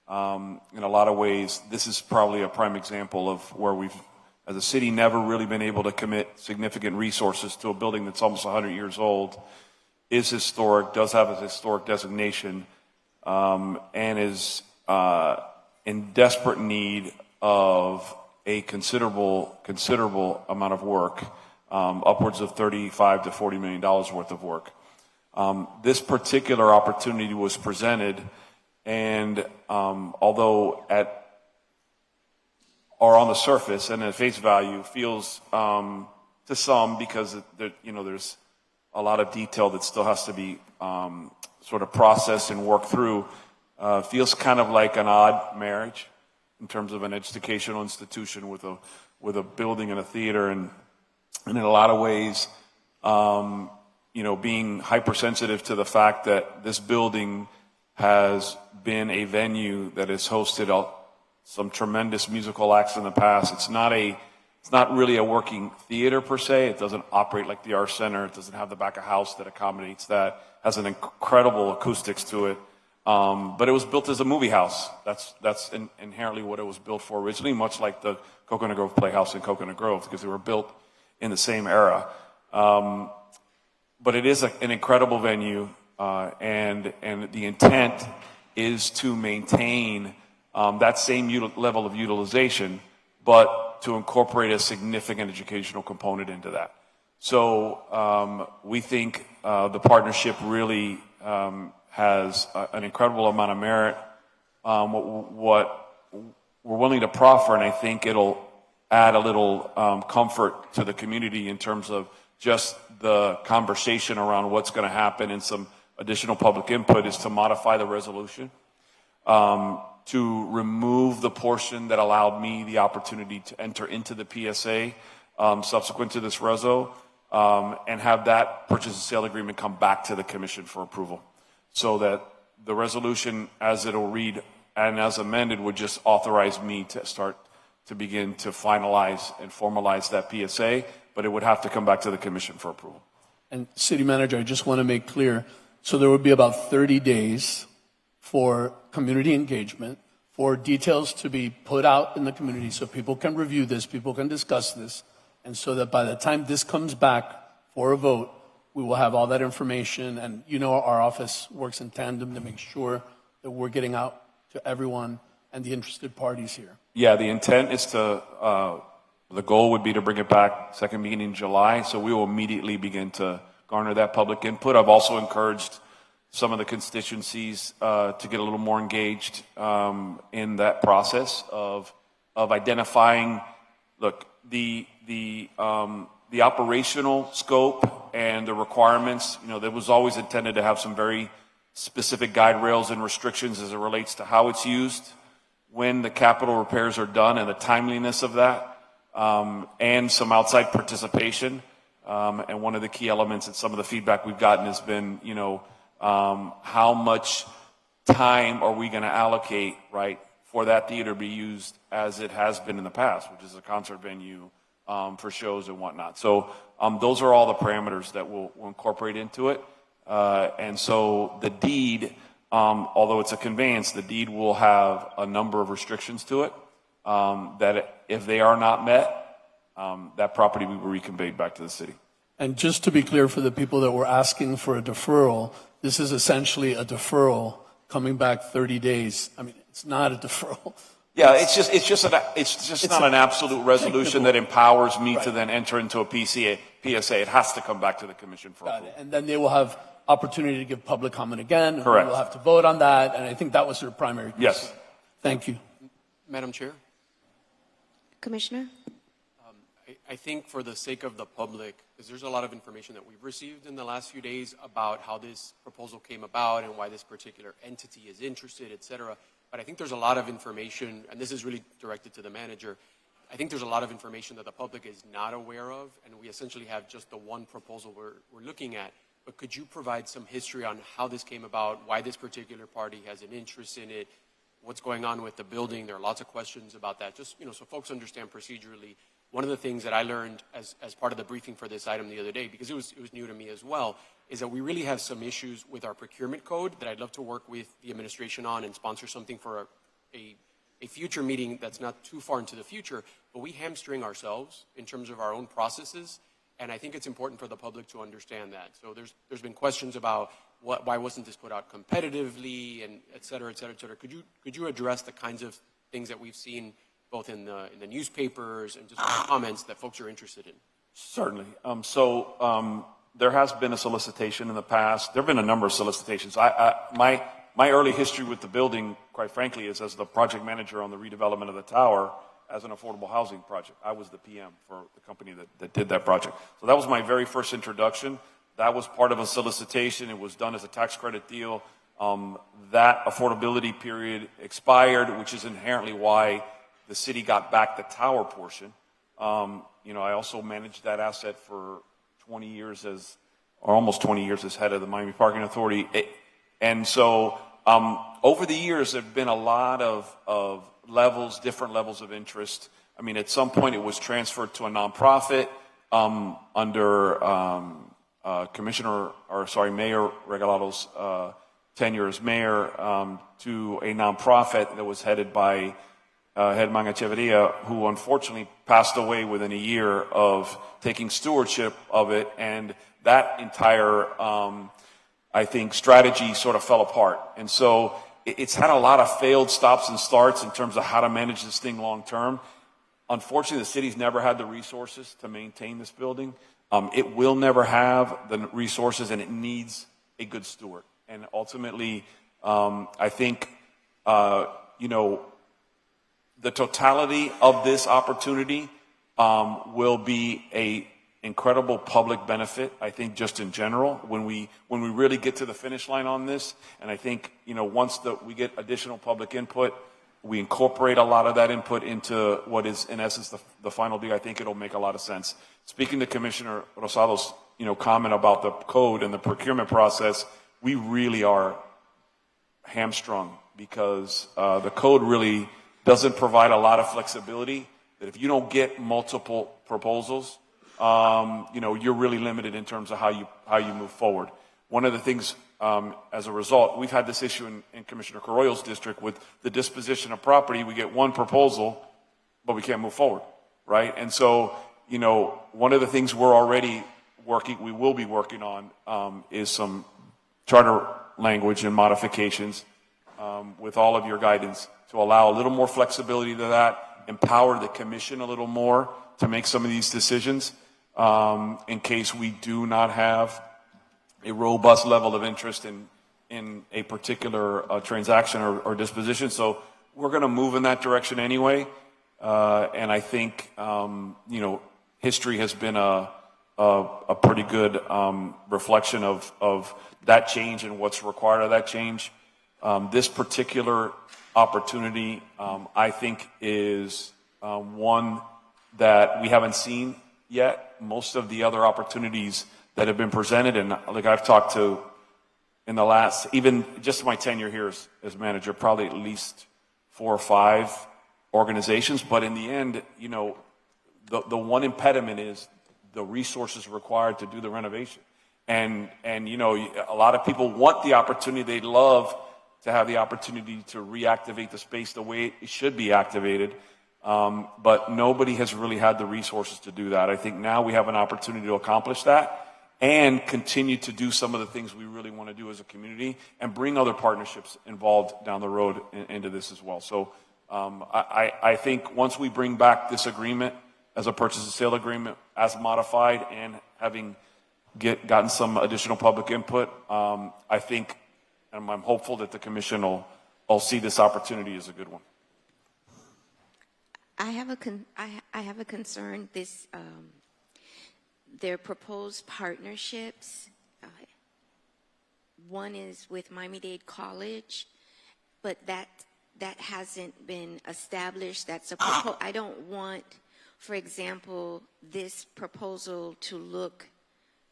in a lot of ways, this is probably a prime example of where we've, as a city, never really been able to commit significant resources to a building that's almost 100 years old, is historic, does have a historic designation, and is in desperate need of a considerable amount of work, upwards of $35 to $40 million worth of work. This particular opportunity was presented, and although on the surface and at face value feels to some, because there's a lot of detail that still has to be sort of processed and worked through, feels kind of like an odd marriage in terms of an educational institution with a building and a theater, and in a lot of ways, being hypersensitive to the fact that this building has been a venue that has hosted some tremendous musical acts in the past. It's not really a working theater per se. It doesn't operate like the Art Center. It doesn't have the back of house that accommodates that. Has an incredible acoustics to it. But it was built as a movie house. That's inherently what it was built for originally, much like the Coconut Grove Playhouse in Coconut Grove, because they were built in the same era. But it is an incredible venue, and the intent is to maintain that same level of utilization, but to incorporate a significant educational component into that. So we think the partnership really has an incredible amount of merit. What we're willing to proffer, and I think it'll add a little comfort to the community in terms of just the conversation around what's going to happen and some additional public input, is to modify the resolution, to remove the portion that allowed me the opportunity to enter into the PSA subsequent to this reso, and have that purchase and sale agreement come back to the commission for approval, so that the resolution, as it'll read and as amended, would just authorize me to begin to finalize and formalize that PSA, but it would have to come back to the commission for approval. And City Manager, I just want to make clear, so there would be about 30 days for community engagement, for details to be put out in the community so people can review this, people can discuss this, and so that by the time this comes back for a vote, we will have all that information, and our office works in tandem to make sure that we're getting out to everyone and the interested parties here. Yeah, the intent is the goal would be to bring it back second meeting in July, so we will immediately begin to garner that public input. I've also encouraged some of the constituencies to get a little more engaged in that process of identifying, the operational scope and the requirements. That was always intended to have some very specific guide rails and restrictions as it relates to how it's used, when the capital repairs are done, and the timeliness of that, and some outside participation. And one of the key elements, and some of the feedback we've gotten has been, how much time are we going to allocate, right, for that theater to be used as it has been in the past, which is a concert venue for shows and whatnot. So those are all the parameters that we'll incorporate into it. And so the deed, although it's a conveyance, the deed will have a number of restrictions to it, that if they are not met, that property will be reconveyed back to the city. And just to be clear for the people that were asking for a deferral, this is essentially a deferral coming back 30 days. I mean, it's not a deferral. Yeah, it's just not an absolute resolution that empowers me to then enter into a PSA. It has to come back to the commission for approval. And then they will have opportunity to give public comment again. Correct. We'll have to vote on that, and I think that was their primary concern. Yes. Thank you. Madam Chair? Commissioner? I think for the sake of the public, because there's a lot of information that we've received in the last few days about how this proposal came about and why this particular entity is interested, et cetera. But I think there's a lot of information, and this is really directed to the manager, I think there's a lot of information that the public is not aware of, and we essentially have just the one proposal we're looking at. But could you provide some history on how this came about, why this particular party has an interest in it, what's going on with the building? There are lots of questions about that, just, so folks understand procedurally. One of the things that I learned as part of the briefing for this item the other day, because it was new to me as well, is that we really have some issues with our procurement code that I'd love to work with the administration on and sponsor something for a future meeting that's not too far into the future, but we hamstring ourselves in terms of our own processes, and I think it's important for the public to understand that. So there's been questions about why wasn't this put out competitively, and et cetera, et cetera, et cetera. Could you address the kinds of things that we've seen both in the newspapers and just comments that folks are interested in? Certainly. There has been a solicitation in the past. There have been a number of solicitations. My early history with the building, quite frankly, is as the project manager on the redevelopment of the tower as an affordable housing project. I was the PM for the company that did that project. So that was my very first introduction. That was part of a solicitation. It was done as a tax credit deal. That affordability period expired, which is inherently why the city got back the tower portion. I also managed that asset for 20 years almost 20 years as head of the Miami Parking Authority. Over the years, there have been a lot of different levels of interest. I mean, at some point, it was transferred to a nonprofit under Mayor Regalado's tenure as mayor to a nonprofit that was headed by Germán Echeverria, who unfortunately passed away within a year of taking stewardship of it, and that entire I think strategy sort of fell apart. And so it's had a lot of failed stops and starts in terms of how to manage this thing long term. Unfortunately, the city's never had the resources to maintain this building. It will never have the resources, and it needs a good steward. And ultimately, I think, the totality of this opportunity will be a incredible public benefit, I think, just in general, when we really get to the finish line on this. And I think, once we get additional public input, we incorporate a lot of that input into what is, in essence, the final deal. I think it'll make a lot of sense. Speaking to Commissioner Rosado's, comment about the code and the procurement process, we really are hamstrung because the code really doesn't provide a lot of flexibility. That if you don't get multiple proposals, you're really limited in terms of how you move forward. One of the things, as a result, we've had this issue in Commissioner Carollo's district with the disposition of property. We get one proposal, but we can't move forward, right? And so, one of the things we will be working on, is some charter language and modifications, with all of your guidance to allow a little more flexibility to that, empower the commission a little more to make some of these decisions, in case we do not have a robust level of interest in a particular transaction or disposition. So we're going to move in that direction anyway. And I think, history has been a pretty good reflection of that change and what's required of that change. This particular opportunity, I think, is one that we haven't seen yet. Most of the other opportunities that have been presented, and like I've talked to in the last, even just my tenure here as manager, probably at least 4 or 5 organizations. But in the end, the one impediment is the resources required to do the renovation. And a lot of people want the opportunity. They'd love to have the opportunity to reactivate the space the way it should be activated. But nobody has really had the resources to do that. I think now we have an opportunity to accomplish that and continue to do some of the things we really want to do as a community and bring other partnerships involved down the road into this as well. So I think once we bring back this agreement as a purchase and sale agreement as modified and having gotten some additional public input, I think, and I'm hopeful that the commission will see this opportunity as a good one. I have a concern. Their proposed partnerships. One is with Miami-Dade College, but that hasn't been established. That's a I don't want, for example, this proposal to look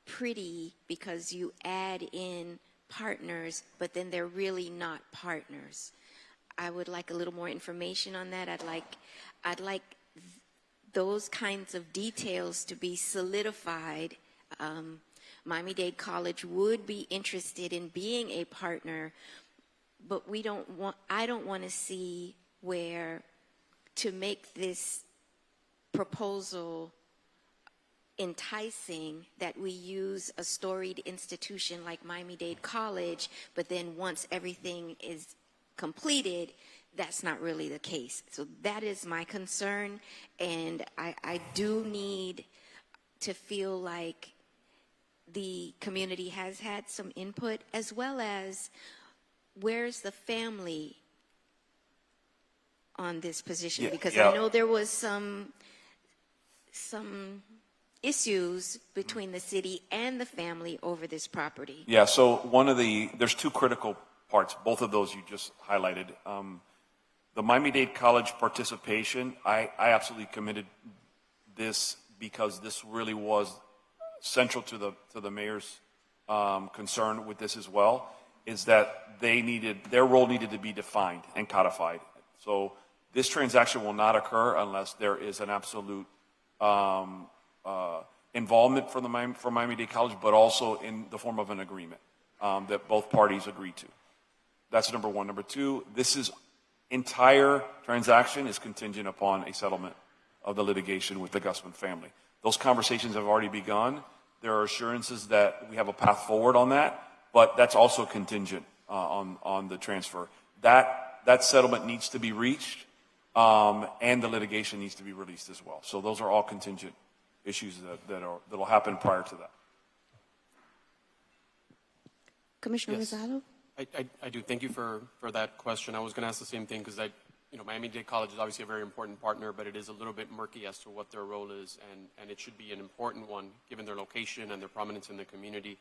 pretty because you add in partners, but then they're really not partners. I would like a little more information on that. I'd like those kinds of details to be solidified. Miami-Dade College would be interested in being a partner, but I don't want to see where, to make this proposal enticing, that we use a storied institution like Miami-Dade College, but then once everything is completed, that's not really the case. So that is my concern, and I do need to feel like the community has had some input, as well as where's the family on this position, because I know there was some issues between the city and the family over this property. Yeah, so there's two critical parts, both of those you just highlighted. The Miami-Dade College participation, I absolutely committed this because this really was central to the mayor's concern with this as well, is that their role needed to be defined and codified. So this transaction will not occur unless there is an absolute involvement from Miami-Dade College, but also in the form of an agreement that both parties agree to. That's number one. Number two, this entire transaction is contingent upon a settlement of the litigation with the Gusman family. Those conversations have already begun. There are assurances that we have a path forward on that, but that's also contingent on the transfer. That settlement needs to be reached, and the litigation needs to be released as well. So those are all contingent issues that'll happen prior to that. Commissioner Rosado? I do. Thank you for that question. I was going to ask the same thing because Miami-Dade College is obviously a very important partner, but it is a little bit murky as to what their role is, and it should be an important one given their location and their prominence in the community.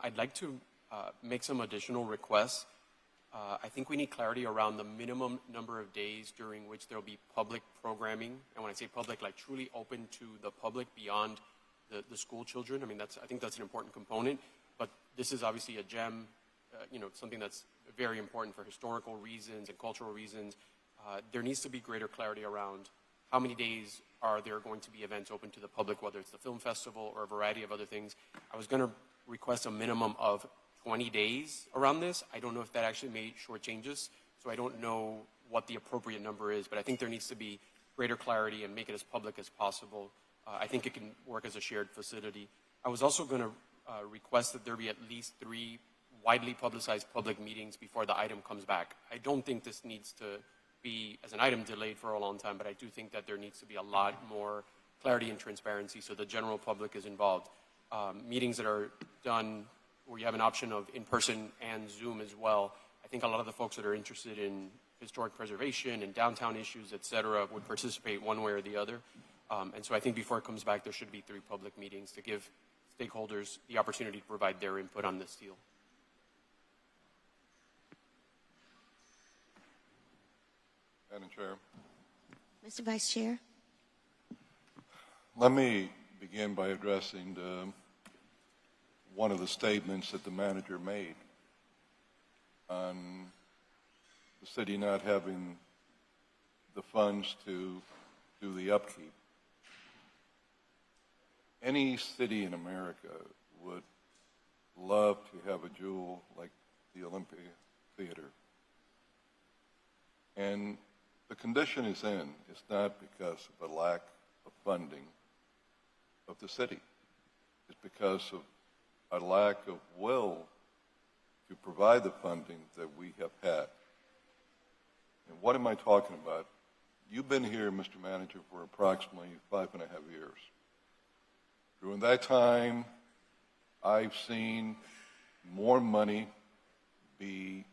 I'd like to make some additional requests. I think we need clarity around the minimum number of days during which there will be public programming. And when I say public, like truly open to the public beyond the school children. I think that's an important component. But this is obviously a gem, something that's very important for historical reasons and cultural reasons. There needs to be greater clarity around how many days are there going to be events open to the public, whether it's the film festival or a variety of other things. I was going to request a minimum of 20 days around this. I don't know if that actually made short changes, so I don't know what the appropriate number is, but I think there needs to be greater clarity and make it as public as possible. I think it can work as a shared facility. I was also going to request that there be at least 3 widely publicized public meetings before the item comes back. I don't think this needs to be, as an item, delayed for a long time, but I do think that there needs to be a lot more clarity and transparency so the general public is involved. Meetings that are done where you have an option of in-person and Zoom as well. I think a lot of the folks that are interested in historic preservation and downtown issues, et cetera, would participate one way or the other. And so I think before it comes back, there should be 3 public meetings to give stakeholders the opportunity to provide their input on this deal. Madam Chair. Mr. Vice Chair. Let me begin by addressing one of the statements that the manager made on the city not having the funds to do the upkeep. Any city in America would love to have a jewel like the Olympia Theater. And the condition it's in is not because of a lack of funding of the city. It's because of a lack of will to provide the funding that we have had. And what am I talking about? You've been here, Mr. Manager, for approximately 5.5 years. During that time, I've seen more money be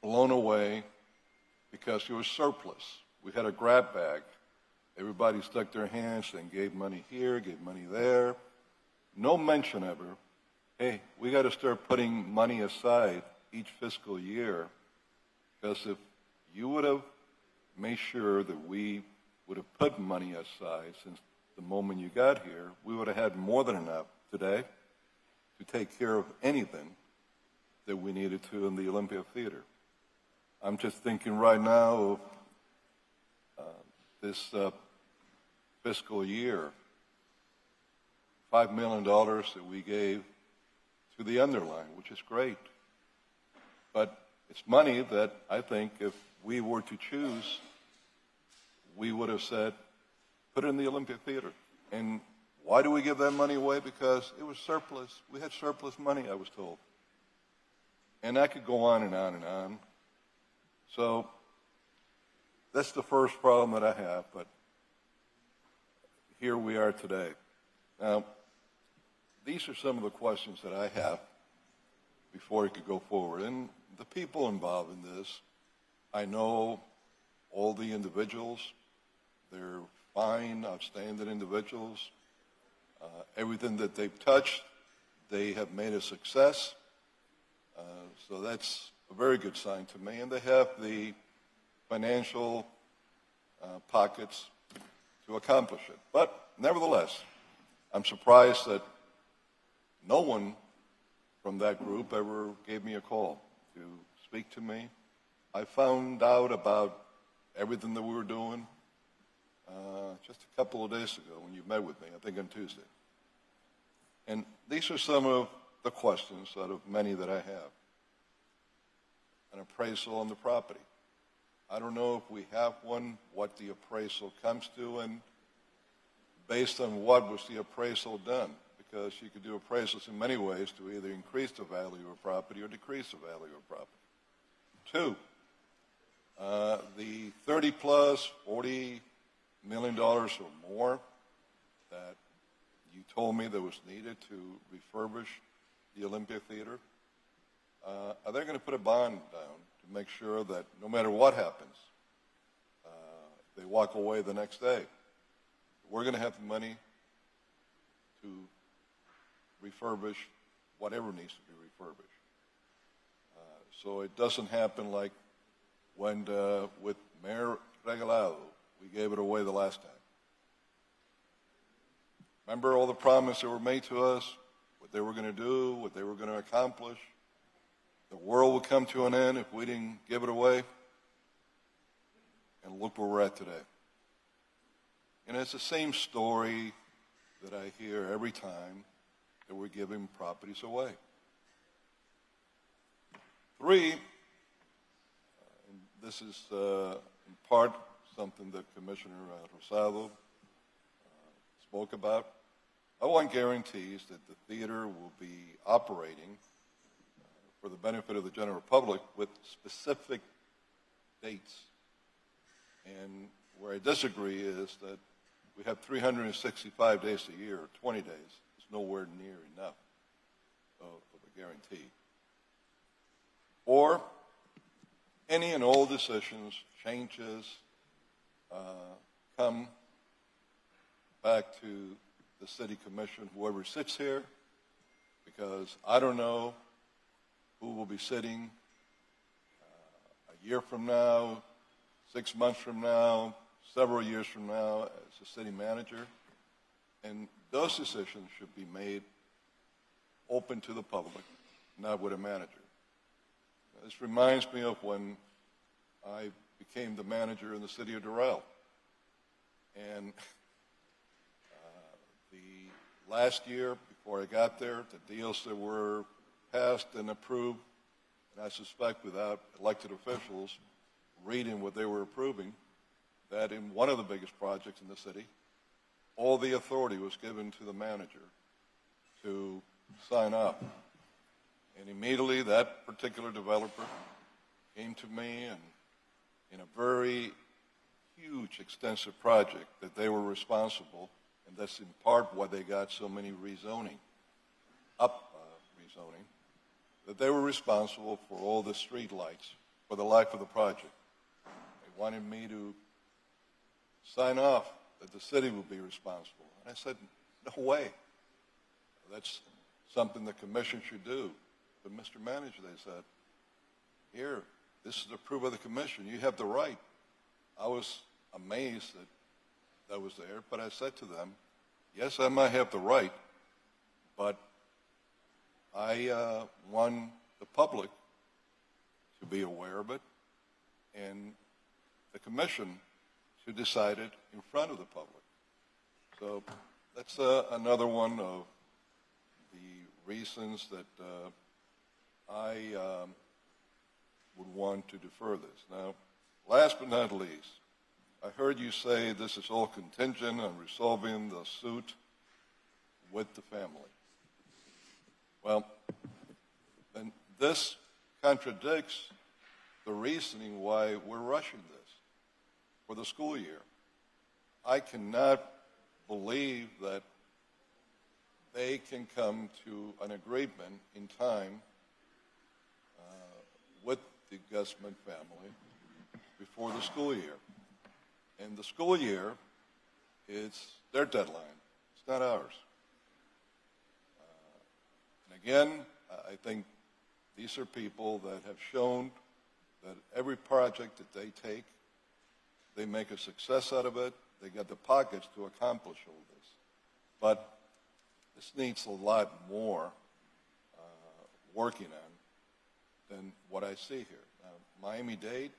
blown away because there was surplus. We had a grab bag. Everybody stuck their hands and gave money here, gave money there. No mention ever, hey, we got to start putting money aside each fiscal year, because if you would have made sure that we would have put money aside since the moment you got here, we would have had more than enough today to take care of anything that we needed to in the Olympia Theater. I'm just thinking right now of this fiscal year, $5 million that we gave to the underline, which is great. But it's money that I think if we were to choose, we would have said, put it in the Olympia Theater. And why do we give that money away? Because it was surplus. We had surplus money, I was told. And I could go on and on and on. So that's the first problem that I have, but here we are today. Now, these are some of the questions that I have before I could go forward. And the people involved in this, I know all the individuals. They're fine, outstanding individuals. Everything that they've touched, they have made a success. So that's a very good sign to me. And they have the financial pockets to accomplish it. But nevertheless, I'm surprised that no one from that group ever gave me a call to speak to me. I found out about everything that we were doing just a couple of days ago when you met with me, I think on Tuesday. And these are some of the questions out of many that I have. An appraisal on the property. I don't know if we have one, what the appraisal comes to, and based on what was the appraisal done, because you could do appraisals in many ways to either increase the value of a property or decrease the value of a property. 2, the 30 plus, $40 million or more that you told me that was needed to refurbish the Olympia Theater, are they going to put a bond down to make sure that no matter what happens, they walk away the next day? We're going to have the money to refurbish whatever needs to be refurbished. So it doesn't happen like when with Mayor Regalado, we gave it away the last time. Remember all the promises that were made to us, what they were going to do, what they were going to accomplish? The world would come to an end if we didn't give it away. And look where we're at today. And it's the same story that I hear every time that we're giving properties away. 3, and this is in part something that Commissioner Rosado spoke about. I want guarantees that the theater will be operating for the benefit of the general public with specific dates. And where I disagree is that we have 365 days a year, 20 days. It's nowhere near enough of a guarantee. Or any and all decisions, changes, come back to the city commission, whoever sits here, because I don't know who will be sitting a year from now, 6 months from now, several years from now as a city manager. And those decisions should be made open to the public, not with a manager. This reminds me of when I became the manager in the city of Doral. And the last year, before I got there, the deals that were passed and approved, and I suspect without elected officials reading what they were approving, that in one of the biggest projects in the city, all the authority was given to the manager to sign up. And immediately that particular developer came to me and in a very huge, extensive project that they were responsible, and that's in part why they got so many rezoning, rezoning, that they were responsible for all the street lights for the life of the project. They wanted me to sign off that the city would be responsible. And I said, no way. That's something the commission should do. But Mr. Manager, they said, here, this is the proof of the commission. You have the right. I was amazed that that was there, but I said to them, yes, I might have the right, but I want the public to be aware of it, and the commission to decide it in front of the public. So that's another one of the reasons that I would want to defer this. Now, last but not least, I heard you say this is all contingent on resolving the suit with the family. Well, then this contradicts the reasoning why we're rushing this for the school year. I cannot believe that they can come to an agreement in time with the Guzman family before the school year. And the school year is their deadline. It's not ours. And again, I think these are people that have shown that every project that they take, they make a success out of it. They got the pockets to accomplish all this. But this needs a lot more working on than what I see here. Now, Miami-Dade,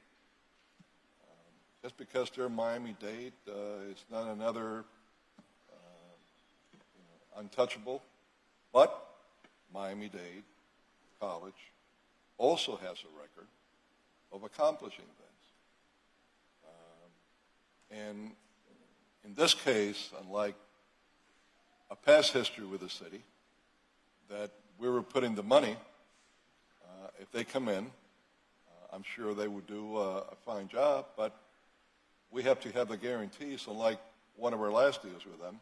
just because they're Miami-Dade, it's not another untouchable. But Miami-Dade College also has a record of accomplishing things. And in this case, unlike a past history with the city, that we were putting the money, if they come in, I'm sure they would do a fine job, but we have to have the guarantees, unlike one of our last deals with them,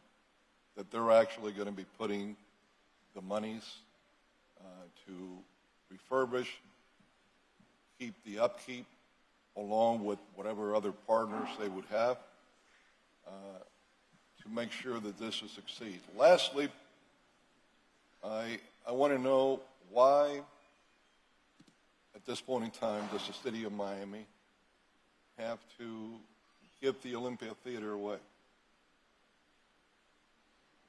that they're actually going to be putting the monies to refurbish, keep the upkeep, along with whatever other partners they would have, to make sure that this will succeed. Lastly, I want to know why, at this point in time, does the city of Miami have to give the Olympia Theater away?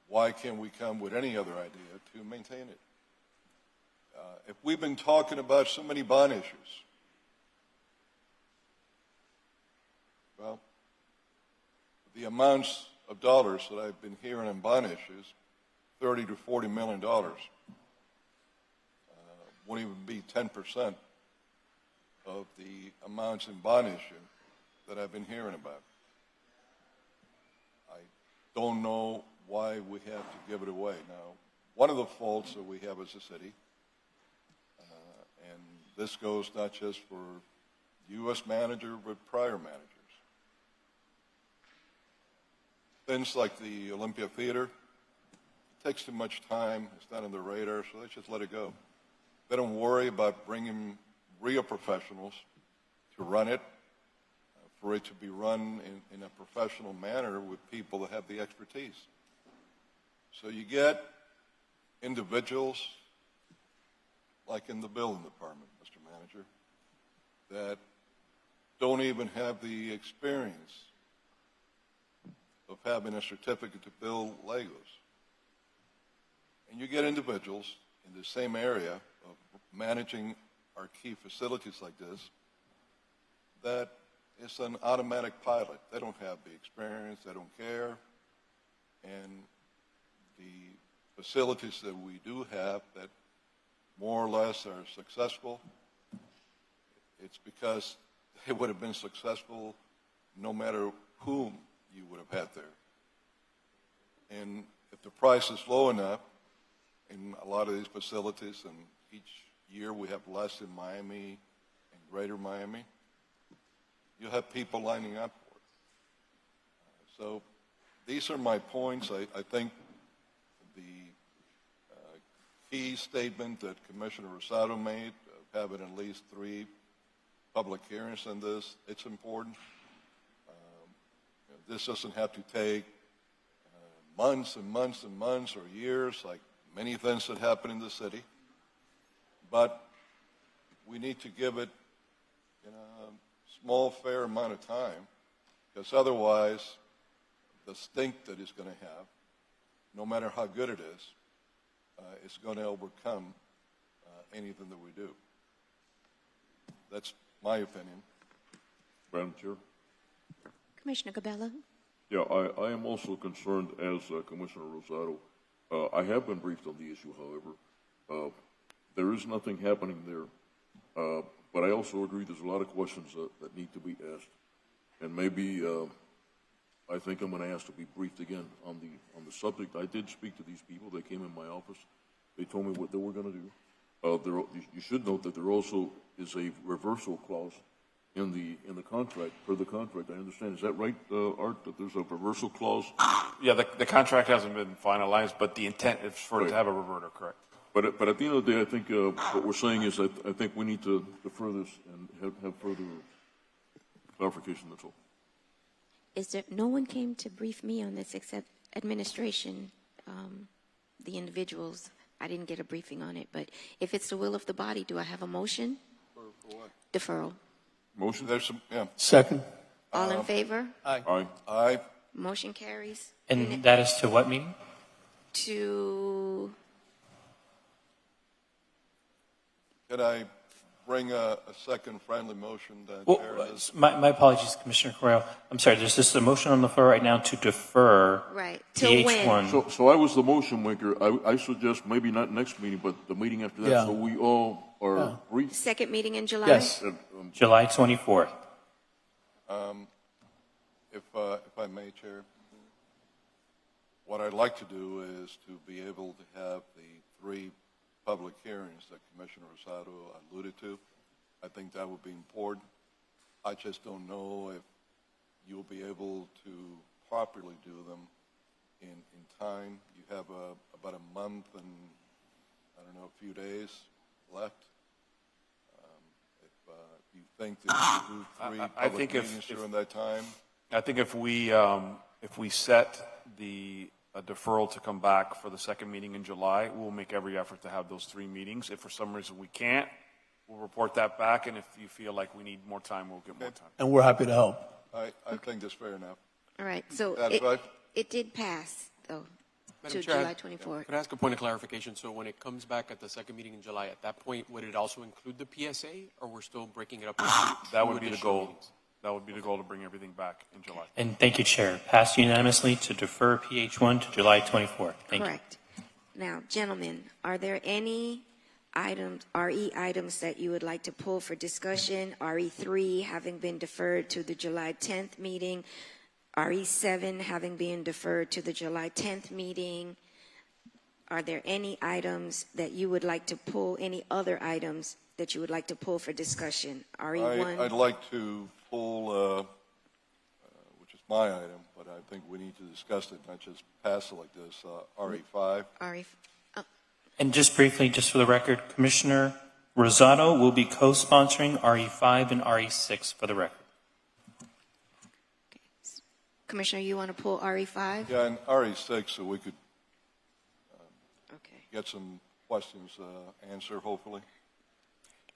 Why can't we come with any other idea to maintain it? If we've been talking about so many bond issues, well, the amounts of dollars that I've been hearing in bond issues, $30 to $40 million, won't even be 10% of the amounts in bond issue that I've been hearing about. I don't know why we have to give it away. Now, one of the faults that we have as a city, and this goes not just for U.S. manager, but prior managers. Things like the Olympia Theater, it takes too much time, it's not on the radar, so let's just let it go. They don't worry about bringing real professionals to run it, for it to be run in a professional manner with people that have the expertise. So you get individuals, like in the building department, Mr. Manager, that don't even have the experience of having a certificate to build Legos. And you get individuals in the same area of managing our key facilities like this that it's an automatic pilot. They don't have the experience, they don't care, and the facilities that we do have that more or less are successful, it's because they would have been successful no matter whom you would have had there. And if the price is low enough in a lot of these facilities, and each year we have less in Miami and greater Miami, you'll have people lining up for it. So these are my points. I think the key statement that Commissioner Rosado made, of having at least 3 public hearings on this, it's important. This doesn't have to take months and months and months or years, like many things that happen in the city. But we need to give it in a small, fair amount of time, because otherwise, the stink that it's going to have, no matter how good it is going to overcome anything that we do. That's my opinion. Madam Chair? Commissioner Cabello? Yeah, I am also concerned as Commissioner Rosado. I have been briefed on the issue, however. There is nothing happening there. But I also agree there's a lot of questions that need to be asked. And maybe I think I'm going to ask to be briefed again on the subject. I did speak to these people. They came in my office. They told me what they were going to do. You should note that there also is a reversal clause in the contract, per the contract. I understand. Is that right, Art, that there's a reversal clause? Yeah, the contract hasn't been finalized, but the intent is for it to have a reverter, correct? But at the end of the day, I think what we're saying is that I think we need to defer this and have further clarification, that's all. Is there, no one came to brief me on this except administration, the individuals. I didn't get a briefing on it, but if it's the will of the body, do I have a motion? For what? Deferral. Motion, there's some, yeah. Second. All in favor? Aye. Aye. Aye. Motion carries. And that is to what meeting? To, Can I bring a second friendly motion that Well, Chair has? my apologies, Commissioner Correo. I'm sorry, there's just a motion on the floor right now to defer right, till PH1. when? So I was the motion maker. I suggest maybe not next meeting, but the meeting after that, Yeah. so we all are briefed. Second meeting in July? Yes. July 24th. If I may, Chair, what I'd like to do is to be able to have the 3 public hearings that Commissioner Rosado alluded to. I think that would be important. I just don't know if you'll be able to properly do them in time. You have about a month and, I don't know, a few days left. If you think that you do 3 I public think meetings during that time, I think if we set the deferral to come back for the second meeting in July, we'll make every effort to have those 3 meetings. If for some reason we can't, we'll report that back, and if you feel like we need more time, we'll get more time. And we're happy to help. I think that's fair enough. All right, so That's right. it did pass, though, Madam to Chair, July 24th. Could I ask a point of clarification? So when it comes back at the second meeting in July, at that point, would it also include the PSA, or we're still breaking it up? That would be the goal. That would be the goal, to bring everything back in July. And thank you, Chair. Passed unanimously to defer PH1 to July 24th. Thank you. Correct. Now, gentlemen, are there any items, RE items that you would like to pull for discussion? RE3 having been deferred to the July 10th meeting, RE7 having been deferred to the July 10th meeting. Are there any items that you would like to pull, any other items that you would like to pull for discussion? RE1? I'd like to pull, which is my item, but I think we need to discuss it, not just pass it like this, RE5. And just briefly, just for the record, Commissioner Rosado will be co-sponsoring RE5 and RE6 for the record. Commissioner, you want to pull RE5? Yeah, and RE6, so we could get some questions answered, hopefully.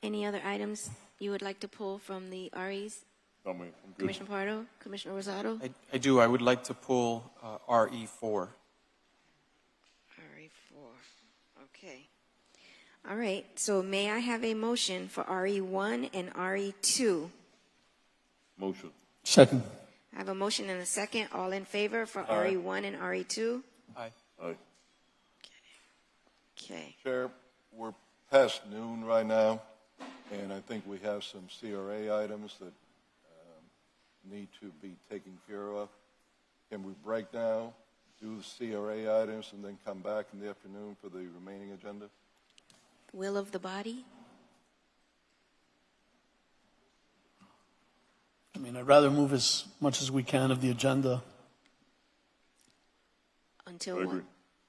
Any other items you would like to pull from the REs? No, ma'am, I'm good. Commissioner Pardo? Commissioner Rosado? I do. I would like to pull RE4. RE4. Okay. All right. So may I have a motion for RE1 and RE2? Motion. Second. I have a motion and a second. All in favor for Aye. RE1 and RE2? Aye. Aye. Okay. Chair, we're past noon right now, and I think we have some CRA items that need to be taken care of. Can we break now, do the CRA items, and then come back in the afternoon for the remaining agenda? Will of the body? I mean, I'd rather move as much as we can of the agenda. Until I what? agree.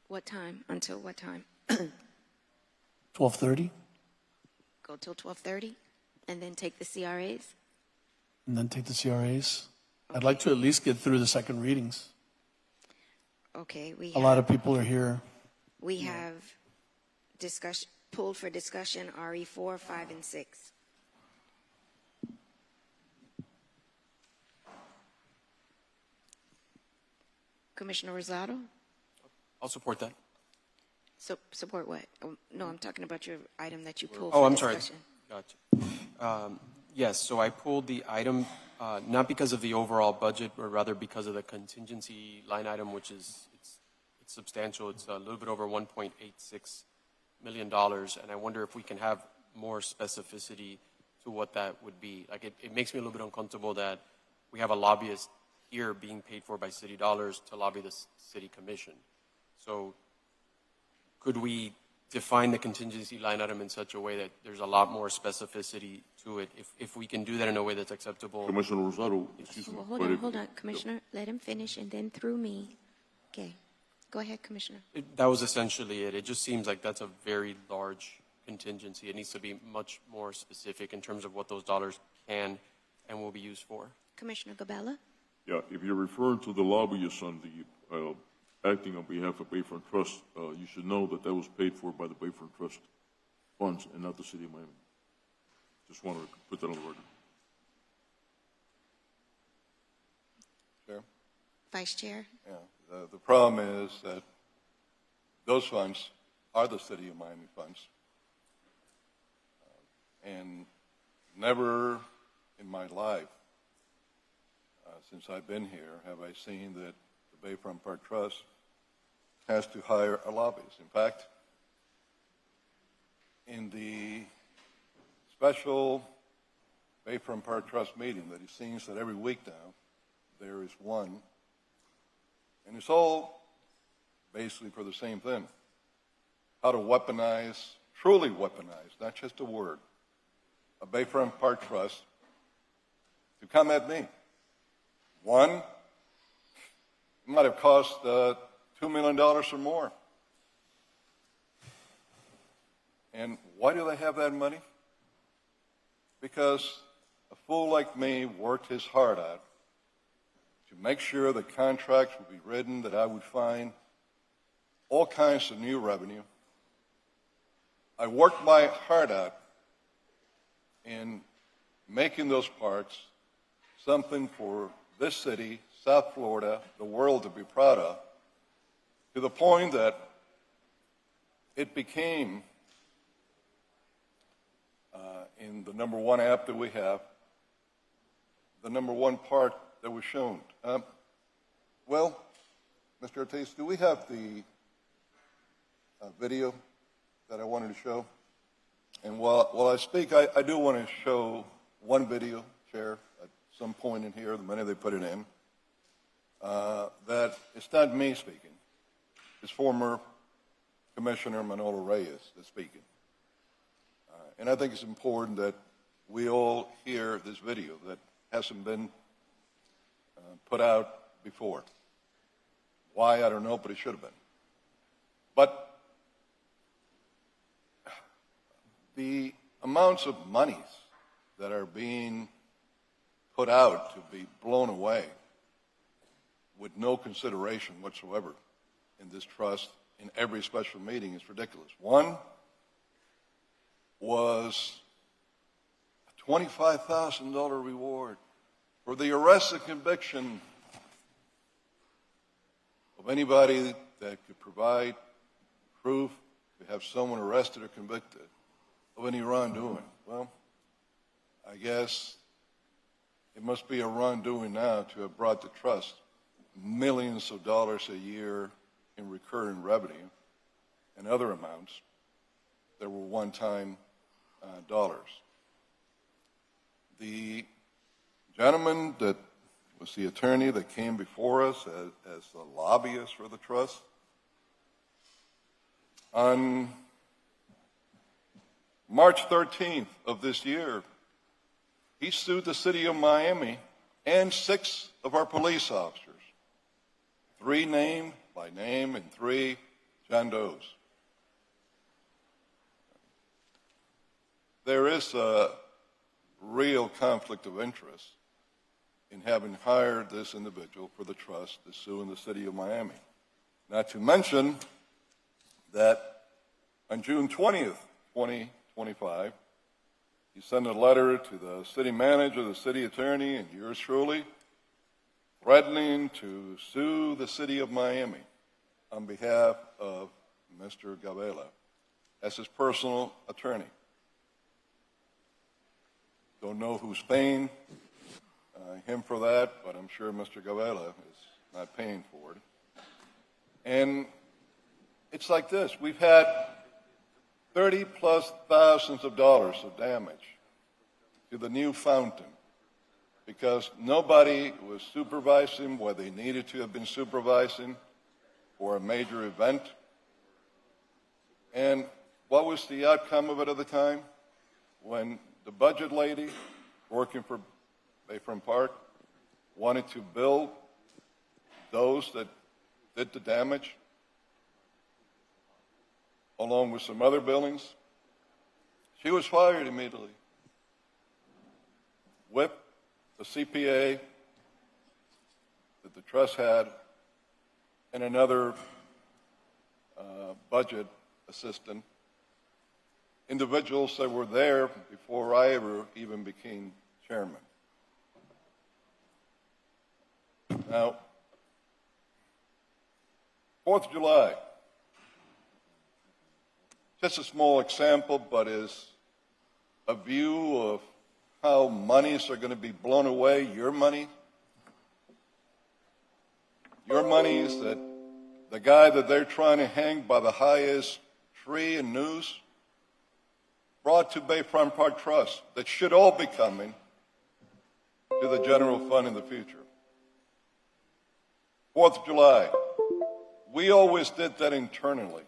What time? Until what time? 12:30, Go till 12:30, and then take the CRAs? and then take the CRAs. I'd like to at least get through the second readings. Okay. A lot of people are here. We have pulled for discussion RE4, 5, and 6. Commissioner Rosado? I'll support that. So, support what? Oh, no, I'm talking about your item that you pulled Oh, for I'm sorry. discussion. Gotcha. Yes, so I pulled the item, not because of the overall budget, but rather because of the contingency line item, which is, it's substantial. It's a little bit over $1.86 million, and I wonder if we can have more specificity to what that would be. Like, it makes me a little bit uncomfortable that we have a lobbyist here being paid for by city dollars to lobby the city commission. So could we define the contingency line item in such a way that there's a lot more specificity to it? If we can do that in a way that's acceptable. Commissioner Rosado, excuse me. Well, hold on, Commissioner. Let him finish, and then through me. Okay. Go ahead, Commissioner. That was essentially it. It just seems like that's a very large contingency. It needs to be much more specific in terms of what those dollars can and will be used for. Commissioner Gabella? Yeah, if you're referring to the lobbyists on the acting on behalf of Bayfront Trust, you should know that that was paid for by the Bayfront Trust funds and not the City of Miami. Just wanted to put that on the record. Chair? Vice Chair? Yeah, the problem is that those funds are the City of Miami funds. And never in my life, since I've been here, have I seen that the Bayfront Park Trust has to hire a lobbyist. In fact, in the special Bayfront Park Trust meeting that it seems that every week now, there is one, and it's all basically for the same thing. How to weaponize, truly weaponize, not just a word, a Bayfront Park Trust to come at me. One, it might have cost $2 million or more. And why do they have that money? Because a fool like me worked his heart out to make sure the contracts would be written, that I would find all kinds of new revenue. I worked my heart out in making those parks something for this city, South Florida, the world to be proud of, to the point that it became, in the #1 app that we have, the #1 part that was shown. Well, Mr. Ortiz, do we have the video that I wanted to show? And while I speak, I do want to show one video, Chair, at some point in here, the minute they put it in, that it's not me speaking. It's former Commissioner Manolo Reyes that's speaking. And I think it's important that we all hear this video that hasn't been put out before. Why, I don't know, but it should have been. But the amounts of monies that are being put out to be blown away with no consideration whatsoever in this trust in every special meeting is ridiculous. One was a $25,000 reward for the arrest and conviction of anybody that could provide proof to have someone arrested or convicted of any wrongdoing. Well, I guess it must be a wrongdoing now to have brought the trust millions of dollars a year in recurring revenue and other amounts that were one-time dollars. The gentleman that was the attorney that came before us as the lobbyist for the trust, on March 13th of this year, he sued the city of Miami and 6 of our police officers, 3 named by name and 3 John Does. There is a real conflict of interest in having hired this individual for the trust to sue in the city of Miami. Not to mention that on June 20th, 2025, he sent a letter to the city manager, the city attorney, and yours truly, threatening to sue the city of Miami on behalf of Mr. Gavela as his personal attorney. Don't know who's paying him for that, but I'm sure Mr. Gavela is not paying for it. And it's like this. We've had 30+ thousands of dollars of damage to the new fountain because nobody was supervising what they needed to have been supervising for a major event. And what was the outcome of it at the time? When the budget lady working for Bayfront Park wanted to bill those that did the damage, along with some other buildings, she was fired immediately. With the CPA that the trust had and another budget assistant, individuals that were there before I ever even became chairman. Now, 4th of July, just a small example, but is a view of how monies are going to be blown away, your money. Your money is that the guy that they're trying to hang by the highest tree in news brought to Bayfront Park Trust that should all be coming to the general fund in the future. 4th of July, we always did that internally.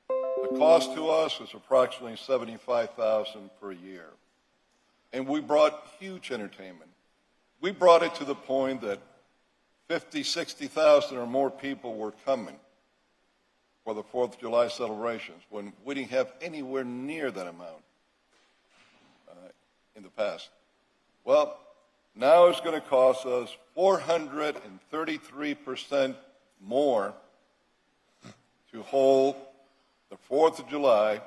The cost to us was approximately $75,000 per year. And we brought huge entertainment. We brought it to the point that 50, 60,000 or more people were coming for the 4th of July celebrations when we didn't have anywhere near that amount in the past. Well, now it's going to cost us 433% more to hold the 4th of July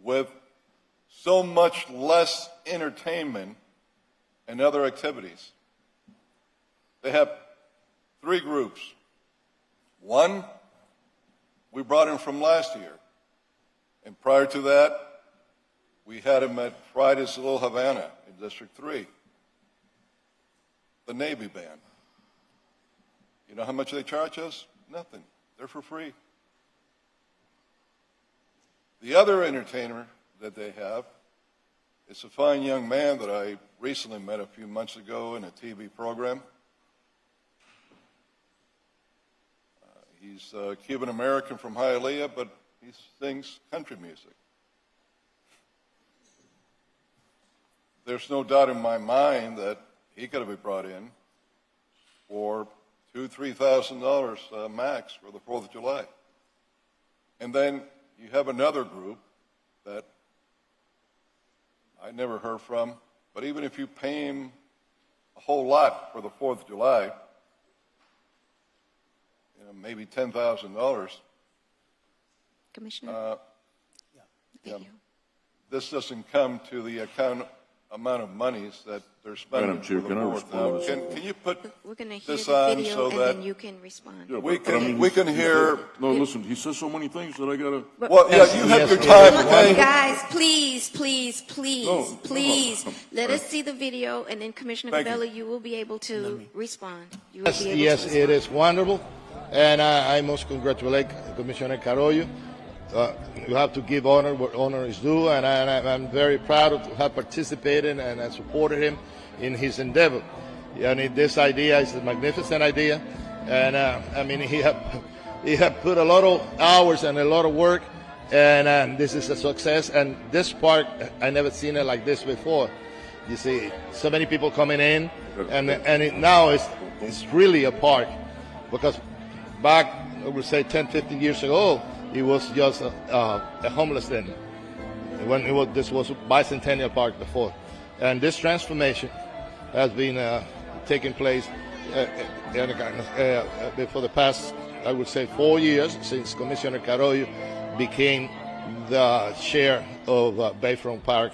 with so much less entertainment and other activities. They have 3 groups. One, we brought in from last year. And prior to that, we had him at Friday's Little Havana in District 3. The Navy Band. You know how much they charge us? Nothing. They're for free. The other entertainer that they have is a fine young man that I recently met a few months ago in a TV program. He's Cuban-American from Hialeah, but he sings country music. There's no doubt in my mind that he could have been brought in for $2,000, $3,000 max for the 4th of July. And then you have another group that I never heard from, but even if you pay him a whole lot for the 4th of July, you know, maybe $10,000. Commissioner? This doesn't come to the amount of monies that they're spending. Madam Chair, for the can I 4th. respond? Now, can you put We're going to hear this the on video so and that then you can respond. Yeah, we but I mean, can hear? No, listen, he says so many things that I gotta. Well, yeah, you have your time, okay? Guys, please, No. let us see the video, and then Commissioner Thank you. Cabela, you will be able to respond. You will Yes, be able yes, to it respond. is wonderful, and I must congratulate Commissioner Carollo. You have to give honor what honor is due, and I'm very proud to have participated and I supported him in his endeavor. And this idea is a magnificent idea, and I mean he have put a lot of hours and a lot of work, and this is a success. And this park, I never seen it like this before. You see, so many people coming in, and now it's really a park, because back I would say 10, 15 years ago, it was just a homeless den. This was Bicentennial Park before, and this transformation has been taking place for the past, I would say, 4 years since Commissioner Carollo became the chair of Bayfront Park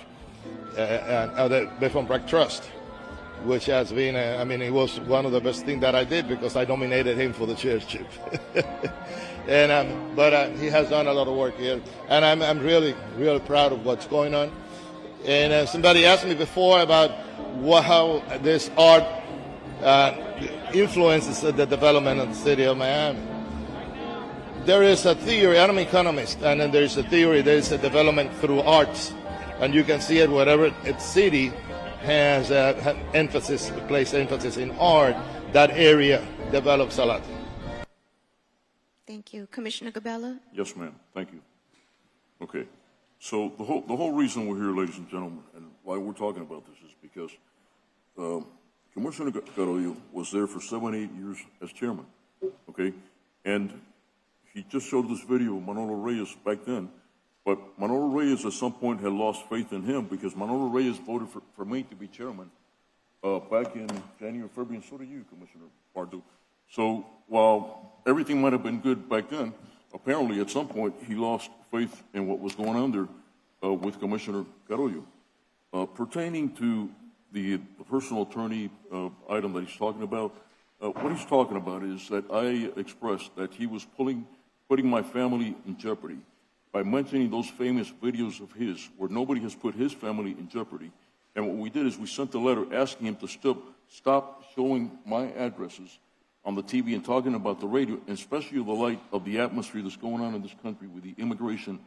and the Bayfront Park Trust. which has been, it was one of the best things that I did because I nominated him for the chairship. But he has done a lot of work here, and I'm really, really proud of what's going on. And somebody asked me before about how this art influences the development of the city of Miami. There is a theory, I'm an economist, and then there's a theory, there's a development through arts. And you can see it wherever its city has place emphasis in art, that area develops a lot. Thank you. Commissioner Gabella? Yes, ma'am. Thank you. Okay. So the whole reason we're here, ladies and gentlemen, and why we're talking about this is because Commissioner Carollo was there for 7-8 years as chairman. Okay, and he just showed this video of Manolo Reyes back then, but Manolo Reyes at some point had lost faith in him because Manolo Reyes voted for me to be chairman back in January, February, and so did you, Commissioner Pardo. So while everything might have been good back then, apparently at some point he lost faith in what was going on there with Commissioner Carollo. Pertaining to the personal attorney item that he's talking about, what he's talking about is that I expressed that he was putting my family in jeopardy by mentioning those famous videos of his where nobody has put his family in jeopardy. And what we did is we sent a letter asking him to stop showing my addresses on the TV and talking about the radio, and especially the light of the atmosphere that's going on in this country with the immigration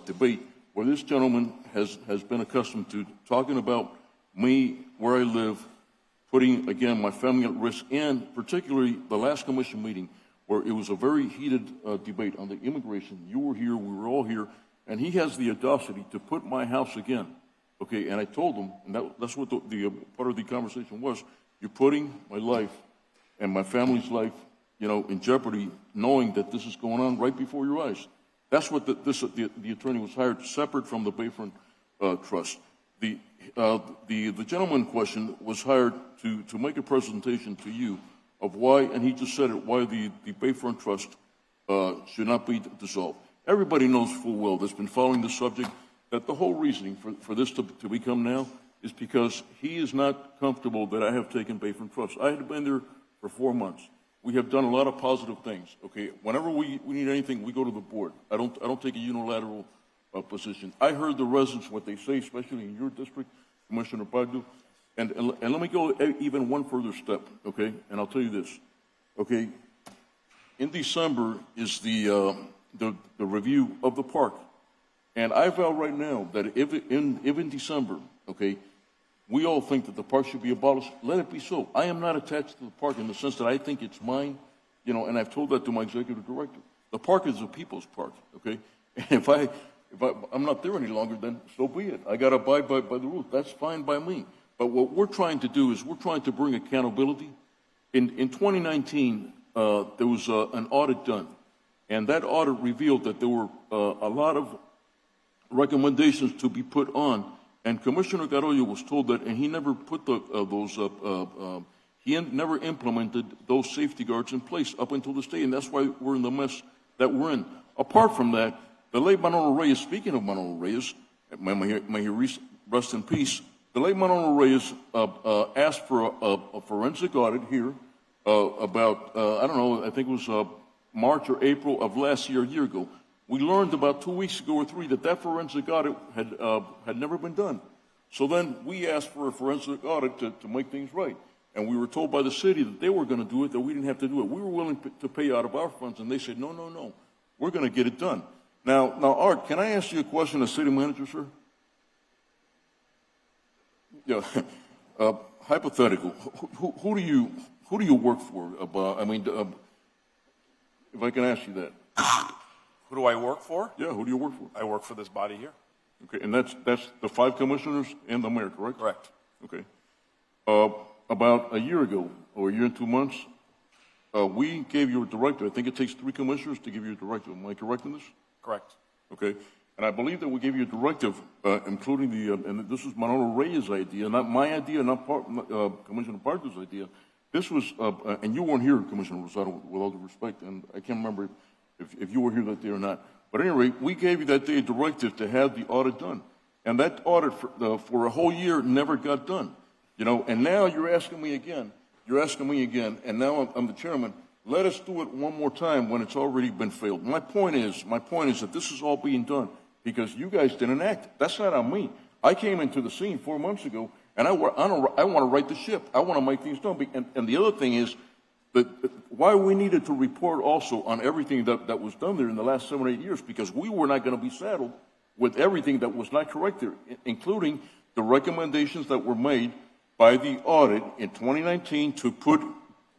debate, where this gentleman has been accustomed to talking about me, where I live, putting, again, my family at risk, and particularly the last commission meeting where it was a very heated debate on the immigration. You were here, we were all here, and he has the audacity to put my house again. Okay, and I told him, and that's what the part of the conversation was, you're putting my life and my family's life, in jeopardy, knowing that this is going on right before your eyes. That's what the attorney was hired, separate from the Bayfront Trust. The gentleman in question was hired to make a presentation to you of why, and he just said it, why the Bayfront Trust should not be dissolved. Everybody knows full well that's been following the subject that the whole reasoning for this to become now is because he is not comfortable that I have taken Bayfront Trust. I had been there for 4 months. We have done a lot of positive things. Okay, whenever we need anything, we go to the board. I don't take a unilateral position. I heard the residents what they say, especially in your district, Commissioner Pardo, and let me go even one further step. Okay, and I'll tell you this. Okay, in December is the review of the park, and I vow right now that if in December, okay, we all think that the park should be abolished, let it be so. I am not attached to the park in the sense that I think it's mine, and I've told that to my executive director. The park is a people's park, okay? And if I'm not there any longer, then so be it. I got to abide by the rules. That's fine by me. But what we're trying to do is we're trying to bring accountability. In 2019, there was an audit done, and that audit revealed that there were a lot of recommendations to be put on. And Commissioner Carollo was told that, and he never put he never implemented those safety guards in place up until this day, and that's why we're in the mess that we're in. Apart from that, the late Manolo Reyes, speaking of Manolo Reyes, may he rest in peace, the late Manolo Reyes asked for a forensic audit here about, I don't know, I think it was March or April of last year, a year ago. We learned about 2 weeks ago or 3 that forensic audit had never been done. So then we asked for a forensic audit to make things right. And we were told by the city that they were going to do it, that we didn't have to do it. We were willing to pay out of our funds, and they said, no, we're going to get it done. Now, Art, can I ask you a question as city manager, sir? Yeah, hypothetical. Who do you work for? If I can ask you that. Who do I work for? Yeah, who do you work for? I work for this body here. Okay, and that's the 5 commissioners and the mayor, correct? Correct. Okay. About a year ago, or a year and 2 months, we gave you a directive. I think it takes 3 commissioners to give you a directive. Am I correct in this? Correct. Okay. And I believe that we gave you a directive, including and this is Manolo Reyes' idea, not my idea, not Commissioner Parker's idea. This was, and you weren't here, Commissioner Rosado, with all due respect, and I can't remember if you were here that day or not. But at any rate, we gave you that day a directive to have the audit done. And that audit for a whole year never got done. You know, and now you're asking me again. You're asking me again, and now I'm the chairman. Let us do it one more time when it's already been failed. My point is that this is all being done because you guys didn't act. That's not on me. I came into the scene 4 months ago, and I want to right the ship. I want to make things done. And the other thing is that why we needed to report also on everything that was done there in the last 7 or 8 years, because we were not going to be saddled with everything that was not correct there, including the recommendations that were made by the audit in 2019 to put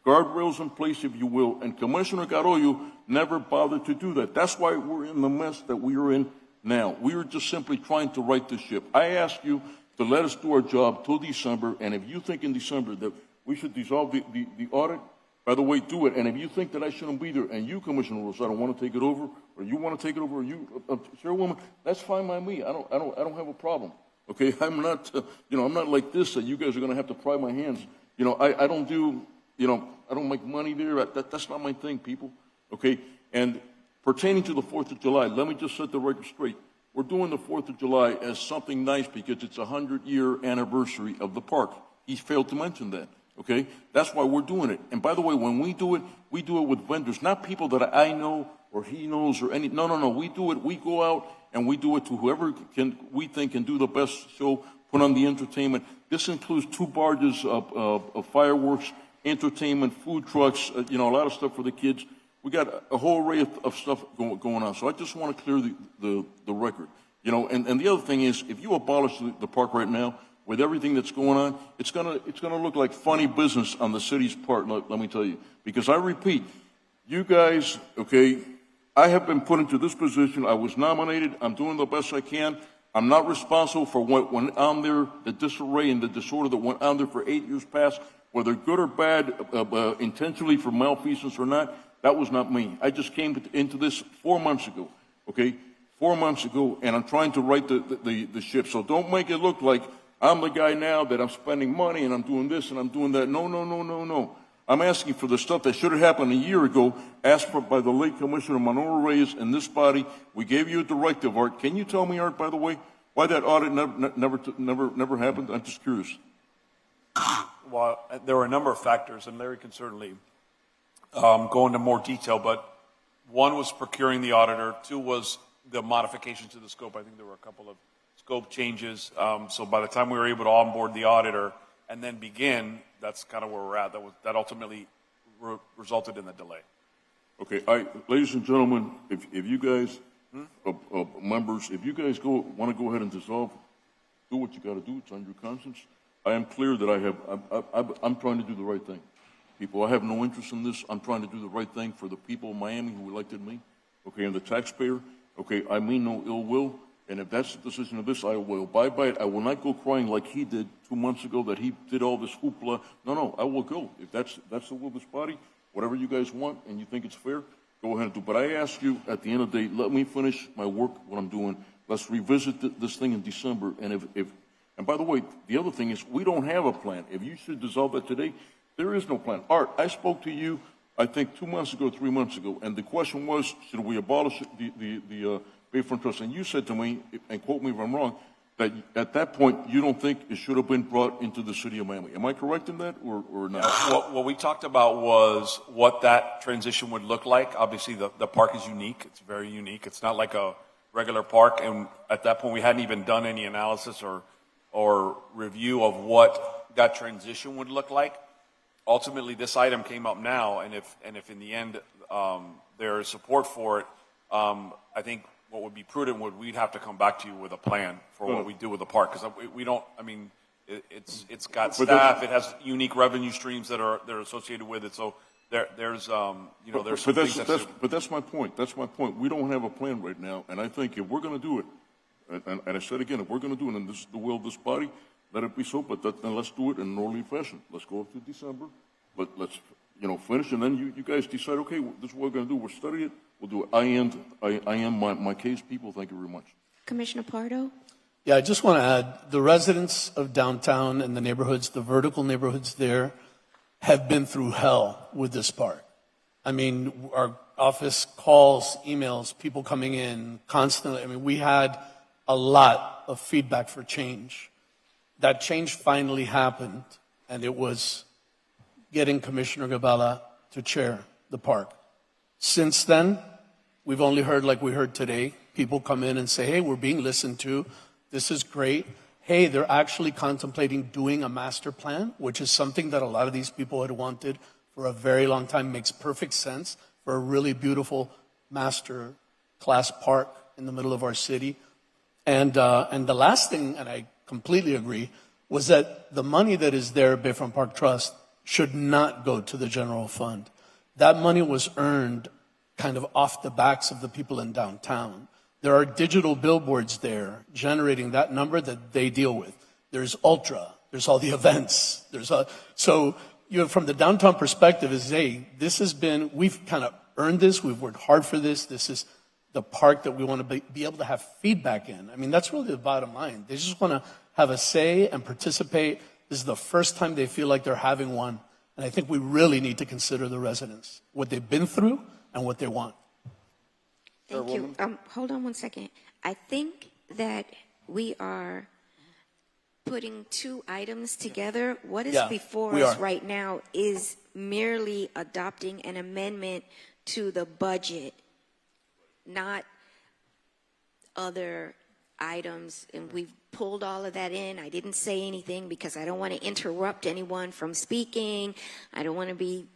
guardrails in place, if you will, and Commissioner Carollo never bothered to do that. That's why we're in the mess that we are in now. We are just simply trying to right the ship. I ask you to let us do our job till December, and if you think in December that we should dissolve the audit, by the way, do it. And if you think that I shouldn't be there, and you, Commissioner Rosado, want to take it over, or you want to take it over, or you, Chairwoman, that's fine by me. I don't have a problem. Okay, I'm not, I'm not like this that you guys are going to have to pry my hands. I don't do, I don't make money there. That's not my thing, people. Okay, and pertaining to the 4th of July, let me just set the record straight. We're doing the 4th of July as something nice because it's a 100-year anniversary of the park. He failed to mention that. Okay, that's why we're doing it. And by the way, when we do it with vendors, not people that I know or he knows or any. No. We do it. We go out and we do it to whoever we think can do the best show, put on the entertainment. This includes 2 barges of fireworks, entertainment, food trucks, a lot of stuff for the kids. We got a whole array of stuff going on. So I just want to clear the record. And the other thing is, if you abolish the park right now, with everything that's going on, it's gonna look like funny business on the city's part, let me tell you. Because I repeat, you guys, okay, I have been put into this position. I was nominated. I'm doing the best I can. I'm not responsible for what went on there, the disarray and the disorder that went on there for 8 years past, whether good or bad, intentionally for malfeasance or not. That was not me. I just came into this 4 months ago, okay? 4 months ago, and I'm trying to right the ship. So don't make it look like I'm the guy now that I'm spending money and I'm doing this and I'm doing that. No. I'm asking for the stuff that should have happened a year ago, asked for by the late Commissioner Manolo Reyes and this body. We gave you a directive, Art. Can you tell me, Art, by the way, why that audit never happened? I'm just curious. Well, there were a number of factors, and Larry can certainly go into more detail, but one was procuring the auditor. 2 was the modification to the scope. I think there were a couple of scope changes. So by the time we were able to onboard the auditor and then begin, that's kind of where we're at. That ultimately resulted in the delay. Okay, ladies and gentlemen, if you guys, members, if you guys want to go ahead and dissolve, do what you got to do. It's on your conscience. I am clear that I'm trying to do the right thing. People, I have no interest in this. I'm trying to do the right thing for the people of Miami who elected me. Okay, and the taxpayer. Okay, I mean no ill will. And if that's the decision of this, I will abide by it. I will not go crying like he did 2 months ago that he did all this hoopla. No, I will go. If that's the will of this body, whatever you guys want and you think it's fair, go ahead and do. But I ask you at the end of the day, let me finish my work, what I'm doing. Let's revisit this thing in December. And and by the way, the other thing is we don't have a plan. If you should dissolve that today, there is no plan. Art, I spoke to you, I think 2 months ago, 3 months ago, and the question was, should we abolish the Bayfront Trust? And you said to me, and quote me if I'm wrong, that at that point you don't think it should have been brought into the city of Miami. Am I correct in that or not? What we talked about was what that transition would look like. Obviously, the park is unique. It's very unique. It's not like a regular park. And at that point, we hadn't even done any analysis or review of what that transition would look like. Ultimately, this item came up now, and if in the end there is support for it, I think what would be prudent we'd have to come back to you with a plan for what we do with the park, because we don't. I mean, it's got staff. It has unique revenue streams that are associated with it. So there's some things but that's my point. That's my point. We don't have a plan right now, and I think if we're going to do it, and I said again, if we're going to do it, and this is the will of this body, let it be so. But then let's do it in an orderly fashion. Let's go up to December, but let's finish, and then you guys decide. Okay, this is what we're going to do. We'll study it. We'll do it. I am my case, people. Thank you very much. Commissioner Pardo? Yeah, I just want to add, the residents of downtown and the neighborhoods, the vertical neighborhoods there, have been through hell with this park. I mean, our office calls, emails, people coming in constantly. I mean, we had a lot of feedback for change. that change finally happened, and it was getting Commissioner Gabala to chair the park. Since then, we've only heard, like we heard today, people come in and say, hey, we're being listened to. This is great. Hey, they're actually contemplating doing a master plan, which is something that a lot of these people had wanted for a very long time. Makes perfect sense for a really beautiful master class park in the middle of our city. And the last thing, and I completely agree, was that the money that is there at Bayfront Park Trust should not go to the general fund. That money was earned kind of off the backs of the people in downtown. There are digital billboards there generating that number that they deal with. There's Ultra, there's all the events. So from the downtown perspective is, hey, we've kind of earned this, we've worked hard for this, this is the park that we want to be able to have feedback in. I mean, that's really the bottom line. They just want to have a say and participate. This is the first time they feel like they're having one. And I think we really need to consider the residents, what they've been through and what they want. Thank you. Hold on one second. I think that we are putting two items together. What is before us right now is merely adopting an amendment to the budget, not other items. And we've pulled all of that in. I didn't say anything because I don't want to interrupt anyone from speaking. I don't want to be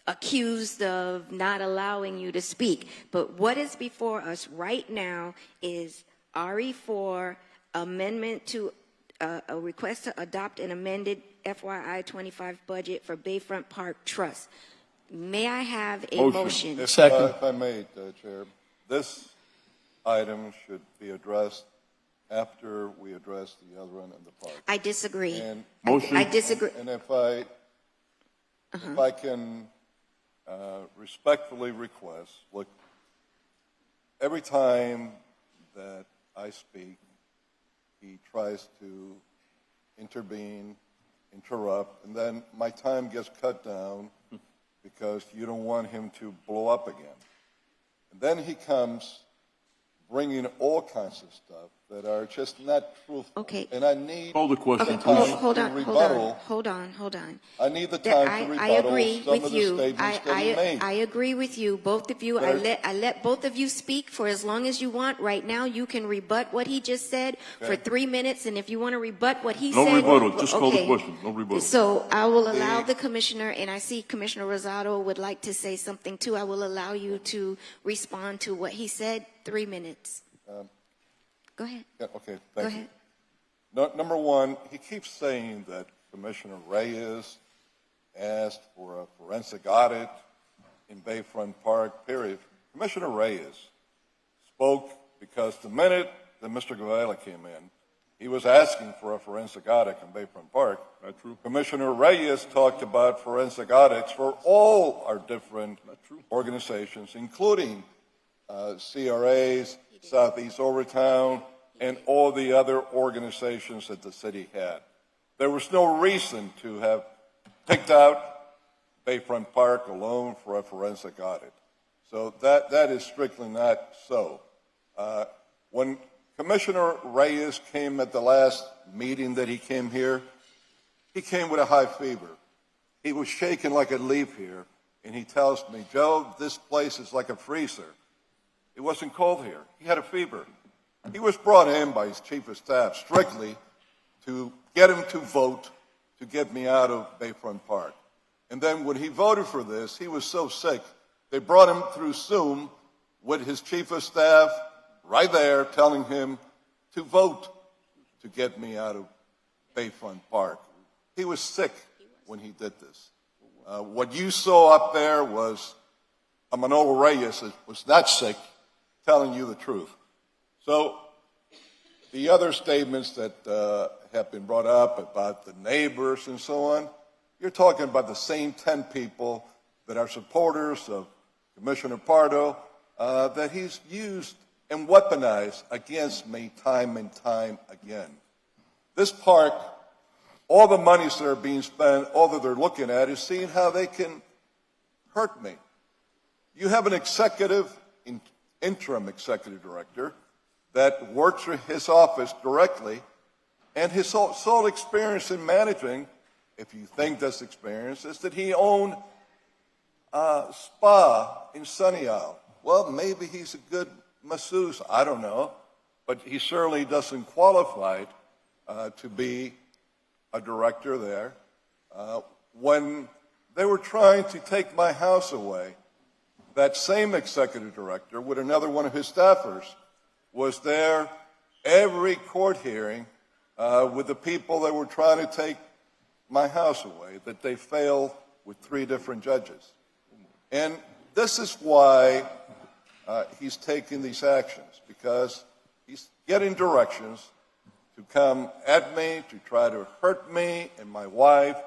accused of not allowing you to speak. But what is before us right now is RE4 amendment to a request to adopt an amended FYI 25 budget for Bayfront Park Trust. May I have a motion? If I may, Chair, this item should be addressed after we address the other one in the park. I disagree. And I disagree. And if I can respectfully request, look, every time that I speak, he tries to intervene, interrupt, and then my time gets cut down because you don't want him to blow up again. And then he comes bringing all kinds of stuff that are just not truthful. Okay. And I need Hold the question. the time Hold to on. rebuttal. I need the time to rebuttal I agree some with of the you. statements that he made. I agree with you, both of you. I let both of you speak for as long as you want. Right now, you can rebut what he just said for 3 minutes, and if you want to rebut what he said, No rebuttal. Just call the question. No rebuttal. So I will allow the commissioner, and I see Commissioner Rosado would like to say something too. I will allow you to respond to what he said. 3 minutes. Go ahead. Yeah, okay, Go thank you. ahead. No, number one, he keeps saying that Commissioner Reyes asked for a forensic audit in Bayfront Park, period. Commissioner Reyes spoke because the minute that Mr. Guevara came in, he was asking for a forensic audit in Bayfront Park. Not true. Commissioner Reyes talked about forensic audits for all our different organizations, including CRAs, Southeast Overtown, and all the other organizations that the city had. There was no reason to have picked out Bayfront Park alone for a forensic audit. So that is strictly not so. When Commissioner Reyes came at the last meeting that he came here, he came with a high fever. He was shaking like a leaf here, and he tells me, Joe, this place is like a freezer. It wasn't cold here. He had a fever. He was brought in by his chief of staff strictly to get him to vote to get me out of Bayfront Park. And then when he voted for this, he was so sick, they brought him through Zoom with his chief of staff right there telling him to vote to get me out of Bayfront Park. He was sick when he did this. What you saw up there was Manolo Reyes was not sick, telling you the truth. So the other statements that have been brought up about the neighbors and so on, you're talking about the same 10 people that are supporters of Commissioner Pardo that he's used and weaponized against me time and time again. This park, all the monies that are being spent, all that they're looking at is seeing how they can hurt me. You have an interim executive director that works for his office directly, And his sole experience in managing, if you think that's experience, is that he owned a spa in Sunny Isle. Well, maybe he's a good masseuse, I don't know, but he certainly doesn't qualify to be a director there. When they were trying to take my house away, that same executive director with another one of his staffers was there every court hearing with the people that were trying to take my house away, that they failed with 3 different judges. And this is why he's taking these actions, because he's getting directions to come at me, to try to hurt me and my wife.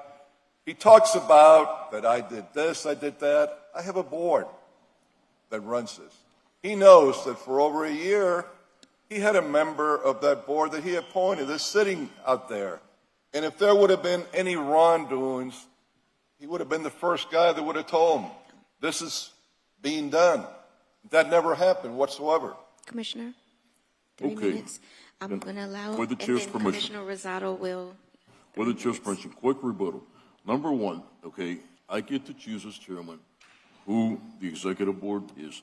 He talks about that I did this, I did that. I have a board that runs this. He knows that for over a year, he had a member of that board that he appointed that's sitting out there. And if there would have been any wrongdoings, he would have been the first guy that would have told him, this is being done. That never happened whatsoever. Commissioner, 3 minutes. I'm going to allow, with the and chair's then permission. Commissioner Rosado will. With the chair's permission, quick rebuttal. Number one, okay, I get to choose as chairman who the executive board is,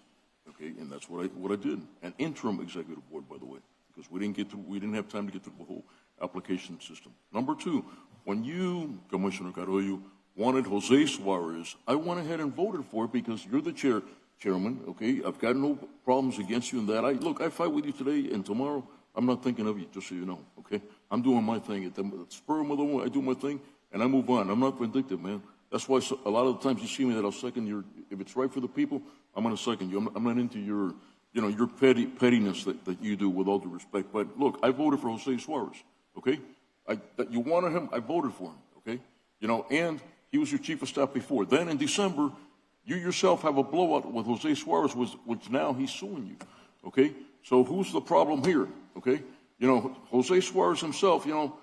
okay, and that's what I did. An interim executive board, by the way, because we didn't have time to get through the whole application system. Number two, when you, Commissioner Carollo, wanted Jose Suarez, I went ahead and voted for it because you're the chairman, okay? I've got no problems against you in that. I fight with you today and tomorrow. I'm not thinking of you, just so you know, okay? I'm doing my thing. At the spur of the moment, I do my thing, and I move on. I'm not vindictive, man. That's why a lot of the times you see me that I'll second your, if it's right for the people, I'm going to second you. I'm not into your, your pettiness that you do, with all due respect. But look, I voted for Jose Suarez, okay? That you wanted him, I voted for him, okay? And he was your chief of staff before. Then in December, you yourself have a blowout with Jose Suarez, which now he's suing you, okay? So who's the problem here, okay? Jose Suarez himself, you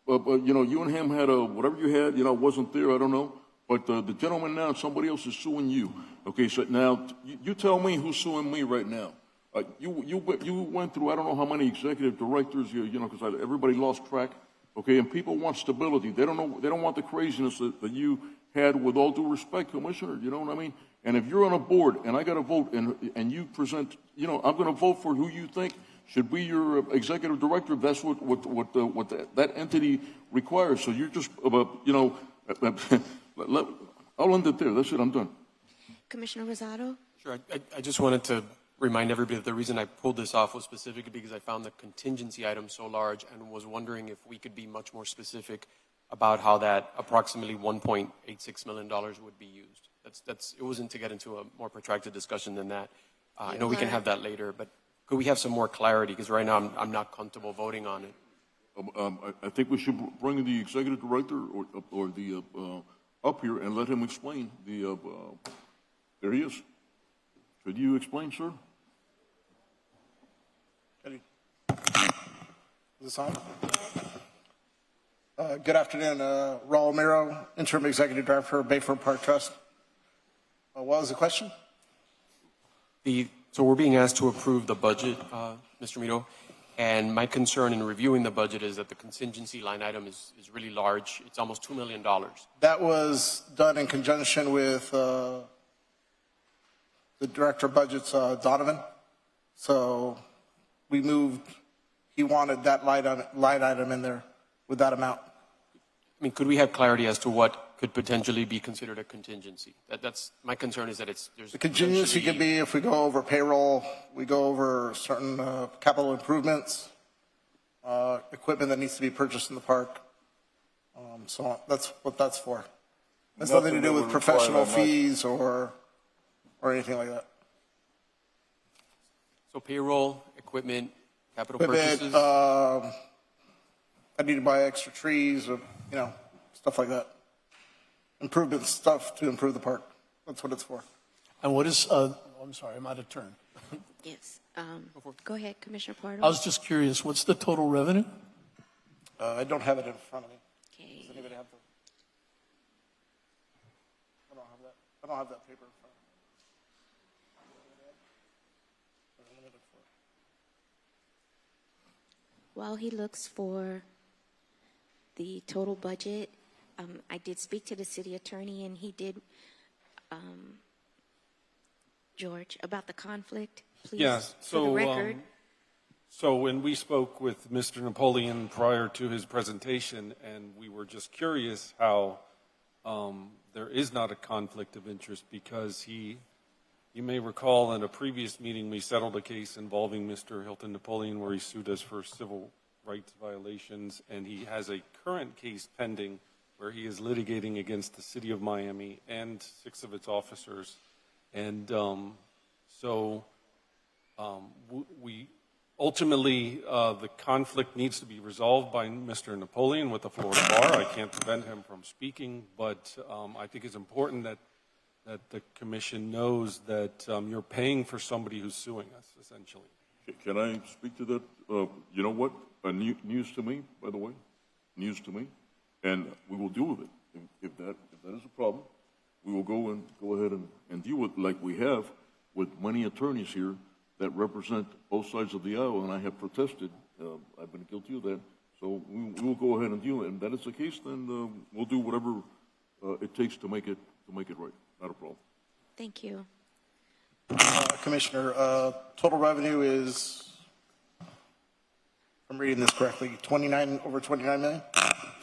and him had whatever you had, wasn't there, I don't know. But the gentleman now, somebody else is suing you. Okay, so now you tell me who's suing me right now. You went through, I don't know how many executive directors, because everybody lost track. Okay, and people want stability. They don't want the craziness that you had, with all due respect, Commissioner. You know what I mean? And if you're on a board and I got to vote and you present, I'm going to vote for who you think should be your executive director. That's what that entity requires. So you're just, I'll end it there. That's it. I'm done. Commissioner Rosado? Sure. I just wanted to remind everybody that the reason I pulled this off was specifically because I found the contingency item so large and was wondering if we could be much more specific about how that approximately $1.86 million would be used. It wasn't to get into a more protracted discussion than that. I know we can have that later, but could we have some more clarity? Because right now I'm not comfortable voting on it. I think we should bring the executive director or the up here and let him explain the. There he is. Could you explain, sir? Is this on? Good afternoon, Raul Miro, Interim Executive Director for Bayfront Park Trust. What was the question? So we're being asked to approve the budget, Mr. Miro, and my concern in reviewing the budget is that the contingency line item is really large. It's almost $2 million. That was done in conjunction with the Director of Budgets, Donovan. So we moved, he wanted that line item in there with that amount. I mean, could we have clarity as to what could potentially be considered a contingency? That's my concern is that there's the contingency could be if we go over payroll, we go over certain capital improvements, equipment that needs to be purchased in the park. So that's what that's for. That's nothing to do with professional fees or anything like that. So payroll, equipment, capital Equipment, purchases? I need to buy extra trees or, stuff like that. Improvement stuff to improve the park. That's what it's for. And what is, I'm sorry, I'm out of turn. Yes. Go ahead, Commissioner Pardo. I was just curious, what's the total revenue? I don't have it in front of me. Okay. Does anybody have I don't have that. I don't have that paper in front of me. While he looks for the total budget. I did speak to the city attorney, and he did, George, about the conflict, please, Yes. for the record. So when we spoke with Mr. Napoleon prior to his presentation, and we were just curious how there is not a conflict of interest, because you may recall in a previous meeting we settled a case involving Mr. Hilton Napoleon where he sued us for civil rights violations, and he has a current case pending where he is litigating against the city of Miami and 6 of its officers. And we ultimately, the conflict needs to be resolved by Mr. Napoleon with the Florida Bar. I can't prevent him from speaking, but I think it's important that the commission knows that you're paying for somebody who's suing us, essentially. Can I speak to that? You know what? News to me, by the way. News to me. And we will deal with it. If that is a problem, we will go ahead and deal with it like we have with many attorneys here that represent both sides of the aisle, and I have protested. I've been guilty of that. So we will go ahead and deal with it. And if that is the case, then we'll do whatever it takes to make it right. Not a problem. Thank you. Commissioner, total revenue is, if I'm reading this correctly, over 29 million?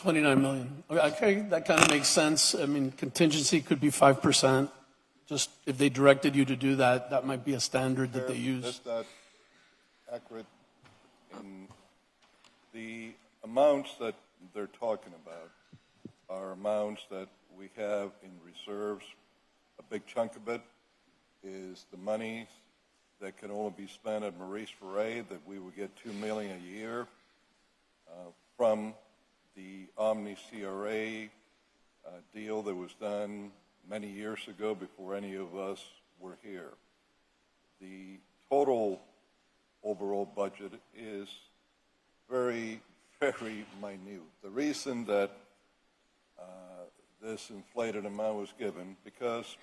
29 million. Okay, that kind of makes sense. I mean, contingency could be 5%. Just if they directed you to do that, that might be a standard that they use. That's not accurate. In the amounts that they're talking about are amounts that we have in reserves. A big chunk of it is the money that can only be spent at Maurice Ferre, that we would get $2 million a year from the Omni CRA deal that was done many years ago before any of us were here. The total overall budget is very, very minute. The reason that this inflated amount was given, because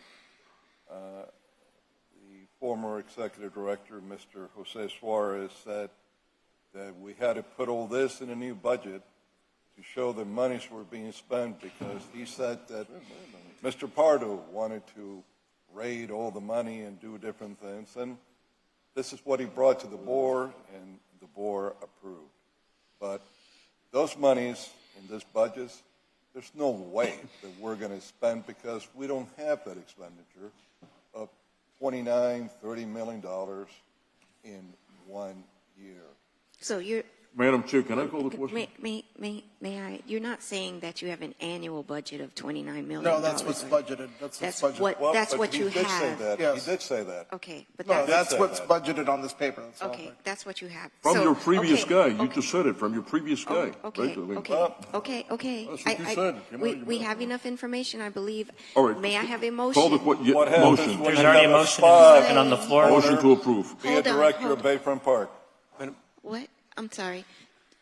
the former executive director, Mr. Jose Suarez, said that we had to put all this in a new budget to show the monies were being spent, because he said that Mr. Pardo wanted to raid all the money and do different things. And this is what he brought to the board, and the board approved. But those monies in this budget, there's no way that we're going to spend, because we don't have that expenditure of $29, $30 million in 1 year. So you're... Madam Chair, can I call the question? May I? You're not saying that you have an annual budget of $29 million. No, that's what's budgeted. That's budgeted. That's what you have. Say that. Yes. He did say that. Okay, but No, that's what's budgeted on this paper. That's all. okay. That's what you have. From So, your previous okay, guy. okay. You just said it. From your previous guy. Okay, right? I mean, okay. That's what you said. Come on, We have enough information, I believe. All right. May I have a Call motion? the What motion. happens when There's you already a have motion spy and on the floor. Motion to approve. Be a Hold on, director hold of Bayfront Park. What? I'm sorry.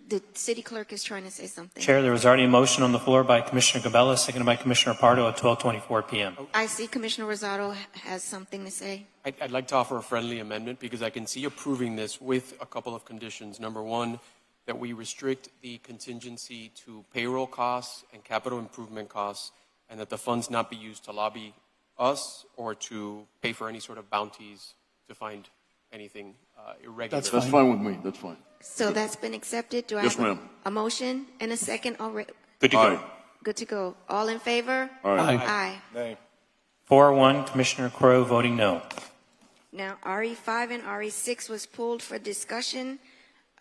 The city clerk is trying to say something. Chair, there was already a motion on the floor by Commissioner Gabella, seconded by Commissioner Pardo at 12:24 p.m. I see Commissioner Rosado has something to say. I'd like to offer a friendly amendment, because I can see approving this with a couple of conditions. Number one, that we restrict the contingency to payroll costs and capital improvement costs, and that the funds not be used to lobby us or to pay for any sort of bounties to find anything irregular. That's fine with me. That's fine. So that's been accepted. Do I Yes, have ma'am. a motion and a second already? Good to Aye. go. Good to go. All in favor? Aye. Aye. Nay. 4-1, Commissioner Crowe voting no. Now, RE5 and RE6 was pulled for discussion.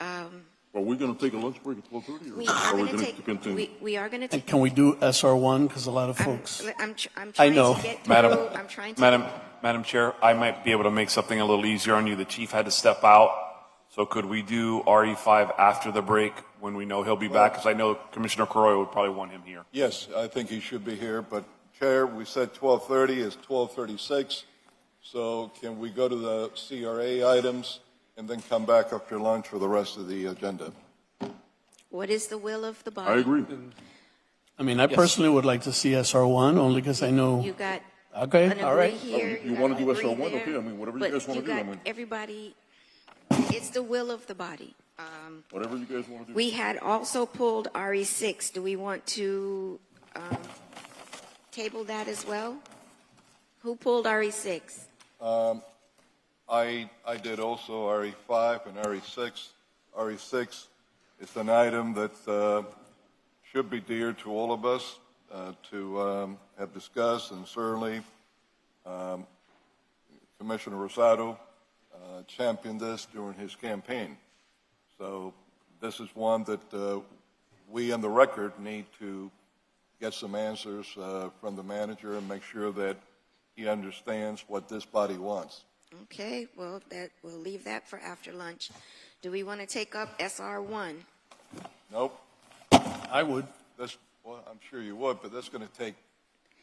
Are we going to take a lunch break at 12:30? We are going to continue? take. We are going to And take. can we do SR1? Because a lot of folks. I'm I trying know. to get through. I'm trying to. Madam Chair, I might be able to make something a little easier on you. The chief had to step out. So could we do RE5 after the break when we know he'll be back? Because I know Commissioner Corroy would probably want him here. Yes, I think he should be here, but Chair, we said 12:30 is 12:36. So can we go to the CRA items and then come back after lunch for the rest of the agenda? What is the will of the body? I agree. I mean, I personally would like to see SR1 only because I know. You got. Okay, an all right. agree here. You want to do agree SR1? there, Okay, I mean, whatever you but guys want to do. I got mean, everybody. It's the will of the body. Whatever you guys want to do. We had also pulled RE6. Do we want to table that as well? Who pulled RE6? I did also RE5 and RE6. RE6 is an item that should be dear to all of us to have discussed, and certainly Commissioner Rosado championed this during his campaign. So this is one that we on the record need to get some answers from the manager and make sure that he understands what this body wants. Okay, well, we'll leave that for after lunch. Do we want to take up SR1? Nope. I would. Well, I'm sure you would, but that's going to take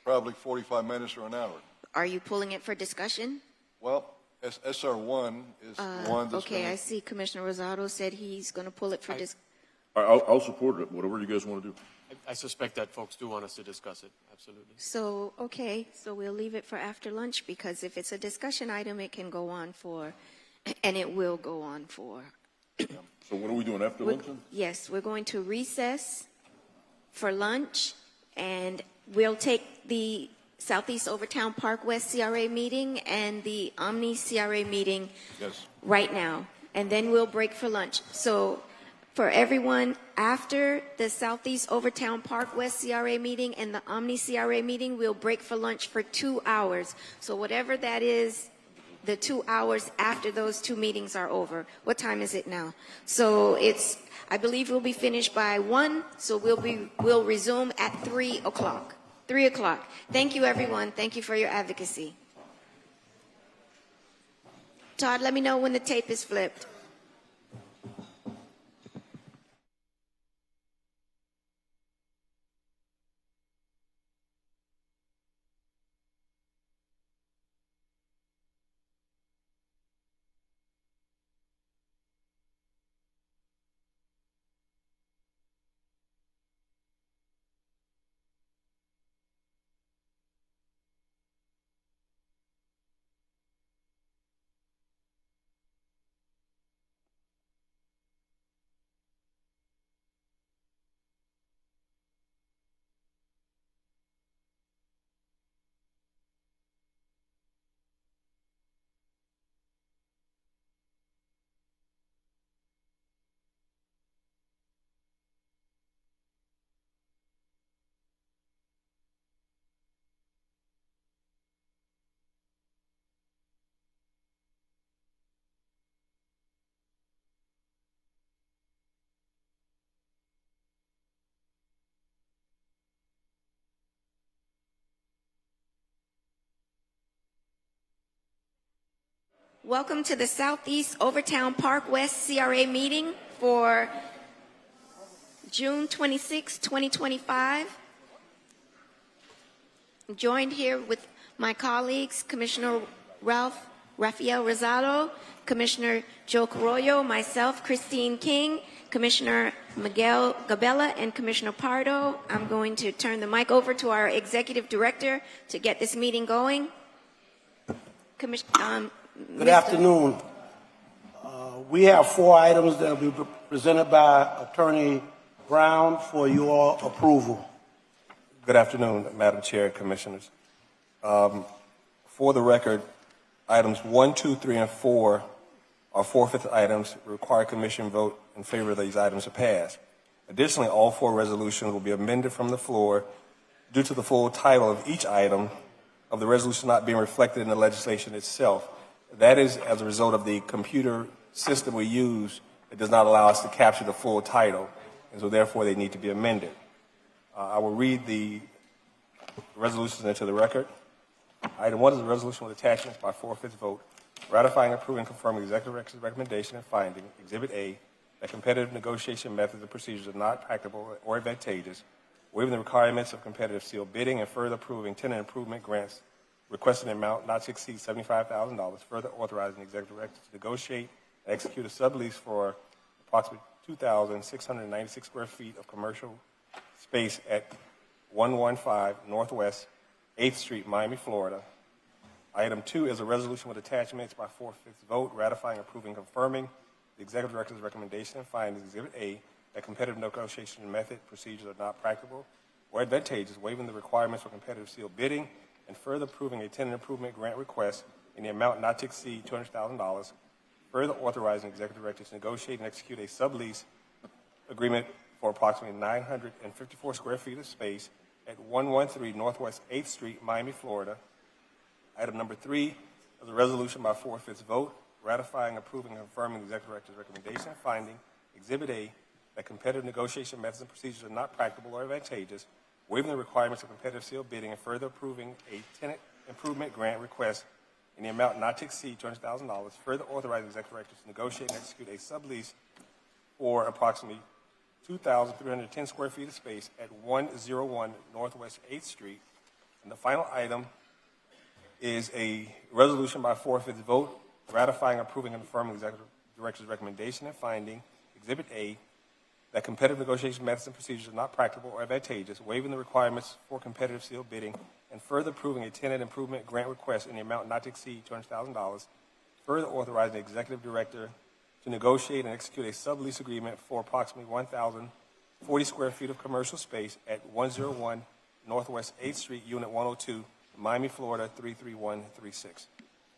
probably 45 minutes or an hour. Are you pulling it for discussion? Well, SR1 is one that's Okay, I see Commissioner Rosado said he's going to pull it for discussion. I'll support it, whatever you guys want to do. I suspect that folks do want us to discuss it, absolutely. So, okay, so we'll leave it for after lunch, because if it's a discussion item, it can go on for, and it will go on for. So what are we doing after lunch then? Yes, we're going to recess for lunch, and we'll take the Southeast Overtown Park West CRA meeting and the Omni CRA meeting right now, and then we'll break for lunch. So for everyone, after the Southeast Overtown Park West CRA meeting and the Omni CRA meeting, we'll break for lunch for 2 hours. So whatever that is, the 2 hours after those two meetings are over. What time is it now? So I believe we'll be finished by 1, so we'll resume at 3 o'clock. 3 o'clock. Thank you, everyone. Thank you for your advocacy. Todd, let me know when the tape is flipped. Welcome to the Southeast Overtown Park West CRA meeting for June 26, 2025. I'm joined here with my colleagues, Commissioner Rafael Rosado, Commissioner Joe Carollo, myself, Christine King, Commissioner Miguel Gabella, and Commissioner Pardo. I'm going to turn the mic over to our Executive Director to get this meeting going. Good afternoon. We have 4 items that will be presented by Attorney Brown for your approval. Good afternoon, Madam Chair, Commissioners. For the record, items 1, 2, 3, and 4 are forfeit items. Require Commission vote in favor of these items to pass. Additionally, all 4 resolutions will be amended from the floor due to the full title of each item of the resolution not being reflected in the legislation itself. That is as a result of the computer system we use. It does not allow us to capture the full title, and so therefore they need to be amended. I will read the resolutions into the record. Item 1 is a resolution with attachments by 4/5 vote, ratifying, approving, confirming Executive Director's recommendation and finding, Exhibit A, that competitive negotiation methods and procedures are not practicable or advantageous, waiving the requirements of competitive sealed bidding, and further approving tenant improvement grants requesting an amount not to exceed $75,000, further authorizing the Executive Director to negotiate and execute a sublease for approximately 2,696 square feet of commercial space at 115 Northwest 8th Street, Miami, Florida. Item 2 is a resolution with attachments by 4/5 vote, ratifying, approving, confirming the Executive Director's recommendation and findings, Exhibit A, that competitive negotiation method procedures are not practical or advantageous, waiving the requirements for competitive sealed bidding, and further approving a tenant improvement grant request in the amount not to exceed $200,000, further authorizing the Executive Director to negotiate and execute a sublease agreement for approximately 954 square feet of space at 113 Northwest 8th Street, Miami, Florida. Item number 3 is a resolution by 4/5 vote ratifying, approving, and confirming the Executive Director's recommendation and finding, Exhibit A, that competitive negotiation methods and procedures are not practical or advantageous, waiving the requirements of competitive sealed bidding, and further approving a tenant improvement grant request in the amount not to exceed $200,000, further authorizing the Executive Director to negotiate and execute a sublease for approximately 2,310 square feet of space at 101 Northwest 8th Street. And the final item is a resolution by 4/5 vote ratifying, approving, and confirming the Executive Director's recommendation and finding, Exhibit A, that competitive negotiation methods and procedures are not practical or advantageous, waiving the requirements for competitive sealed bidding, and further approving a tenant improvement grant request in the amount not to exceed $200,000, further authorizing the Executive Director to negotiate and execute a sublease agreement for approximately 1,040 square feet of commercial space at 101 Northwest 8th Street, Unit 102, Miami, Florida, 33136.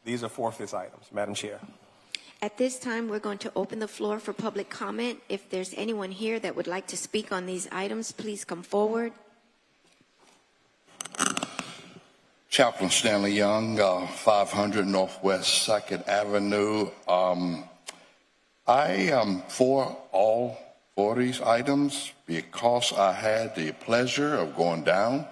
These are 4/5 items, Madam Chair. At this time, we're going to open the floor for public comment. If there's anyone here that would like to speak on these items, please come forward. Chaplain Stanley Young, 500 Northwest 2nd Avenue. I am for all 4 of these items because I had the pleasure of going down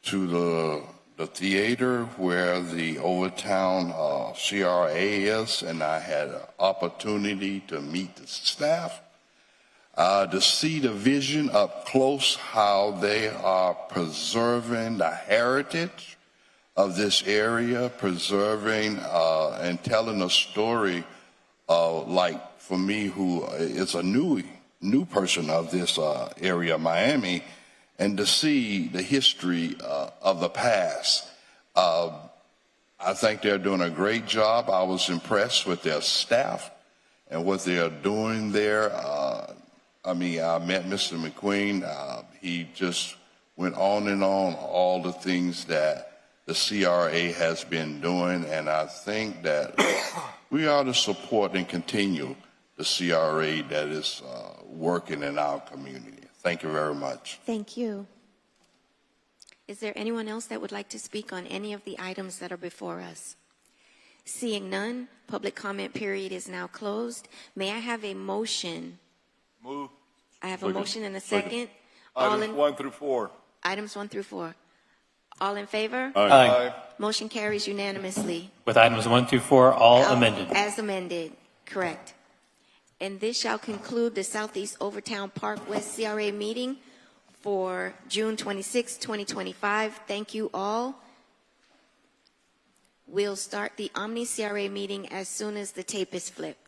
to the theater where the Overtown CRA is, and I had an opportunity to meet the staff, to see the vision up close, how they are preserving the heritage of this area, preserving and telling a story like for me, who is a new person of this area, Miami, and to see the history of the past. I think they're doing a great job. I was impressed with their staff and what they're doing there. I met Mr. McQueen. He just went on and on all the things that the CRA has been doing, and I think that we ought to support and continue the CRA that is working in our community. Thank you very much. Thank you. Is there anyone else that would like to speak on any of the items that are before us? Seeing none, public comment period is now closed. May I have a motion? Move. I have a motion and a second. Items 1 through 4. Items 1 through 4. All in favor? Aye. Motion carries unanimously. With items 1 through 4 all amended. As amended, correct. And this shall conclude the Southeast Overtown Park West CRA meeting for June 26, 2025. Thank you all. We'll start the Omni CRA meeting as soon as the tape is flipped.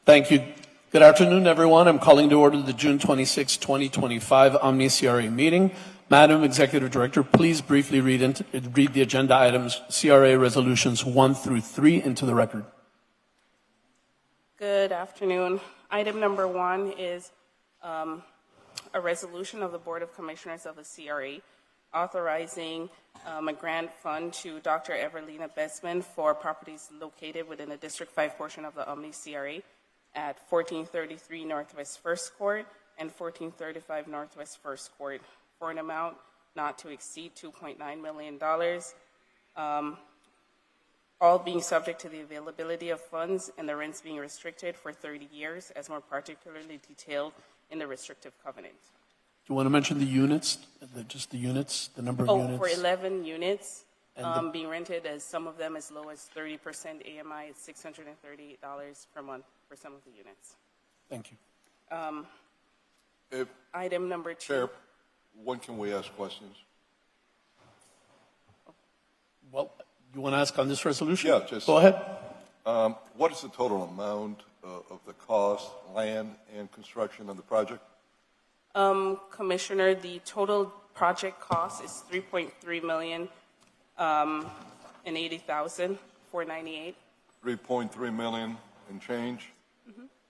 Thank you. Good afternoon, everyone. I'm calling to order the June 26, 2025 Omni CRA meeting. Madam Executive Director, please briefly read the agenda items, CRA resolutions 1 through 3 into the record. Good afternoon. Item number 1 is a resolution of the Board of Commissioners of the CRA authorizing a grant fund to Dr. Everlina Bestman for properties located within the District 5 portion of the Omni CRA at 1433 Northwest 1st Court and 1435 Northwest 1st Court for an amount not to exceed $2.9 million, all being subject to the availability of funds and the rents being restricted for 30 years, as more particularly detailed in the restrictive covenant. Do you want to mention the units, just the units, the number of units? For 11 units being rented, as some of them as low as 30% AMI, it's $638 per month for some of the units. Thank you. If, Item number 2. Chair, when can we ask questions? Well, you want to ask on this resolution? Yeah, just. Go ahead. What is the total amount of the cost, land, and construction of the project? Commissioner, the total project cost is $3.3 million and $80,498. 3.3 million and change,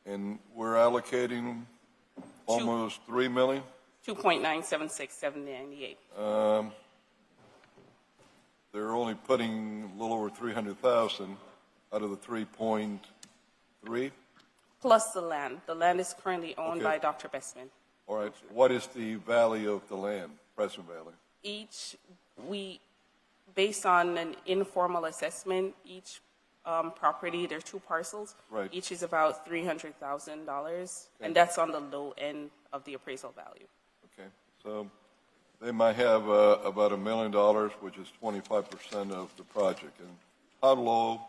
and we're allocating almost 3 million. 2.976798. They're only putting a little over 300,000 out of the 3.3. Plus the land. The land is currently owned Okay. by Dr. Bestman. All right. What is the value of the land, present value? Based on an informal assessment, each property, there are 2 parcels. Right. Each is about $300,000, and that's on the low end of the appraisal value. Okay. So they might have about $1 million, which is 25% of the project. And how low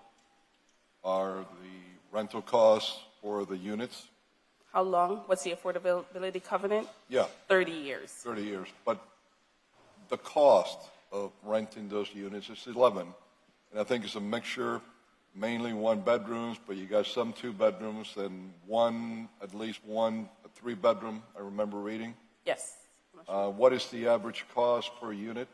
are the rental costs for the units? How long? What's the affordability covenant? Yeah. 30 years. 30 years. But the cost of renting those units is 11. And I think it's a mixture, mainly 1 bedrooms, but you got some 2 bedrooms and at least one 3 bedroom, I remember reading. Yes. What is the average cost per unit?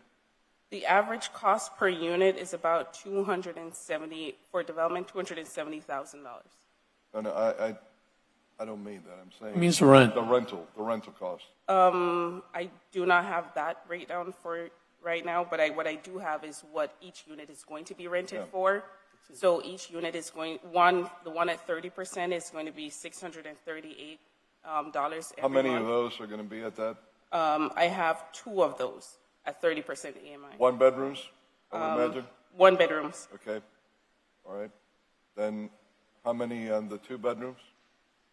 The average cost per unit is about $270,000 for development, $270,000. And I don't mean that. I'm saying It means the rent. The rental cost. I do not have that breakdown for right now, but what I do have is what each unit is going to be rented for. So each unit is the one at 30% is going to be $638 every How many month. of those are going to be at that? I have 2 of those at 30% AMI. 1 bedrooms, I would imagine? 1 bedrooms. Okay. All right. Then how many on the 2 bedrooms?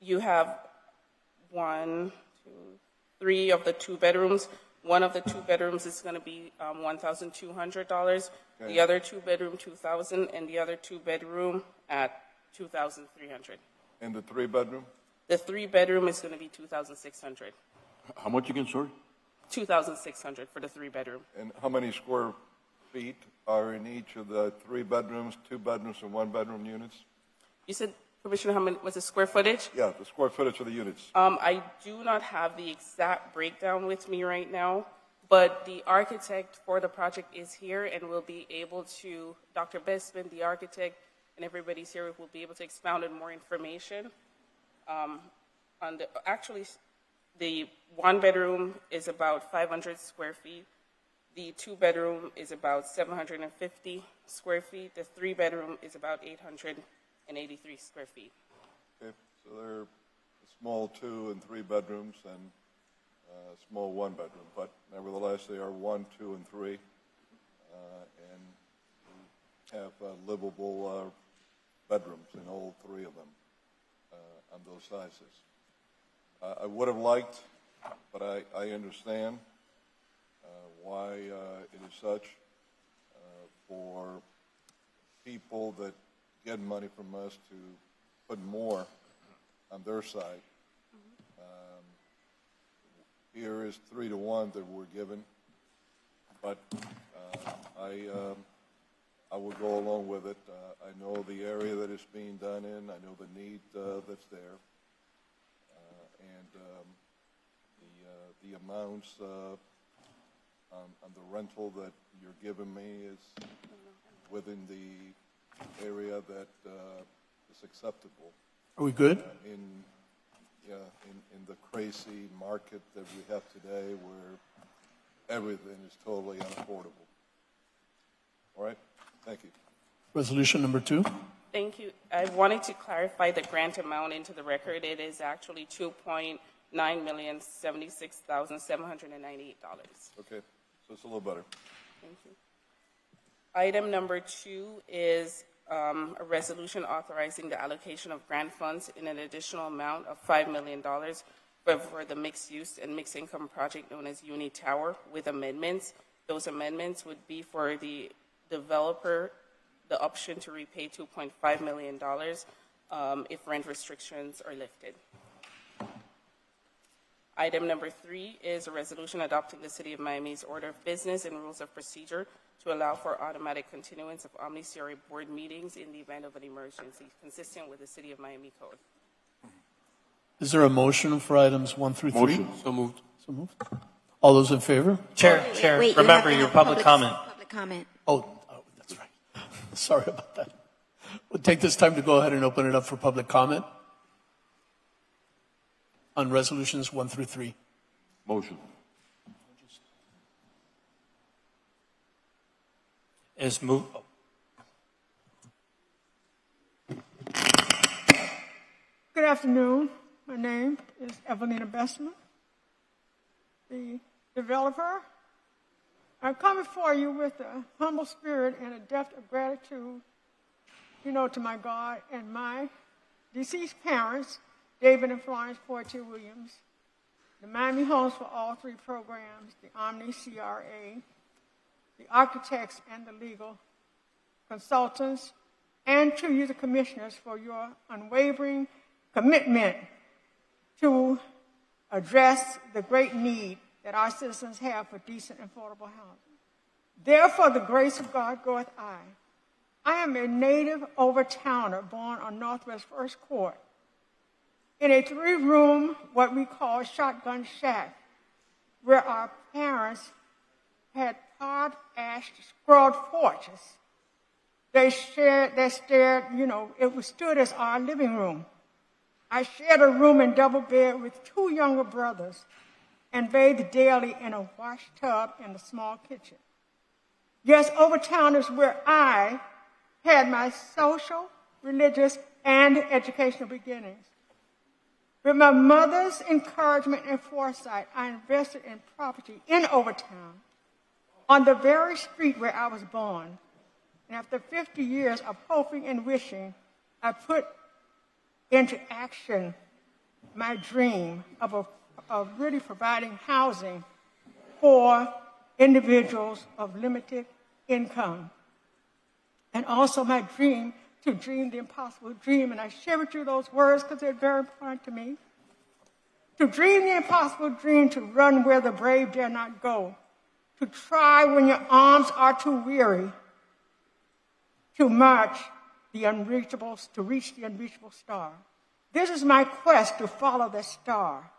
You have 1, 2, 3 of the 2 bedrooms. One of the 2 bedrooms is going to be $1,200. Okay. The other 2 bedroom, $2,000, and the other 2 bedroom at $2,300. And the 3 bedroom? The 3 bedroom is going to be $2,600. How much again, sorry? $2,600 for the 3 bedroom. And how many square feet are in each of the 3 bedrooms, 2 bedrooms, and 1 bedroom units? You said, Commissioner, how many was the square footage? Yeah, the square footage of the units. I do not have the exact breakdown with me right now, but the architect for the project is here and will be able to, Dr. Bestman, the architect, and everybody's here will be able to expound on more information. The 1 bedroom is about 500 square feet. The 2 bedroom is about 750 square feet. The 3 bedroom is about 883 square feet. Okay, so they're small 2 and 3 bedrooms and small 1 bedroom, but nevertheless they are 1, 2, and 3, and have livable bedrooms in all 3 of them on those sizes. I would have liked, but I understand why it is such for people that get money from us to put more on their side. Here is 3-to-1 that we're given, but I will go along with it. I know the area that it's being done in. I know the need that's there. And the amounts on the rental that you're giving me is within the area that is acceptable. Are we good? In the crazy market that we have today where everything is totally unaffordable. All right? Thank you. Resolution number 2. Thank you. I wanted to clarify the grant amount into the record. It is actually $2.9,076,798. Okay, so it's a little better. Thank you. Item number 2 is a resolution authorizing the allocation of grant funds in an additional amount of $5 million for the mixed-use and mixed-income project known as Uni Tower with amendments. Those amendments would be for the developer the option to repay $2.5 million if rent restrictions are lifted. Item number 3 is a resolution adopting the City of Miami's Order of Business and Rules of Procedure to allow for automatic continuance of Omni CRA board meetings in the event of an emergency, consistent with the City of Miami Code. Is there a motion for items 1 through 3? Motion. So moved. So moved. All those in favor? Chair, Wait, you remember have to your have public comment. Public comment. Oh, that's right. Sorry about that. We'll take this time to go ahead and open it up for public comment on resolutions 1 through 3. Motion. Is moved. Good afternoon. My name is Evelina Bestman, the developer. I come before you with a humble spirit and a depth of gratitude, to my God and my deceased parents, David and Florence Portier Williams, the Miami Homes for All 3 programs, the Omni CRA, the architects and the legal consultants, and to you, the commissioners, for your unwavering commitment to address the great need that our citizens have for decent and affordable housing. Therefore, the grace of God goeth I. I am a native Overtowner born on Northwest First Court in a 3-room, what we call shotgun shack, where our parents had tarred, ashed, scrubbed porches. They stared, it stood as our living room. I shared a room and double bed with 2 younger brothers and bathed daily in a wash tub in a small kitchen. Yes, Overtown is where I had my social, religious, and educational beginnings. With my mother's encouragement and foresight, I invested in property in Overtown on the very street where I was born. And after 50 years of hoping and wishing, I put into action my dream of really providing housing for individuals of limited income. And also my dream to dream the impossible dream. And I share with you those words because they're very important to me. To dream the impossible dream, to run where the brave dare not go, to try when your arms are too weary, to march the unreachable, to reach the unreachable star. This is my quest to follow the star,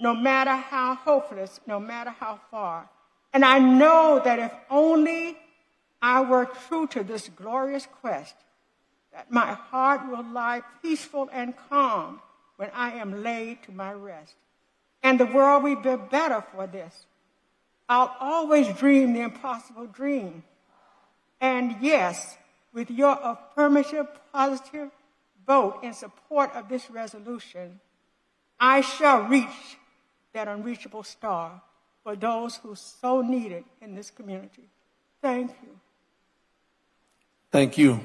no matter how hopeless, no matter how far. And I know that if only I were true to this glorious quest, that my heart will lie peaceful and calm when I am laid to my rest. And the world will be better for this. I'll always dream the impossible dream. And yes, with your affirmative, positive vote in support of this resolution, I shall reach that unreachable star for those who so need it in this community. Thank you. Thank you.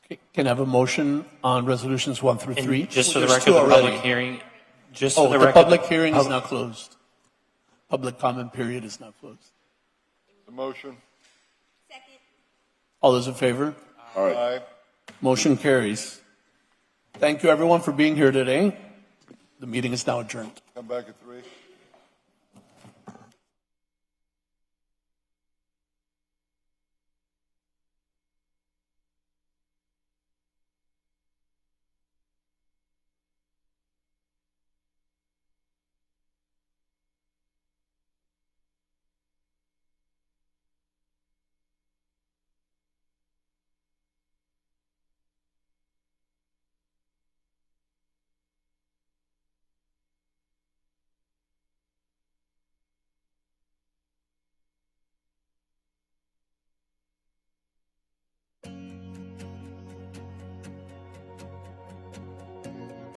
Okay, can I have a motion on resolutions 1 through 3? Just for the There's record, 2 the already. public hearing. Just Oh, for the the record, public hearing is now closed. Public comment period is now closed. The motion. All those in favor? Aye. Motion carries. Thank you, everyone, for being here today. The meeting is now adjourned. Come back at 3.